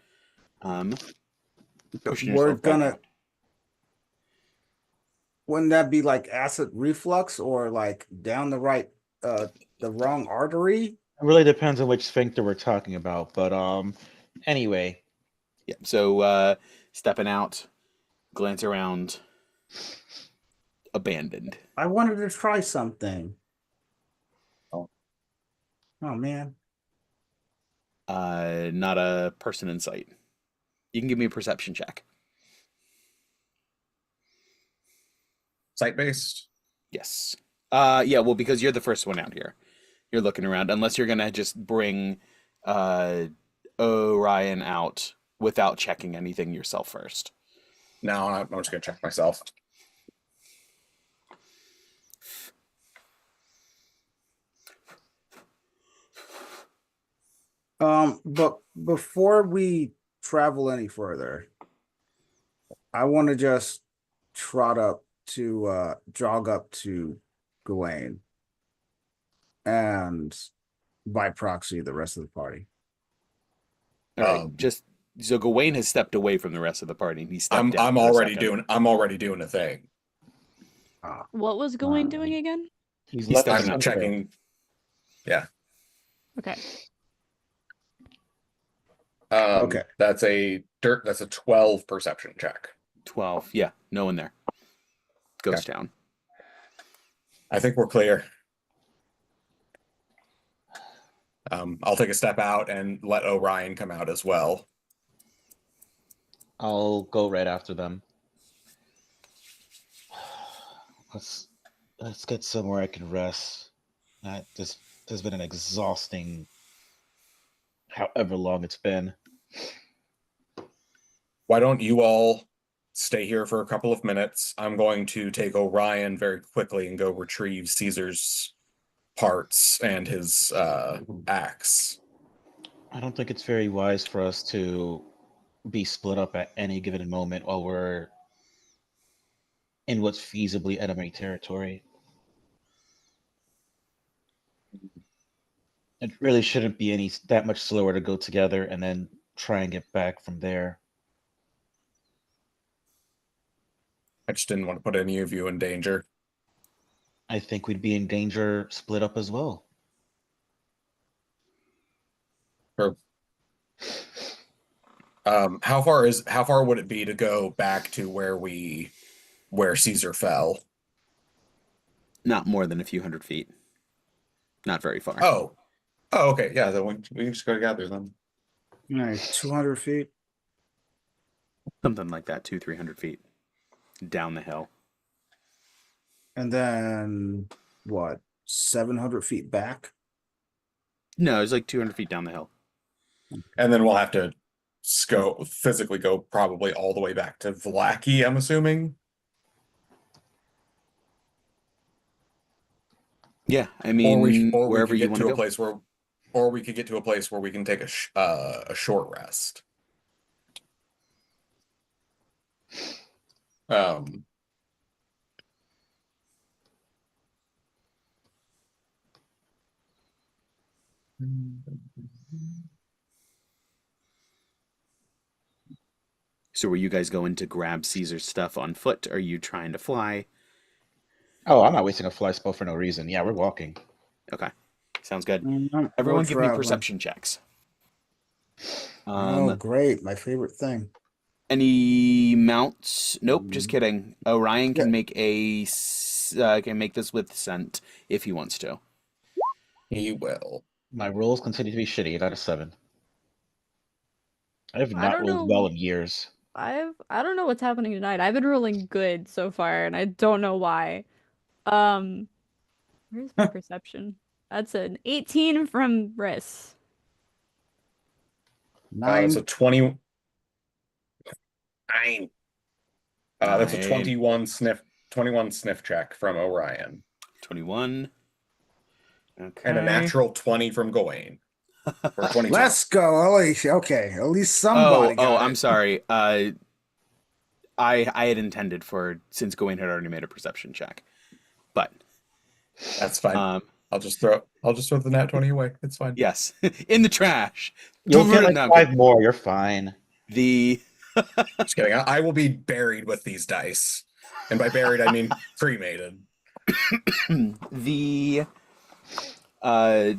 Pushing We're yourself back gonna. out. Wouldn't that be like acid reflux or like down the wrong artery? it really depends on which sphincter we're talking about. But anyway, Yeah. So stepping out, glance around, abandoned. I wanted to try something. Oh. Oh man. Not a person in sight. You can give me a perception check. Site-based? Yes. Yeah, well, because you're the first one out here. You're looking around, unless you're gonna just bring Orion out without checking anything yourself first. No, I'm just gonna check myself. But before we travel any further, I want to just jog up to Gawain and by proxy the rest of the party. All right, just so Gawain has stepped away from the rest of the party. And he stepped down. I'm already doing a thing. What was Gawain doing again? he's He's left stepping the I'm sphincter. checking. Yeah. Okay. Okay. That's a 12 perception check. 12. Yeah, no one there. Ghost town. I think we're clear. I'll take a step out and let Orion come out as well. I'll go right after them. Let's get somewhere I can rest. This has been an exhausting, however long it's been. Why don't you all stay here for a couple of minutes? I'm going to take Orion very quickly and go retrieve Caesar's parts and his axe. I don't think it's very wise for us to be split up at any given moment while we're in what's feasibly enemy territory. It really shouldn't be that much slower to go together and then try and get back from there. I just didn't want to put any of you in danger. I think we'd be in danger split up as well. Sure. How far would it be to go back to where Caesar fell? Not more than a few hundred feet. Not very far. Oh, okay. Yeah, then we can just go together then. All right, 200 feet. Something like that, 200-300 feet down the hill. And then what? 700 feet back? No, it's like 200 feet down the hill. And then we'll have to physically go probably all the way back to Vlaki, I'm assuming. Yeah, I mean, or we wherever could you get want to to a go. place where, or we could get to a place where we can take a short rest. Um, So were you guys going to grab Caesar's stuff on foot? Are you trying to fly? Oh, I'm not wasting a fly spell for no reason. Yeah, we're walking. Okay, sounds good. We're Everyone give me traveling. perception checks. Oh, Um, great. My favorite thing. any mounts? Nope, just Mm, kidding. Orion Yeah. can make can make this with scent if he wants to. he will. My rolls continue to be shitty. 8 out of 7. I have I not don't rolled well know. in years. I don't know what's happening tonight. I've been rolling good so far, and I don't know why. Um, where's my perception? That's an 18 from Riss. That's a 9. 29. That's a Nine, 21 sniff check from Orion. 21. And a Okay. natural 20 from Gawain. Or 22. Let's go. Okay, at least Oh, somebody oh, got I'm it. sorry. I had intended for since Gawain had already made a perception check, but That's fine. um, I'll just throw the nat 20 away. It's fine. yes, in the trash. You'll get like No, I'm 5 kidding. more. You're fine. The Just kidding. I will be buried with these dice. And by buried I mean cremated. the uh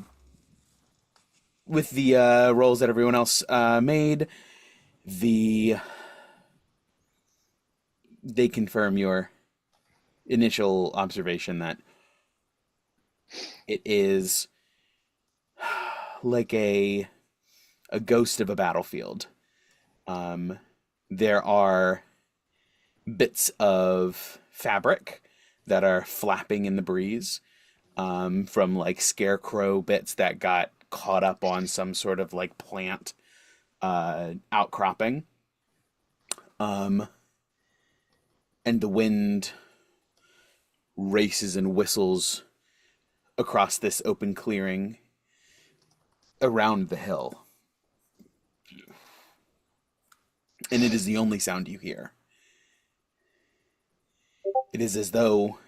with the rolls that everyone else made, the they confirm your initial observation that it is like a ghost of a battlefield. There are bits of fabric that are flapping in the breeze, from like scarecrow bits that got caught up on some sort of like plant outcropping. Um, and the wind races and whistles across this open clearing around the hill. And it is the only sound you hear. It is as though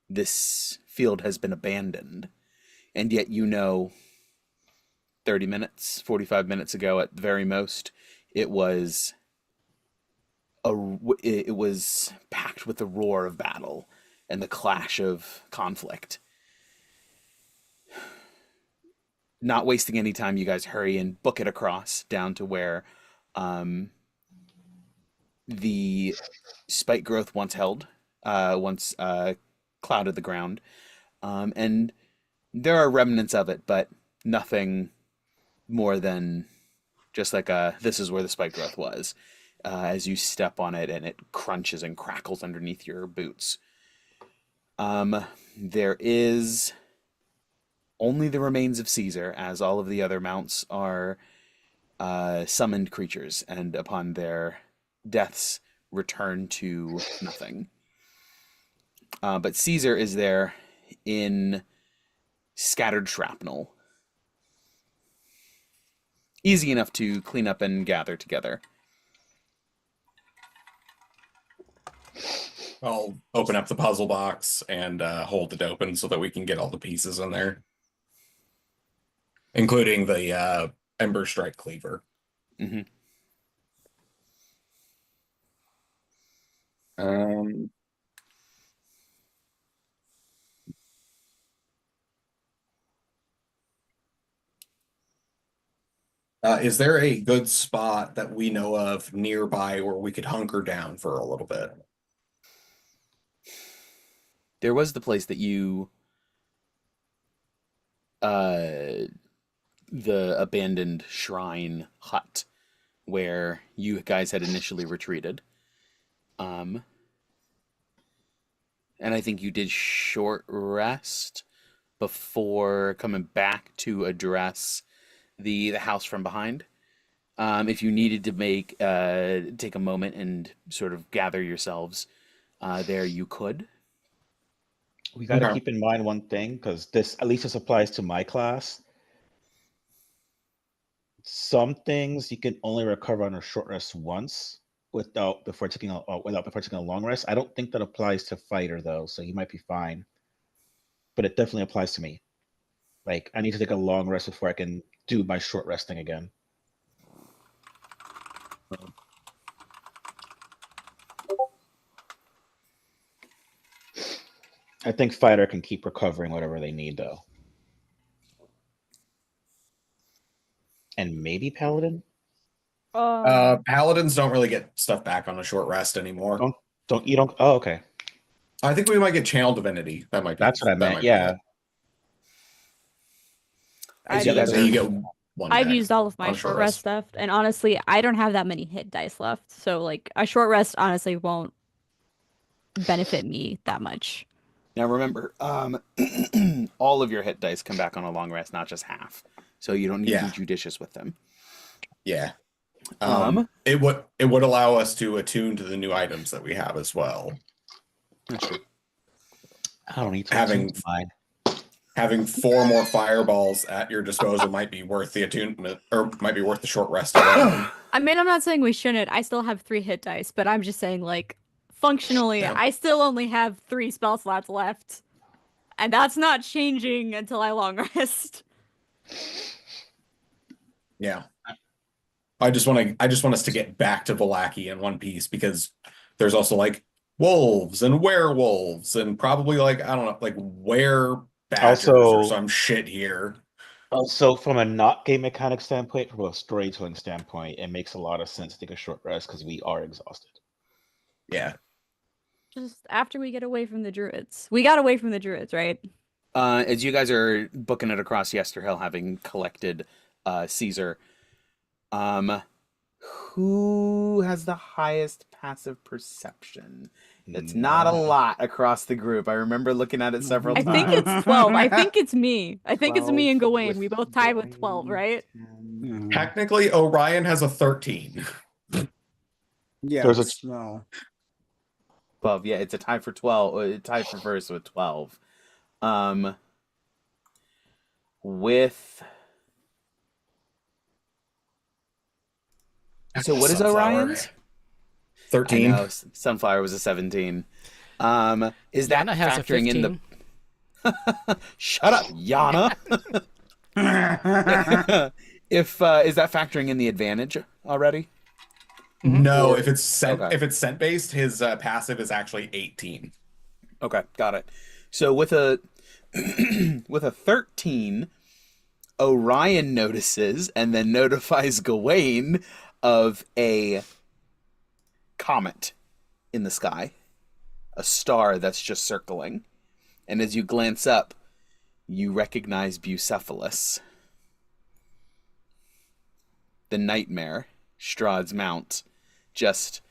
this field has been abandoned, and yet 30 minutes, 45 minutes ago at the very most, it was it was packed with the roar of battle and the clash of conflict. Not wasting any time, you guys hurry and book it across down to where um, the spike growth once clouded the ground, and there are remnants of it, but nothing more than just like this is where the spike growth was. As you step on it and it crunches and crackles underneath your boots. There is only the remains of Caesar, as all of the other mounts are summoned creatures, and upon their deaths, return to nothing. But Caesar is there in scattered shrapnel. Easy enough to clean up and gather together. I'll open up the puzzle box and hold it open so that we can get all the pieces in there. Including the Ember Strike Cleaver. Mm-hmm. Um, is there a good spot that we know of nearby where we could hunker down for a little bit? There was the place that uh, the abandoned shrine hut where you guys had initially retreated. And I think you did short rest before coming back to address the house from behind. If you needed to take a moment and sort of gather yourselves there, you could. We got to Okay. keep in mind one thing, because at least this applies to my class. Some things you can only recover on a short rest once before taking a long rest. I don't think that applies to fighter though, so he might be fine. But it definitely applies to me. Like I need to take a long rest before I can do my short resting again. I think fighter can keep recovering whatever they need though. And maybe paladin? Paladins don't really get stuff back on a short rest anymore. Oh, okay. I think we might get channel divinity. That might be. That's what I that meant. might be Yeah. it. As you guys say, you get one I've back used all of my on a short rest stuff, and honestly, I don't have that many hit dice left. So like a short rest honestly won't benefit me that much. Now remember, all of your hit dice come back on a long rest, not just half. So you don't need to be judicious with them. Yeah. It would allow us to attune to the new items that we have as well. That's true. I don't need to attune to mine. Having 4 more fireballs at your disposal might be worth the attunement, or might be worth the short rest alone. I mean, I'm not saying we shouldn't. I still have 3 hit dice, but I'm just saying, like, functionally, I still only have 3 spell slots left. And that's not changing until I long rest. Yeah. I just want us to get back to Vallaki in one piece, because there's also like wolves and werewolves and probably like, I don't know, like badgers or some shit here. Also, from a not game mechanic standpoint, from a storytelling standpoint, it makes a lot of sense to take a short rest because we are exhausted. Yeah. Just after we get away from the druids. We got away from the druids, right? As you guys are booking it across Yesterhill, having collected Cesar, who has the highest passive perception? It's not a lot across the group. I remember looking at it several times. I think it's 12. I think it's me. I think it's me and Gawain. We both tied with 12, right? Technically, Orion has a 13. Yeah, no. 12. Yeah, it's a tie for 12. Tied for first with 12. So what is Orion's? 13. I know, Sunflower was a 17. Is that factoring in the... Shut up, Yana! Is that factoring in the advantage already? No, if it's scent based, his passive is actually 18. Okay, got it. So with a 13, Orion notices and then notifies Gawain of a comet in the sky, a star that's just circling. And as you glance up, you recognize Bucephalus, the nightmare, Strahd's mount, just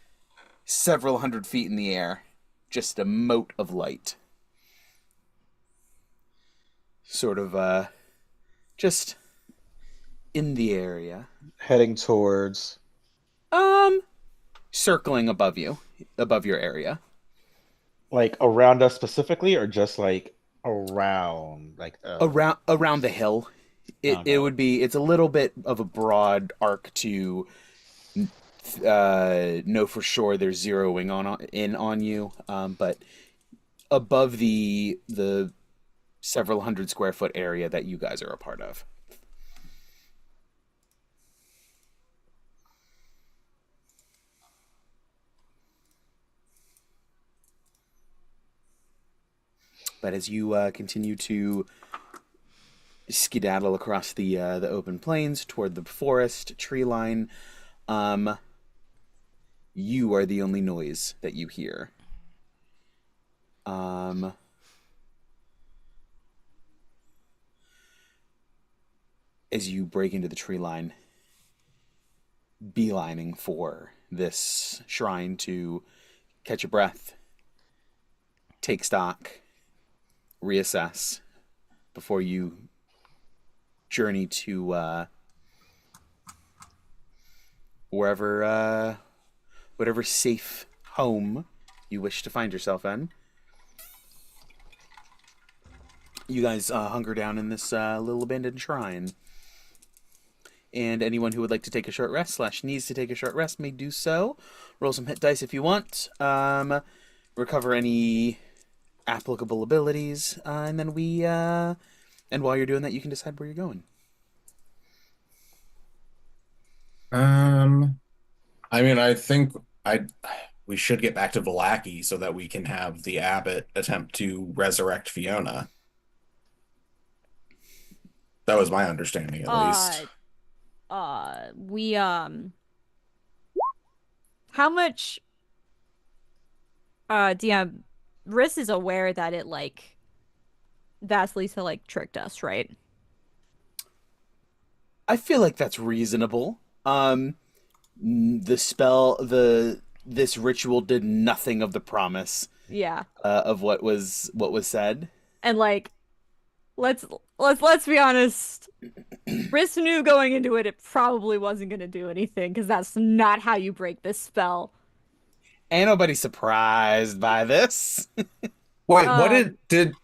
several hundred feet in the air, just a mote of light. Sort of, just in the area. Heading towards... Circling above you, above your area. Like around us specifically, or just like around, like around the hill. It would be. It's a little bit of a broad arc to know for sure there's zeroing in on you, but above the several hundred square foot area that you guys are a part of. But as you continue to skedaddle across the open plains toward the forest tree line, you are the only noise that you hear. As you break into the tree line, beelining for this shrine to catch your breath, take stock, reassess before you journey to whatever safe home you wish to find yourself in. You guys hunker down in this little abandoned shrine. And anyone who would like to take a short rest / needs to take a short rest may do so. Roll some hit dice if you want. Recover any applicable abilities, and then and while you're doing that, you can decide where you're going. I mean, I think we should get back to Vallaki so that we can have the abbot attempt to resurrect Fiona. That was my understanding, at least. We how much DM Riss is aware that it like Vasalisa like tricked us, right? I feel like that's reasonable. This ritual did nothing of the promise. Yeah. Of what was said. And like let's be honest. Riss knew going into it probably wasn't going to do anything because that's not how you break this spell. Ain't nobody surprised by this. Wait, what did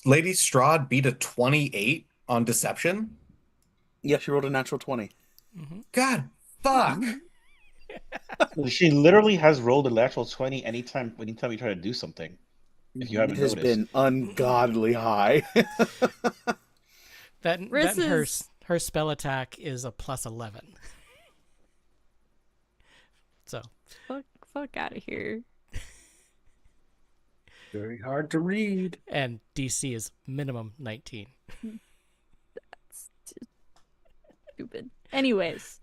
Lady Strahd beat a 28 on deception? Yeah, she rolled a natural 20. God, fuck. She literally has rolled a natural 20 anytime you try to do something. If you haven't noticed. It has been ungodly high. Her spell attack is a +11. So fuck out of here. Very hard to read. And DC is minimum 19. That's stupid. Anyways,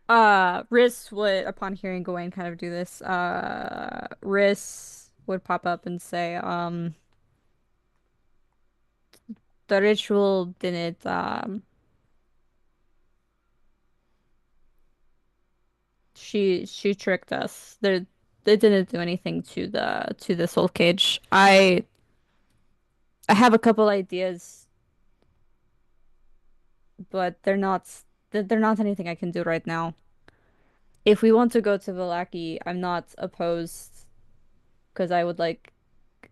Riss would, upon hearing Gawain kind of do this, Riss would pop up and say, the ritual didn't, she tricked us. They didn't do anything to the soul cage. I have a couple ideas, but they're not anything I can do right now. If we want to go to Vallaki, I'm not opposed because I would like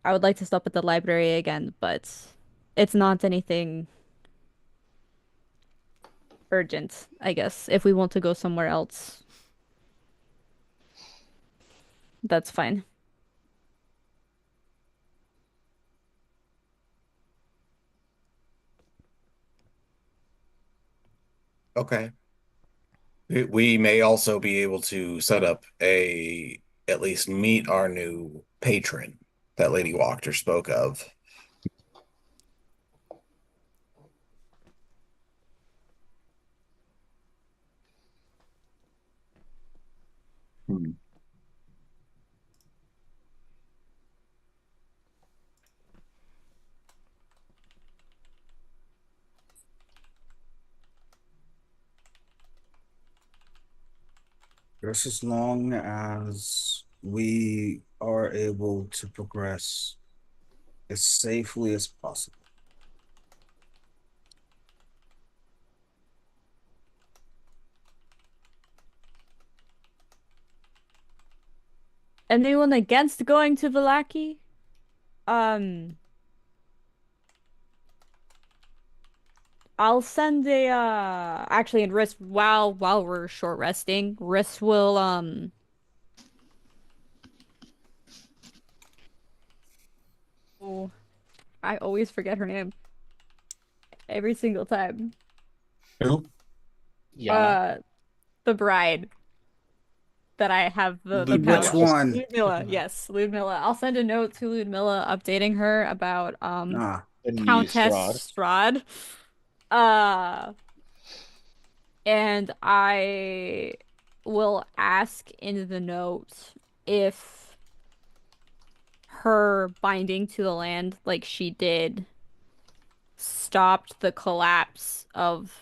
to stop at the library again, but it's not anything urgent, I guess. If we want to go somewhere else, that's fine. Okay. We may also be able to set up at least meet our new patron that Lady Wachter spoke of. Just as long as we are able to progress as safely as possible. Anyone against going to Vallaki? I'll send a actually, and Riss, while we're short resting, Riss will oh, I always forget her name every single time. Who? Yeah. The bride that I have the Which one? Ludmilla, yes, Ludmilla. I'll send a note to Ludmilla updating her about Countess Strahd. And I will ask in the note if her binding to the land, like she did, stopped the collapse of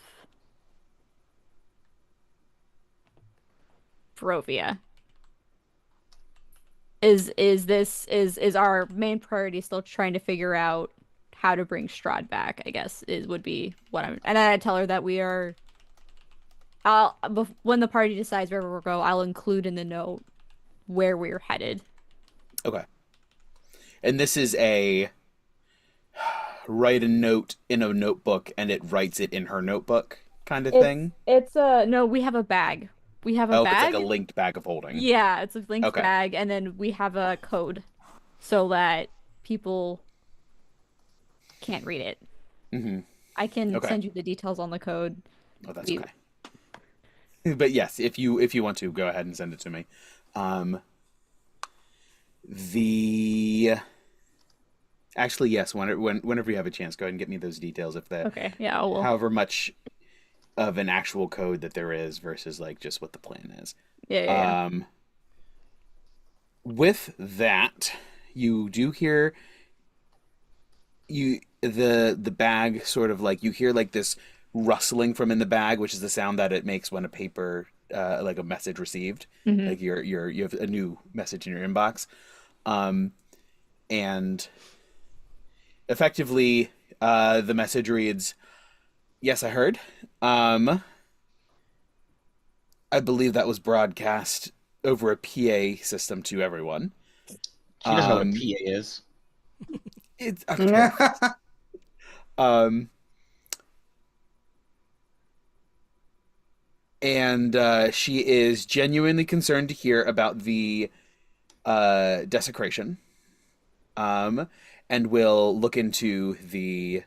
Barovia. Is our main priority still trying to figure out how to bring Strahd back, I guess, would be what I'm... And then I tell her that we are... when the party decides where we'll go, I'll include in the note where we're headed. Okay. And this is a write a note in a notebook and it writes it in her notebook kind of It's thing. it's a no, we have a bag. We have a Oh, it's like a bag. linked bag of holding. Yeah, it's a linked Okay. bag, and then we have a code so that people can't read it. Hmm. I can Okay. send you the details on the code. Oh, that's We okay. But yes, if you want to, go ahead and send it to me. Um, the actually yes, whenever you have a chance, go ahead and get me those details. If that, Okay, yeah, I will. however much of an actual code that there is versus like just what the plan is. Yeah. With that, you do hear the bag sort of like you hear like this rustling from in the bag, which is the sound that it makes when a paper like a message received, Hmm. like you have a new message in your inbox, and effectively the message reads, "Yes, I heard. I believe that was broadcast over a PA system to everyone. She doesn't know what a Um, PA is. it's okay. Um, and she is genuinely concerned to hear about the desecration, and will look into the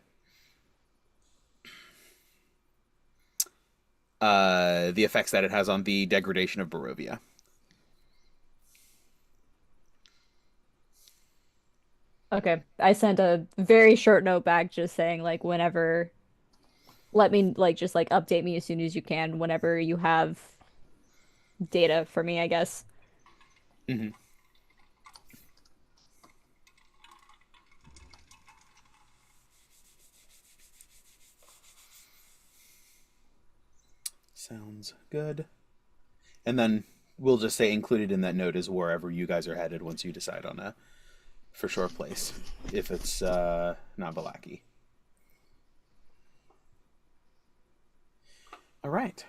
effects that it has on the degradation of Barovia. Okay. I sent a very short note back just saying like whenever let me like just like update me as soon as you can whenever you have data for me, I guess. Hmm. Sounds good. And then we'll just say included in that note is wherever you guys are headed once you decide on a for sure place. If it's not Valaki. All right.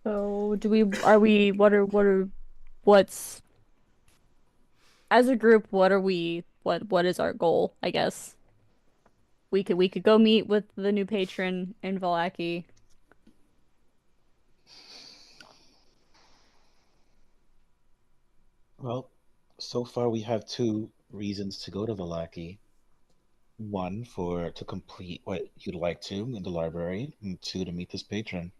So do we are we what's as a group, what are we what is our goal, I guess? We could go meet with the new patron in Valaki. Well, so far we have two reasons to go to Valaki. One for to complete what you'd like to in the library, and two to meet this patron.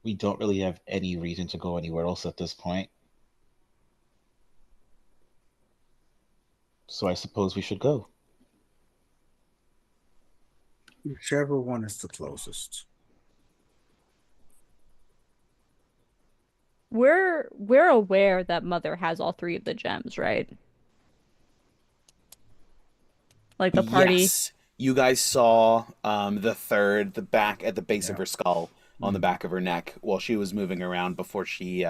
We don't really have any reason to go anywhere else at this point. So I suppose we should go. Whichever one is the closest. We're aware that Mother has all three of the gems, right? Like the party. Yes. You guys saw the third, the back at the base of Yeah. her skull on the back of her neck while she was moving around before she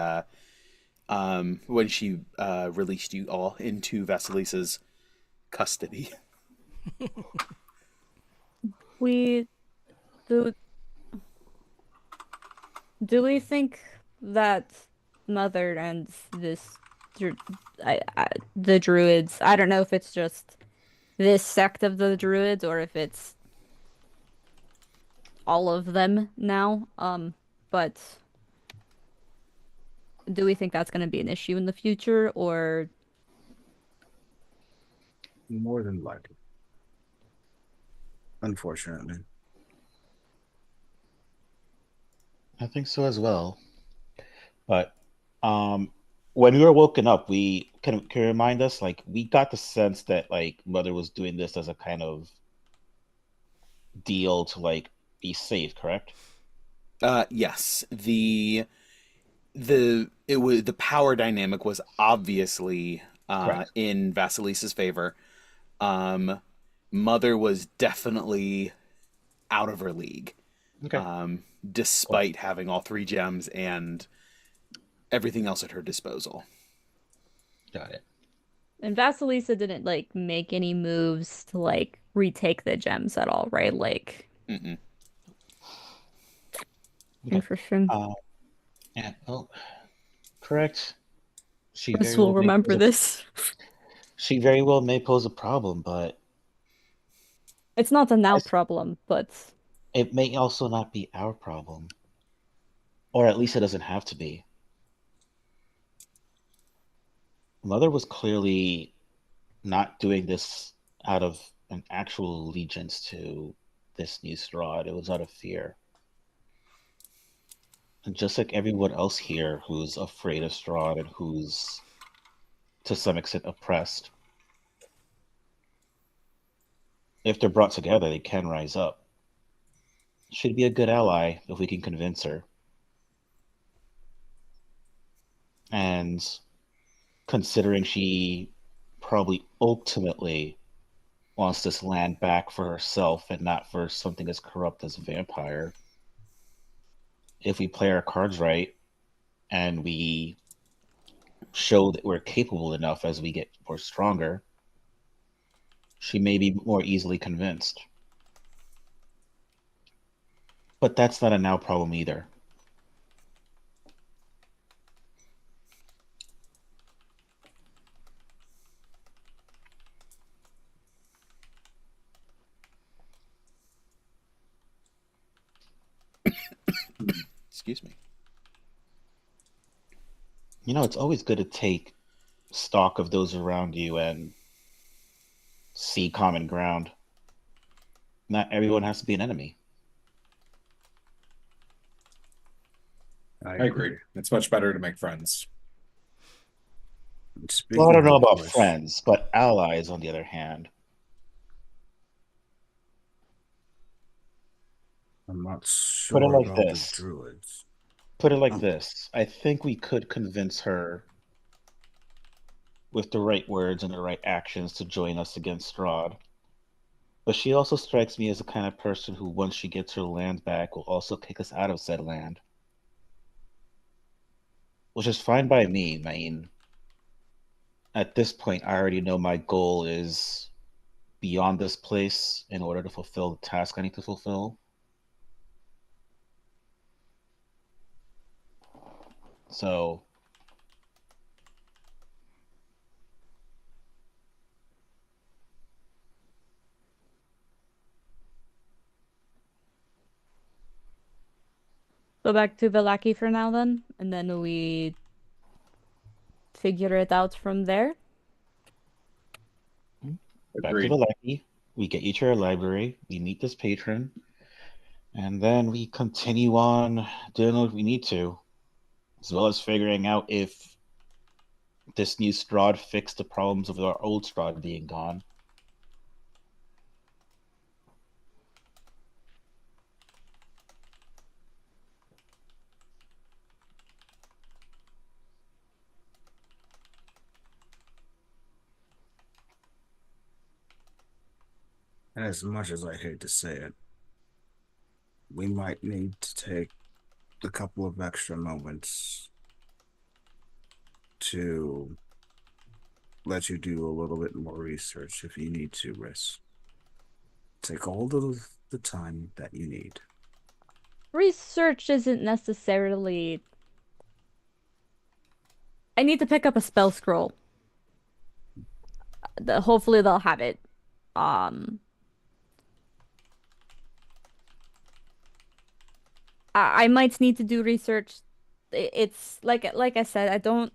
when she released you all into Vasilisa's custody. We do do we think that Mother and this dru- the druids, I don't know if it's just this sect of the druids or if it's all of them now. But do we think that's going to be an issue in the future or More than likely. Unfortunately. I think so as well. But um when we were woken up, we can you remind us, like we got the sense that like Mother was doing this as a kind of deal to like be safe, correct? Yes. The power dynamic was obviously Correct. in Vasilisa's favor. Um, Mother was definitely out of her league, Okay. Cool. despite having all three gems and everything else at her disposal. Got it. and Vasilisa didn't like make any moves to like retake the gems at all, right? Like Mm-mm. Okay. interesting. Yeah, well, correct. She Chris very will well may remember pose a, this. she very well may pose a problem, but It's not a now as- problem, but it may also not be our problem, or at least it doesn't have to be. Mother was clearly not doing this out of an actual allegiance to this new Strahd. It was out of fear. And just like everyone else here who's afraid of Strahd and who's to some extent oppressed, if they're brought together, they can rise up. She'd be a good ally if we can convince her. And considering she probably ultimately wants this land back for herself and not for something as corrupt as a vampire, if we play our cards right and we show that we're capable enough as we get more stronger, she may be more easily convinced. But that's not a now problem either. Excuse me. You know, it's always good to take stock of those around you and see common ground. Not everyone has to be an enemy. I agree. It's much better to make friends. Well, I don't know of about which, friends, but allies, on the other hand. I'm not Put it sure like about the this. druids. Put it like this. I think we could convince her with the right words and the right actions to join us against Strahd. But she also strikes me as the kind of person who, once she gets her land back, will also kick us out of said land. Which is fine by me. I mean, at this point, I already know my goal is beyond this place in order to fulfill the task I need to fulfill. So, go back to Velaki for now then, and then we figure it out from there. back to Agreed. the lucky. We get you to our library. We meet this patron. And then we continue on doing what we need to, as well as figuring out if this new Strahd fixed the problems of our old Strahd being gone. As much as I hate to say it, we might need to take a couple of extra moments to let you do a little bit more research if you need to, Riss. Take all of the time that you need. Research isn't necessarily. I need to pick up a spell scroll. Hopefully they'll have it. Um, I might need to do research. It's like I said, I don't.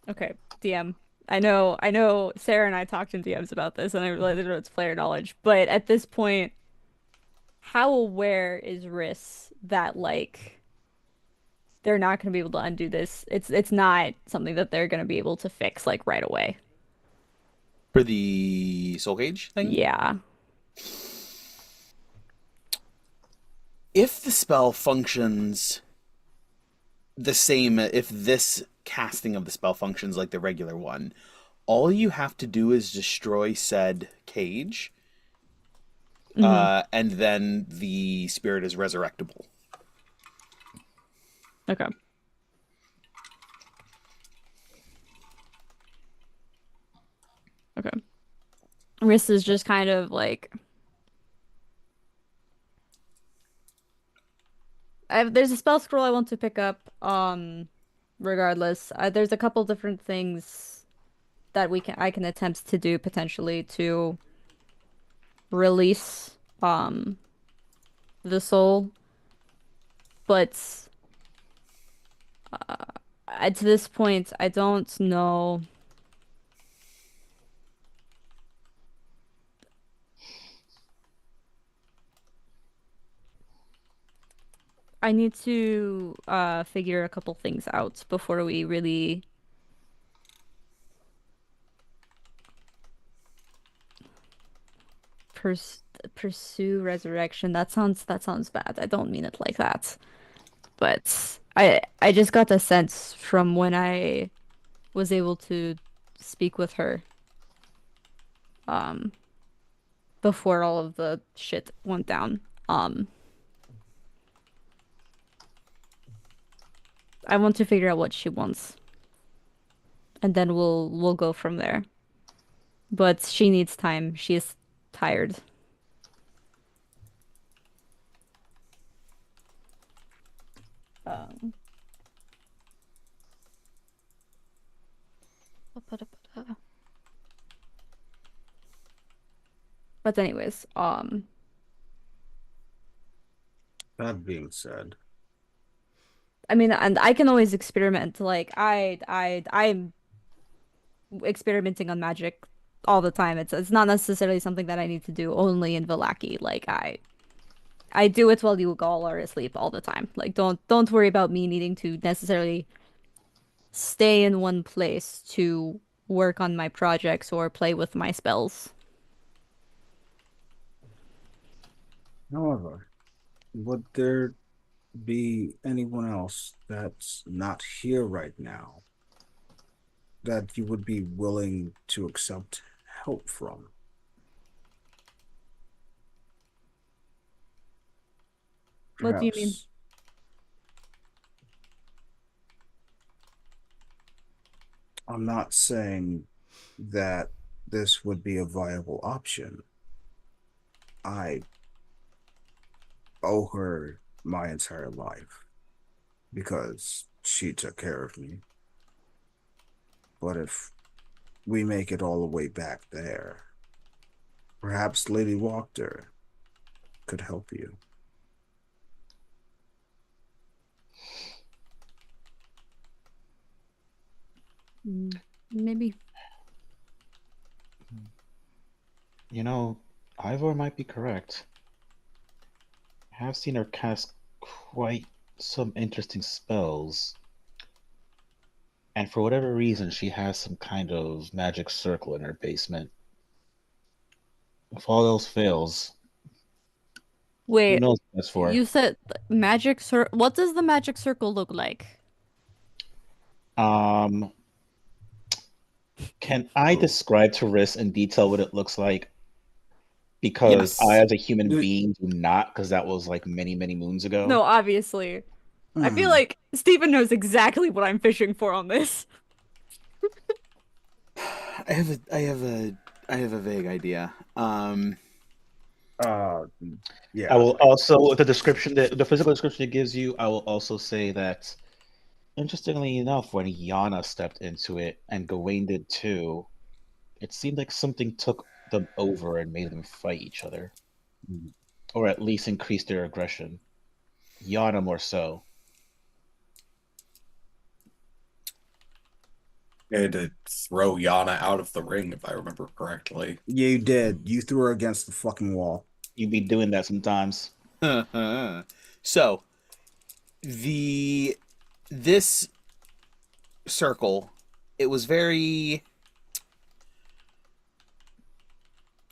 Okay, DM. I know Sarah and I talked in DMs about this, and I realized that it's player knowledge. But at this point, how aware is Riss that like they're not going to be able to undo this? It's not something that they're going to be able to fix like right away. For the soul cage thing? Yeah. If the spell functions the same, if this casting of the spell functions like the regular one, all you have to do is destroy said cage, Hmm. and then the spirit is resurrectable. Okay. Okay. Riss is just kind of like there's a spell scroll I want to pick up. Regardless, there's a couple different things that I can attempt to do potentially to release the soul, but at this point, I don't know. I need to figure a couple things out before we really pursue resurrection. That sounds bad. I don't mean it like that. But I just got a sense from when I was able to speak with her um before all of the shit went down. I want to figure out what she wants, and then we'll go from there. But she needs time. She is tired. Um, but anyways, That being said, I mean, and I can always experiment. Like I'm experimenting on magic all the time. It's not necessarily something that I need to do only in Vallaki. Like I do it while you all are asleep all the time. Like don't worry about me needing to necessarily stay in one place to work on my projects or play with my spells. however, would there be anyone else that's not here right now that you would be willing to accept help from? What do you mean? Perhaps I'm not saying that this would be a viable option. I owe her my entire life because she took care of me. But if we make it all the way back there, perhaps Lady Wachter could help you. Maybe. You know, Ivor might be correct. I have seen her cast quite some interesting spells. And for whatever reason, she has some kind of magic circle in her basement. If all else fails, who Wait, knows what that's for? you said magic cir what does the magic circle look like? Um, can I describe to Riss in detail what it looks like? Because I, Yes. as a human being, do not, because that was like many, many moons ago. No, obviously. I feel like Steven knows exactly what I'm fishing for on this. I have a vague idea. Yeah. I will also, with the description that the physical description it gives you, I will also say that, interestingly enough, when Yana stepped into it and Gawain did too, it seemed like something took them over and made them fight each other, or at least increase their aggression. Yana more so. I had to throw Yana out of the ring, if I remember correctly. Yeah, you did. You threw her against the fucking wall. You'd be doing that sometimes. So, this circle, it was very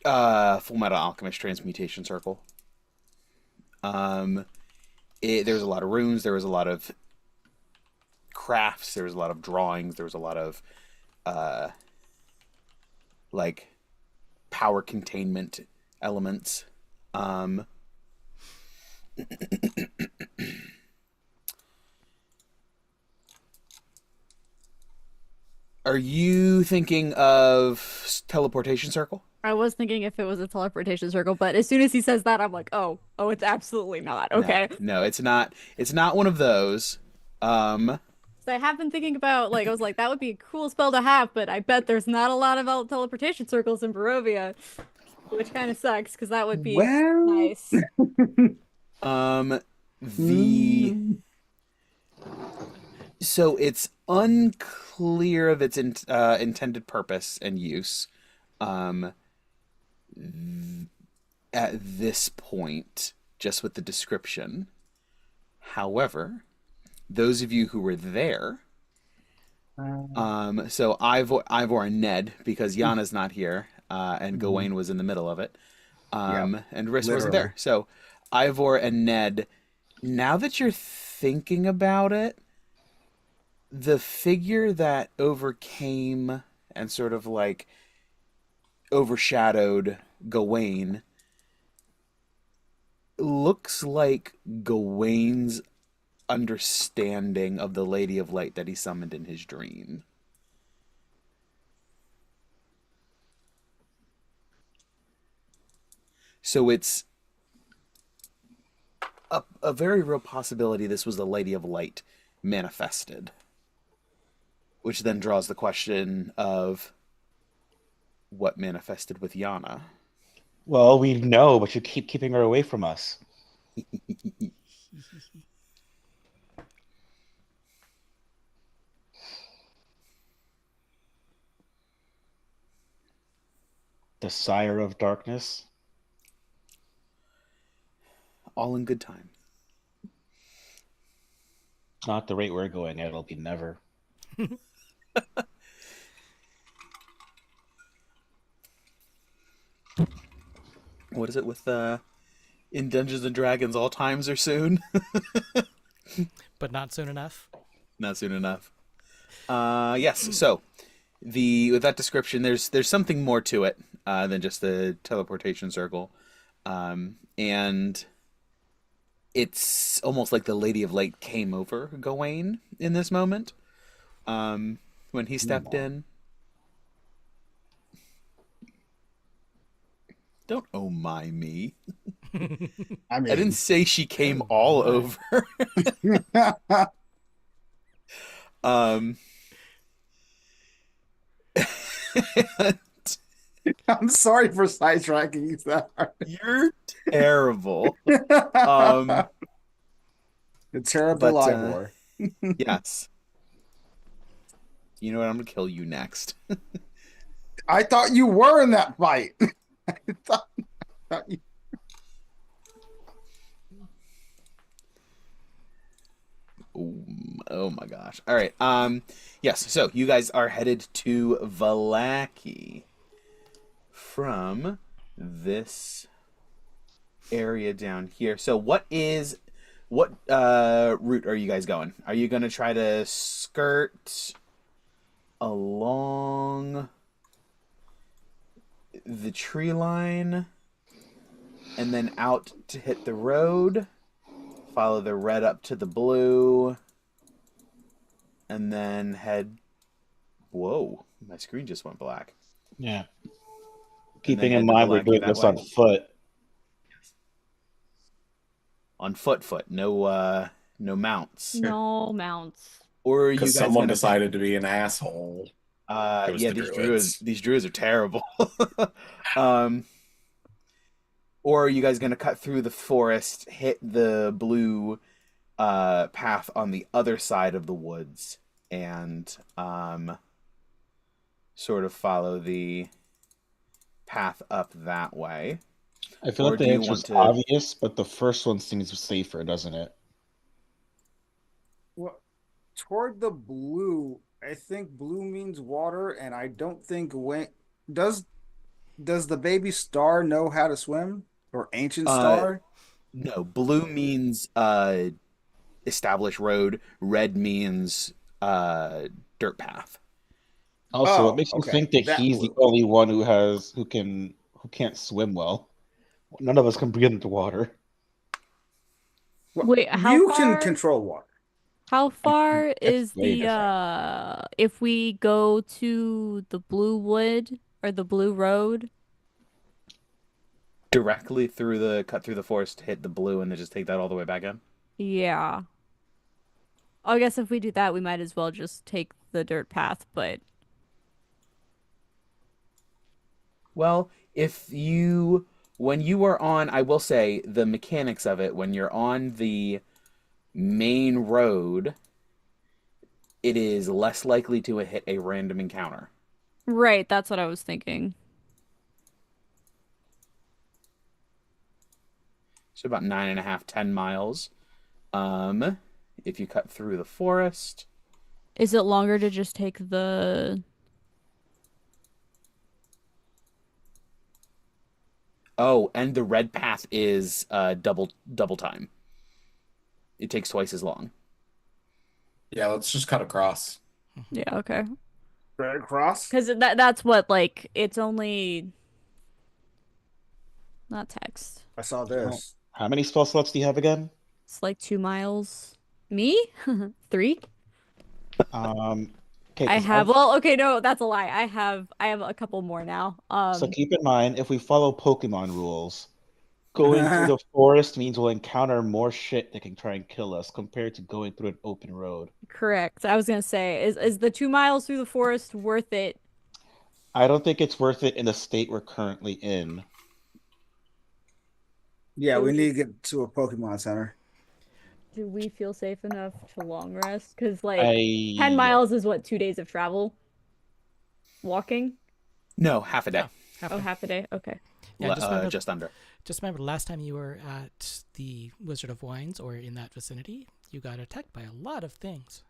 Full Metal Alchemist transmutation circle. There was a lot of runes, there was a lot of crafts, there was a lot of drawings, there was a lot of like power containment elements. Are you thinking of teleportation circle? I was thinking if it was a teleportation circle, but as soon as he says that, I'm like, oh, it's absolutely not. No, Okay. no, it's not. It's not one of those. Um, So I have been thinking about, like, I was like, that would be a cool spell to have, but I bet there's not a lot of teleportation circles in Barovia, which kind of sucks because that would be Well, nice. um, the mm, so it's unclear of its intended purpose and use. Um, at this point, just with the description. However, those of you who were there, so Ivor and Ned, because Yana's not here, and mhm, Gawain was in the middle of it, yep, and Riss wasn't literally. there. So Ivor and Ned, now that you're thinking about it, the figure that overcame and sort of like overshadowed Gawain looks like Gawain's understanding of the Lady of Light that he summoned in his dream. So it's a very real possibility this was the Lady of Light manifested, which then draws the question of what manifested with Yana. Well, we know, but you keep keeping her away from us. The Sire of Darkness. All in good time. Not the rate we're going at, it'll be never. What is it with in Dungeons and Dragons? All times are soon. But not soon enough. Not soon enough. Yes. So the with that description, there's something more to it than just the teleportation circle, and it's almost like the Lady of Light came over Gawain in this moment when he stepped in. Don't oh my me. I I didn't mean, say she came Oh all my. over. um, I'm sorry for sidetracking you, Cesar. you're terrible. Um, The terrible but Ivor. yes. You know what? I'm gonna kill you next. I thought you were in that fight. I thought you. Ooh, oh my gosh. All right. Yes, so you guys are headed to Valaki from this area down here. So what route are you guys going? Are you going to try to skirt along the tree line and then out to hit the road? Follow the red up to the blue, and then head. Whoa, my screen just went black. Yeah. And then Keeping in head to mind we're Valaki doing that this way. on foot. On foot, no mounts. No mounts. Or are you Because guys someone gonna? decided to be an asshole. It was Yeah, the these druids. druids are terrible. um, or are you guys gonna cut through the forest, hit the blue path on the other side of the woods, and sort of follow the path up that way? I feel Or like the do you answer want is to? obvious, but the first one seems safer, doesn't it? Well, toward the blue, I think blue means water, and I don't think when does does the baby star know how to swim? Or ancient Uh, star? no. Blue means established road. Red means dirt path. Also, what Oh, makes you okay. think that That he's the blue. only one who can't swim well? None of us can breathe into water. Well, Wait, you can control water. how far That's is way the different. if we go to the blue wood or the blue road? Directly through the cut through the forest, hit the blue, and then just take that all the way back in. Yeah. I guess if we do that, we might as well just take the dirt path, but Well, when you are on, I will say the mechanics of it, when you're on the main road, it is less likely to hit a random encounter. right, that's what I was thinking. So about 9.5, 10 miles. If you cut through the forest. Is it longer to just take the... Oh, and the red path is double time. It takes twice as long. Yeah, let's just cut across. Yeah, okay. Right across. Because that's what, like, it's only... Not text. I saw Oh, this. how many spell slots do you have again? It's like 2 miles. Me? 3? Okay, I 'cause have, well, okay, no, that's a lie. I have a couple more now. so keep in mind, if we follow Pokemon rules, going through the forest means we'll encounter more shit that can try and kill us compared to going through an open road. Correct. I was gonna say, is the 2 miles through the forest worth it? I don't think it's worth it in the state we're currently in. Yeah, Do we need we to get to a Pokemon Center. do we feel safe enough to long rest? Because like 10 I miles is what, 2 days of travel? Walking? No, half a day. Oh, half Oh, day. half a day. Okay. Yeah, just remember, Just under. just remember the last time you were at the Wizard of Wines or in that vicinity, you got attacked by a lot of things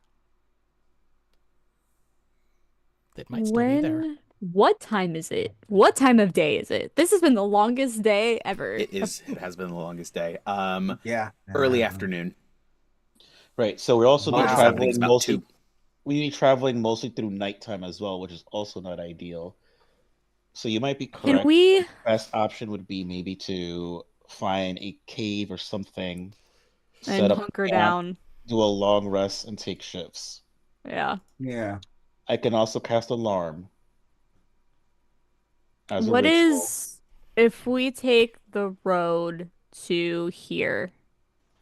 that might still be there. What time is it? What time of day is it? This has been the longest day ever. It has been the longest day. Yeah. Early afternoon. right. So we're also Most not of the happening's traveling about mostly. 2. We be traveling mostly through nighttime as well, which is also not ideal. So you might be Can correct. we? Best option would be maybe to find a cave or something, set And up hunker camp, down. do a long rest, and take shifts. Yeah. Yeah. I can also cast Alarm as a What ritual. is if we take the road to here?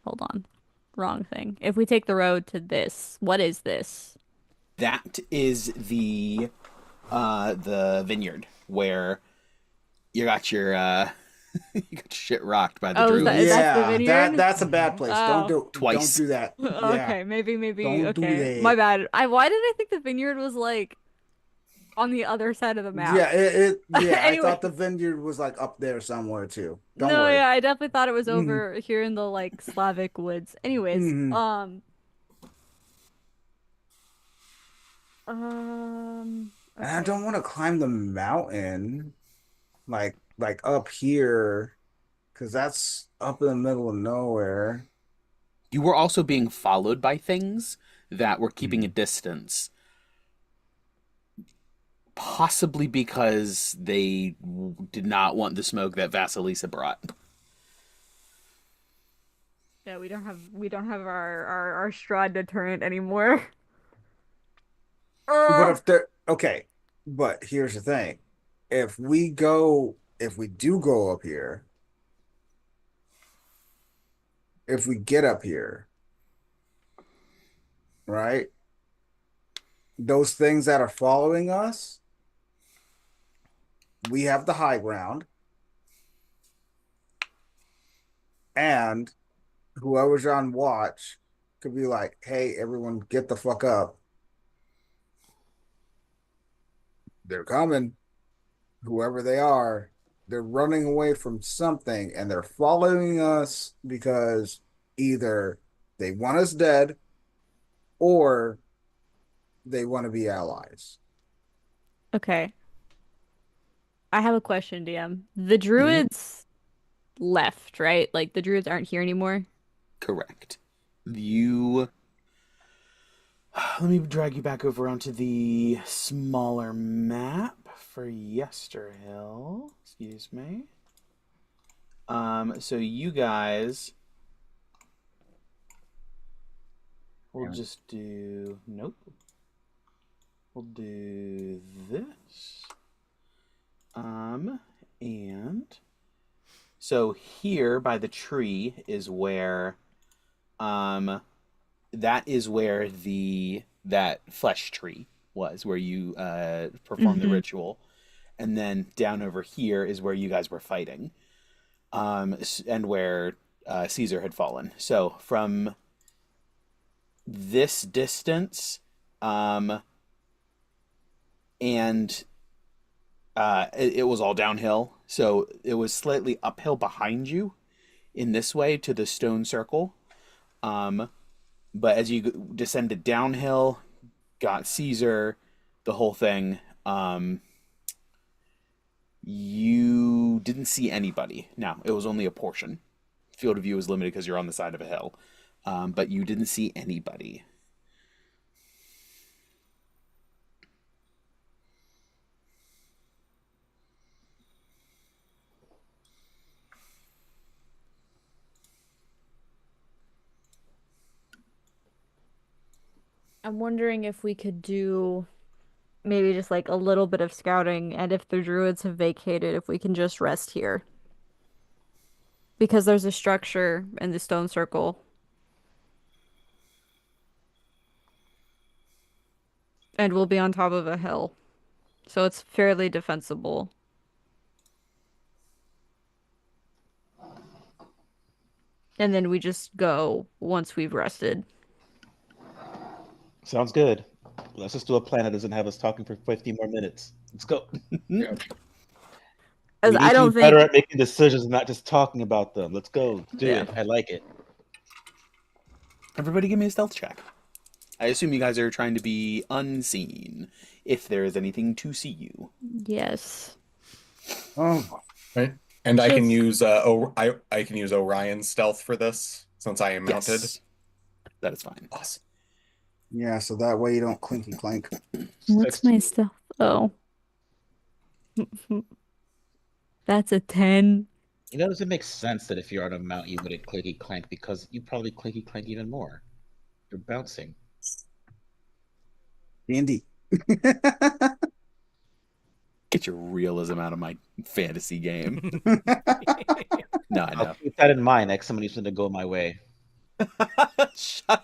Hold on. Wrong thing. If we take the road to this, what is this? That is the vineyard where you got your you got your shit rocked by the Oh, druids. that's the Yeah, vineyard? that's a bad place. Oh. Don't Twice. do that. Yeah. Okay, maybe Don't do okay. that. My bad. Why did I think the vineyard was like on the other side of the map? Yeah, yeah, I Anyway, thought the vineyard was like up there somewhere too. Don't no, worry. yeah, I definitely thought it was Hmm. over here in the like Slavic woods. Anyways, Hmm. And I okay. don't want to climb the mountain like up here because that's up in the middle of nowhere. You were also being followed by things that were keeping a distance. Possibly because they did not want the smoke that Vasalisa brought. Yeah, we don't have our Strahd deterrent anymore. But if they're okay, but here's the thing. If we do go up here, if we get up here, right? Those things that are following us, we have the high ground, and whoever's on watch could be like, "Hey, everyone, get the fuck up. They're coming. Whoever they are, they're running away from something, and they're following us because either they want us dead or they want to be allies." Okay. I have a question, DM. The Mhm. druids left, right? Like the druids aren't here anymore. Correct. You. Let me drag you back over onto the smaller map for Yesterhill. Excuse me. So you guys. We'll just do. Nope. We'll do this. And So here by the tree is where that is where that flesh tree was, where you performed the Mm-hmm. ritual. And then down over here is where you guys were fighting. And where Cesar had fallen. So from this distance, and it was all downhill. So it was slightly uphill behind you in this way to the stone circle. But as you descended downhill, got Caesar, the whole thing, you didn't see anybody. Now, it was only a portion. Field of view is limited because you're on the side of a hill. But you didn't see anybody. I'm wondering if we could do maybe just like a little bit of scouting, and if the druids have vacated, if we can just rest here. Because there's a structure in the stone circle, and we'll be on top of a hill. So it's fairly defensible. And then we just go once we've rested. Sounds good. Let's just do a plan that doesn't have us talking for 50 more minutes. Let's go. Yeah. As We I need to don't be better think, at making decisions and not just talking about them. Let's go. Do Yeah. it. I like it. Everybody give me a stealth check. I assume you guys are trying to be unseen, if there is anything to see you. yes. Oh, Right. And I can Just- use I can use Orion's stealth for this since I am mounted. Yes. That is fine. Awesome. yeah. So that way you don't clinky clank. What's my stealth? Oh. That's a 10. You know, does it make sense that if you're on a mount, you wouldn't clicky clank because you probably clicky clank even more? You're bouncing. D&D. Get your realism out of my fantasy game. No, I I'll know. keep that in mind next time somebody's going to go my way. Shut.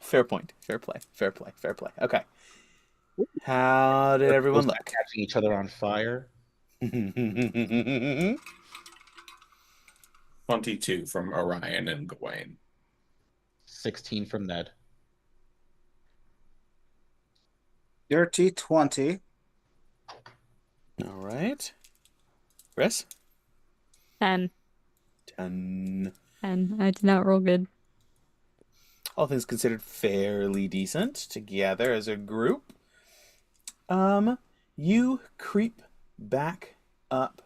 Fair point. Fair play. Fair play. Fair play. Okay. How did everyone Both look? catching each other on fire. 22 from Orion and Gawain. 16 from Ned. Dirty 20. All right. Chris? 10. 10. And I did not roll good. All things considered fairly decent together as a group. You creep back up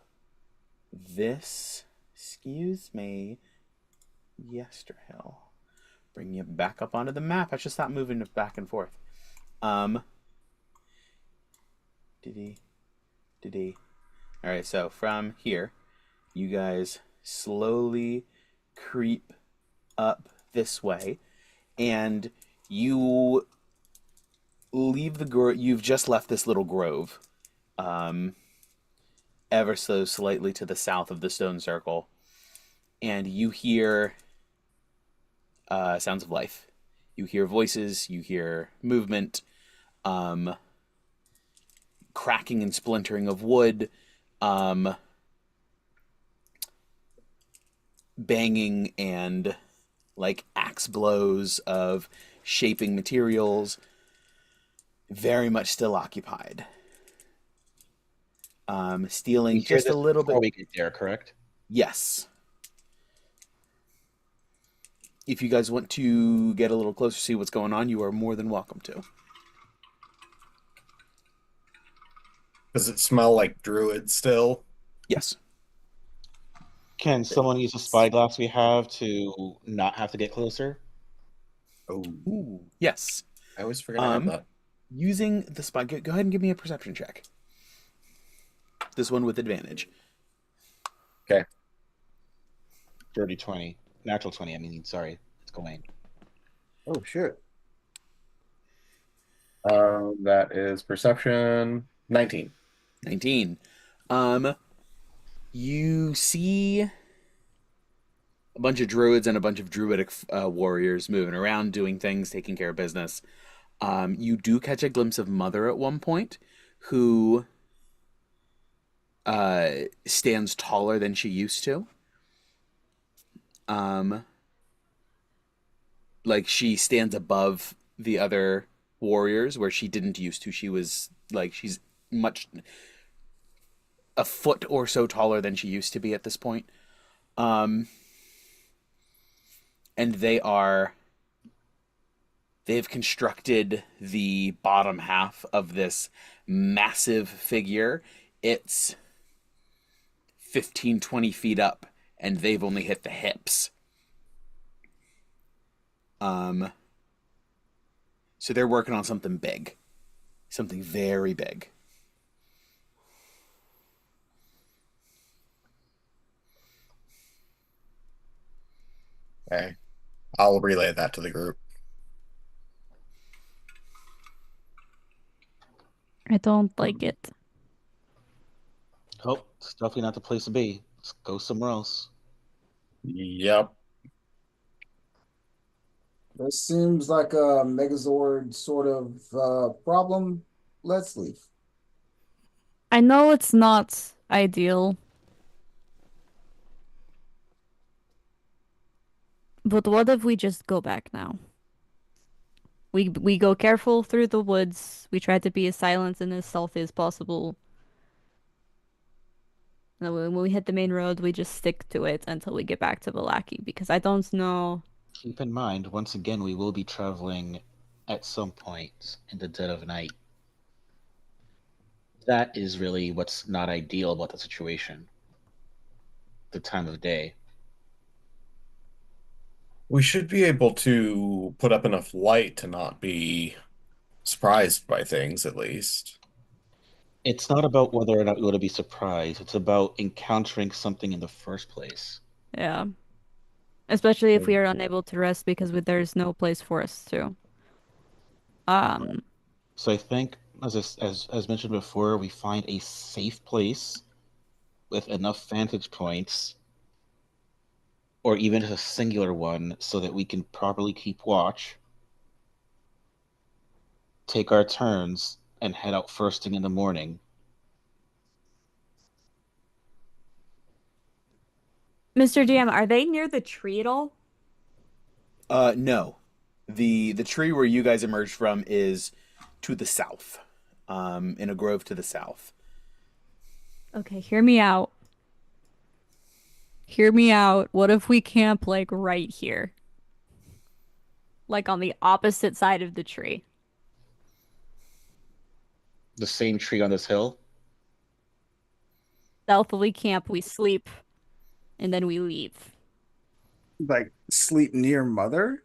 this, excuse me, Yesterhill. Bring you back up onto the map. I should stop moving it back and forth. Did he? All right, so from here, you guys slowly creep up this way, and you leave the grove. You've just left this little grove, ever so slightly to the south of the stone circle, and you hear sounds of life. You hear voices. You hear movement. Cracking and splintering of wood, banging and like axe blows of shaping materials, very much still occupied. Stealing We hear just a this little before bit. we get there, correct? Yes. If you guys want to get a little closer, see what's going on, you are more than welcome to. Does it smell like druid still? Yes. Can someone use a spyglass we have to not have to get closer? Oh, Ooh. Yes. I always forget I have that. Using the spy. Go ahead and give me a perception check. This one with advantage. Okay. Dirty 20. Natural 20, I mean, sorry. It's Gawain. Oh, shit. That is perception 19. 19. You see a bunch of druids and a bunch of druidic warriors moving around, doing things, taking care of business. You do catch a glimpse of Mother at one point, who stands taller than she used to. Like she stands above the other warriors where she didn't used to. She was like she's much a foot or so taller than she used to be at this point. Um, and they've constructed the bottom half of this massive figure. It's 15-20 feet up, and they've only hit the hips. So they're working on something big, something very big. Okay. I'll relay that to the group. I don't like it. Oh, it's definitely not the place to be. Let's go somewhere else. Yep. This seems like a Megazord sort of problem. Let's leave. I know it's not ideal, but what if we just go back now? We go careful through the woods. We try to be as silent and as stealthy as possible. And when we hit the main road, we just stick to it until we get back to Vallaki, because I don't know. Keep in mind, once again, we will be traveling at some point in the dead of night. That is really what's not ideal about the situation. The time of day. We should be able to put up enough light to not be surprised by things, at least. It's not about whether or not we want to be surprised. It's about encountering something in the first place. Yeah. Especially if we are unable to rest because there's no place for us to. So I think, as mentioned before, we find a safe place with enough vantage points, or even a singular one, so that we can properly keep watch, take our turns, and head out first thing in the morning. Mr. DM, are they near the tree at all? No. The tree where you guys emerged from is to the south, in a grove to the south. Okay, hear me out. Hear me out. What if we camp like right here? Like on the opposite side of the tree. The same tree on this hill? Stealthily camp, we sleep, and then we leave. Like sleep near Mother?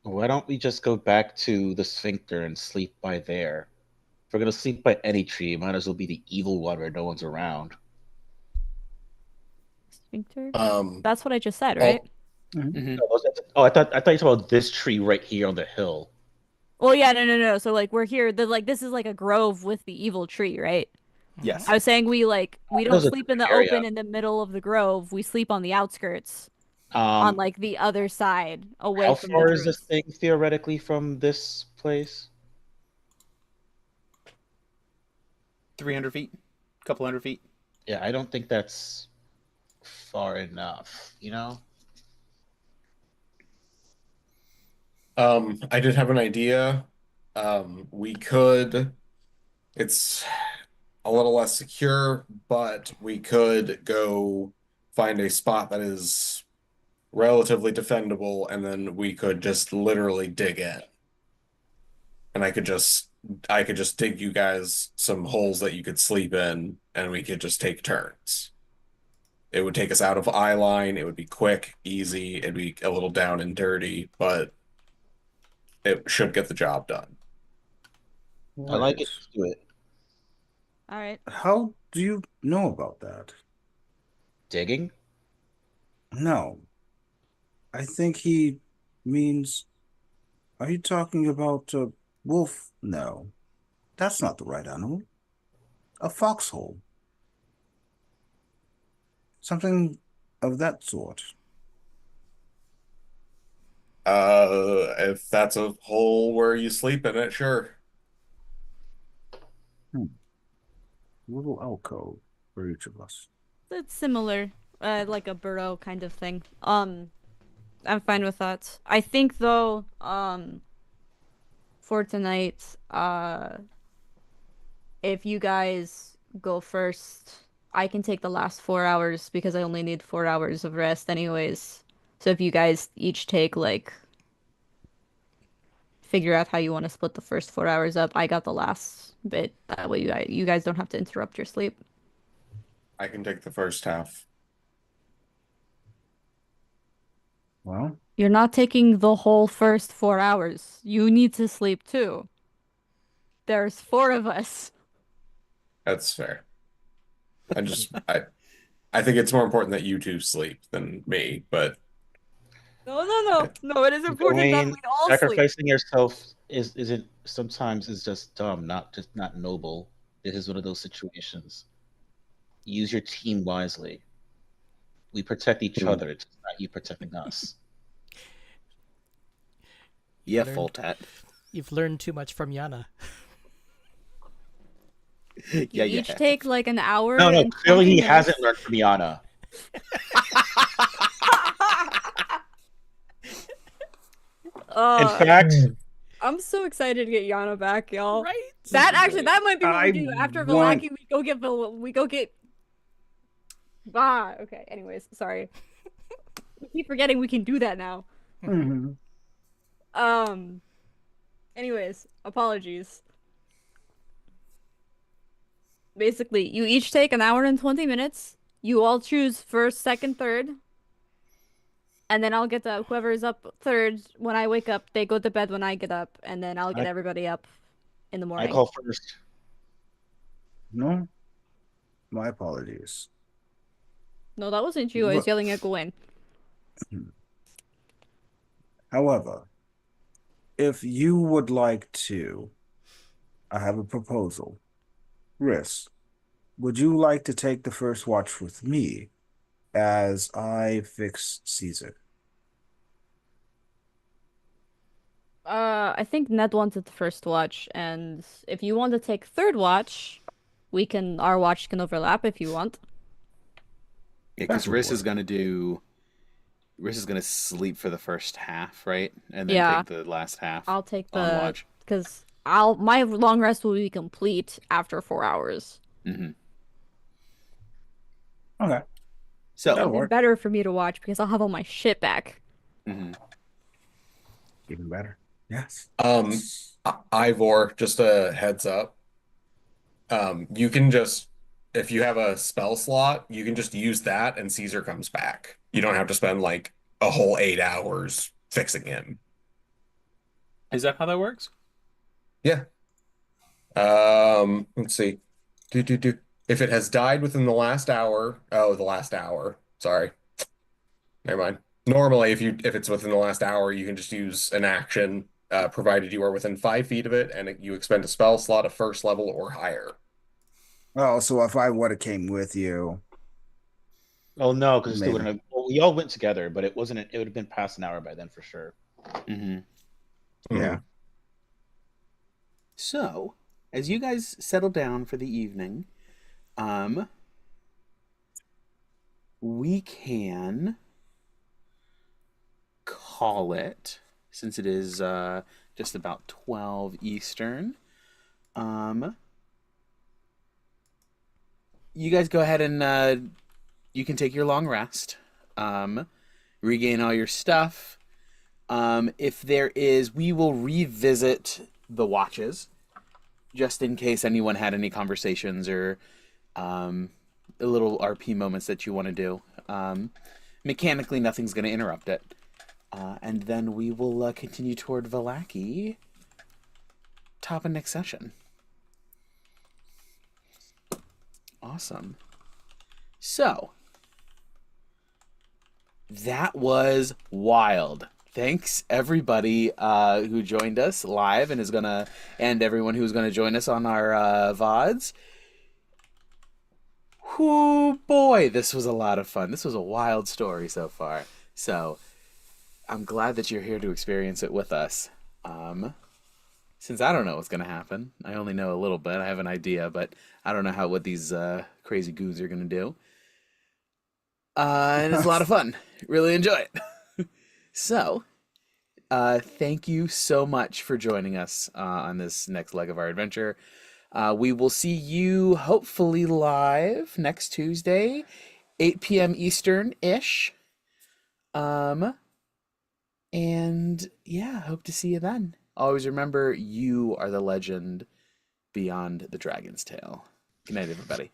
Why don't we just go back to the sphincter and sleep by there? If we're gonna sleep by any tree, it might as well be the evil one where no one's around. Sphincter? Um, That's what I just said, oh, right? Mm-hmm. Oh, I thought you talked about this tree right here on the hill. Well, yeah, no. So like we're here. This is like a grove with the evil tree, right? Yes. I was saying we don't There's a sleep in the area. open in the middle of the grove. We sleep on the outskirts, on Um, like the other side, away how from the far is this druids. thing theoretically from this place? 300 feet, a couple hundred feet. Yeah, I don't think that's far enough, you know? I did have an idea. We could, it's a little less secure, but we could go find a spot that is relatively defendable, and then we could just literally dig in. And I could just dig you guys some holes that you could sleep in, and we could just take turns. It would take us out of eye line. It would be quick, easy. It'd be a little down and dirty, but it should get the job done. I like Right. it. Let's do it. All right. How do you know about that? Digging? No. I think he means. Are you talking about a wolf? No. That's not the right animal. A foxhole. Something of that sort. If that's a hole where you sleep in it, sure. Hmm. Little alcove for each of us. It's similar, like a burrow kind of thing. I'm fine with that. I think though, for tonight, if you guys go first, I can take the last 4 hours because I only need 4 hours of rest anyways. So if you guys each take like figure out how you want to split the first 4 hours up, I got the last bit. That way you guys don't have to interrupt your sleep. I can take the first half. Well, You're not taking the whole first 4 hours. You need to sleep too. There's four of us. That's fair. I think it's more important that you two sleep than me, but No, no, no. No, it is important that Gawain, we all sleep. sacrificing yourself isn't sometimes is just dumb, not noble. This is one of those situations. Use your team wisely. We protect each other. It's not you protecting us. Yeah, learned- full tat. You've learned too much from Yana. You Yeah, each yeah. take like an hour. No, and clearly 20 he minutes. hasn't learned from Yana. In fact, I'm so excited to get Yana back, y'all. Right? That might be what I we do after want- Valaki. We go get. Okay. Anyways, sorry. We keep forgetting we can do that now. mhm. Anyways, apologies. Basically, you each take an hour and 20 minutes. You all choose first, second, third. And then I'll get to whoever's up third when I wake up. They go to bed when I get up, and then I'll get everybody up in the I morning. call first. No, my apologies. No, that wasn't you. I was yelling at Gawain. However, if you would like to, I have a proposal. Riss, would you like to take the first watch with me as I fix Cesar? I think Ned wanted the first watch, and if you want to take third watch, our watch can overlap if you want. Yeah, because That would Riss is gonna sleep for the first half, right? And then Yeah. take the last half I'll take on the watch. because my long rest will be complete after 4 hours. Mm-hmm. Okay. So, That'll Even work. better for me to watch because I'll have all my shit back. mhm. Even better. Yes. Ivor, just a heads up. You can just, if you have a spell slot, you can just use that and Caesar comes back. You don't have to spend like a whole 8 hours fixing him. Is that how that works? Yeah. Let's see. Do. If it has died within the last hour, the last hour. Sorry. Never mind. Normally, if it's within the last hour, you can just use an action, provided you are within 5 feet of it, and you expend a spell slot of first level or higher. Oh, so if I would have came with you, Oh no, because Maybe. we all went together, but it wasn't. It would have been past an hour by then for sure. Mm-hmm. yeah. So, as you guys settle down for the evening, we can call it, since it is just about 12 Eastern. You guys go ahead and you can take your long rest, regain all your stuff. If there is, we will revisit the watches, just in case anyone had any conversations or little RP moments that you want to do. Mechanically, nothing's going to interrupt it. And then we will continue toward Valaki, top of next session. Awesome. So, that was wild. Thanks everybody who joined us live and everyone who's gonna join us on our VODs. Whoo boy, this was a lot of fun. This was a wild story so far. So I'm glad that you're here to experience it with us. Since I don't know what's gonna happen, I only know a little bit. I have an idea, but I don't know what these crazy goons are gonna do. And it's a lot of fun. Really enjoy it. So, thank you so much for joining us on this next leg of our adventure. We will see you hopefully live next Tuesday, 8 p.m. Eastern-ish. And yeah, hope to see you then. Always remember, you are the legend beyond the dragon's tail. Good night, everybody.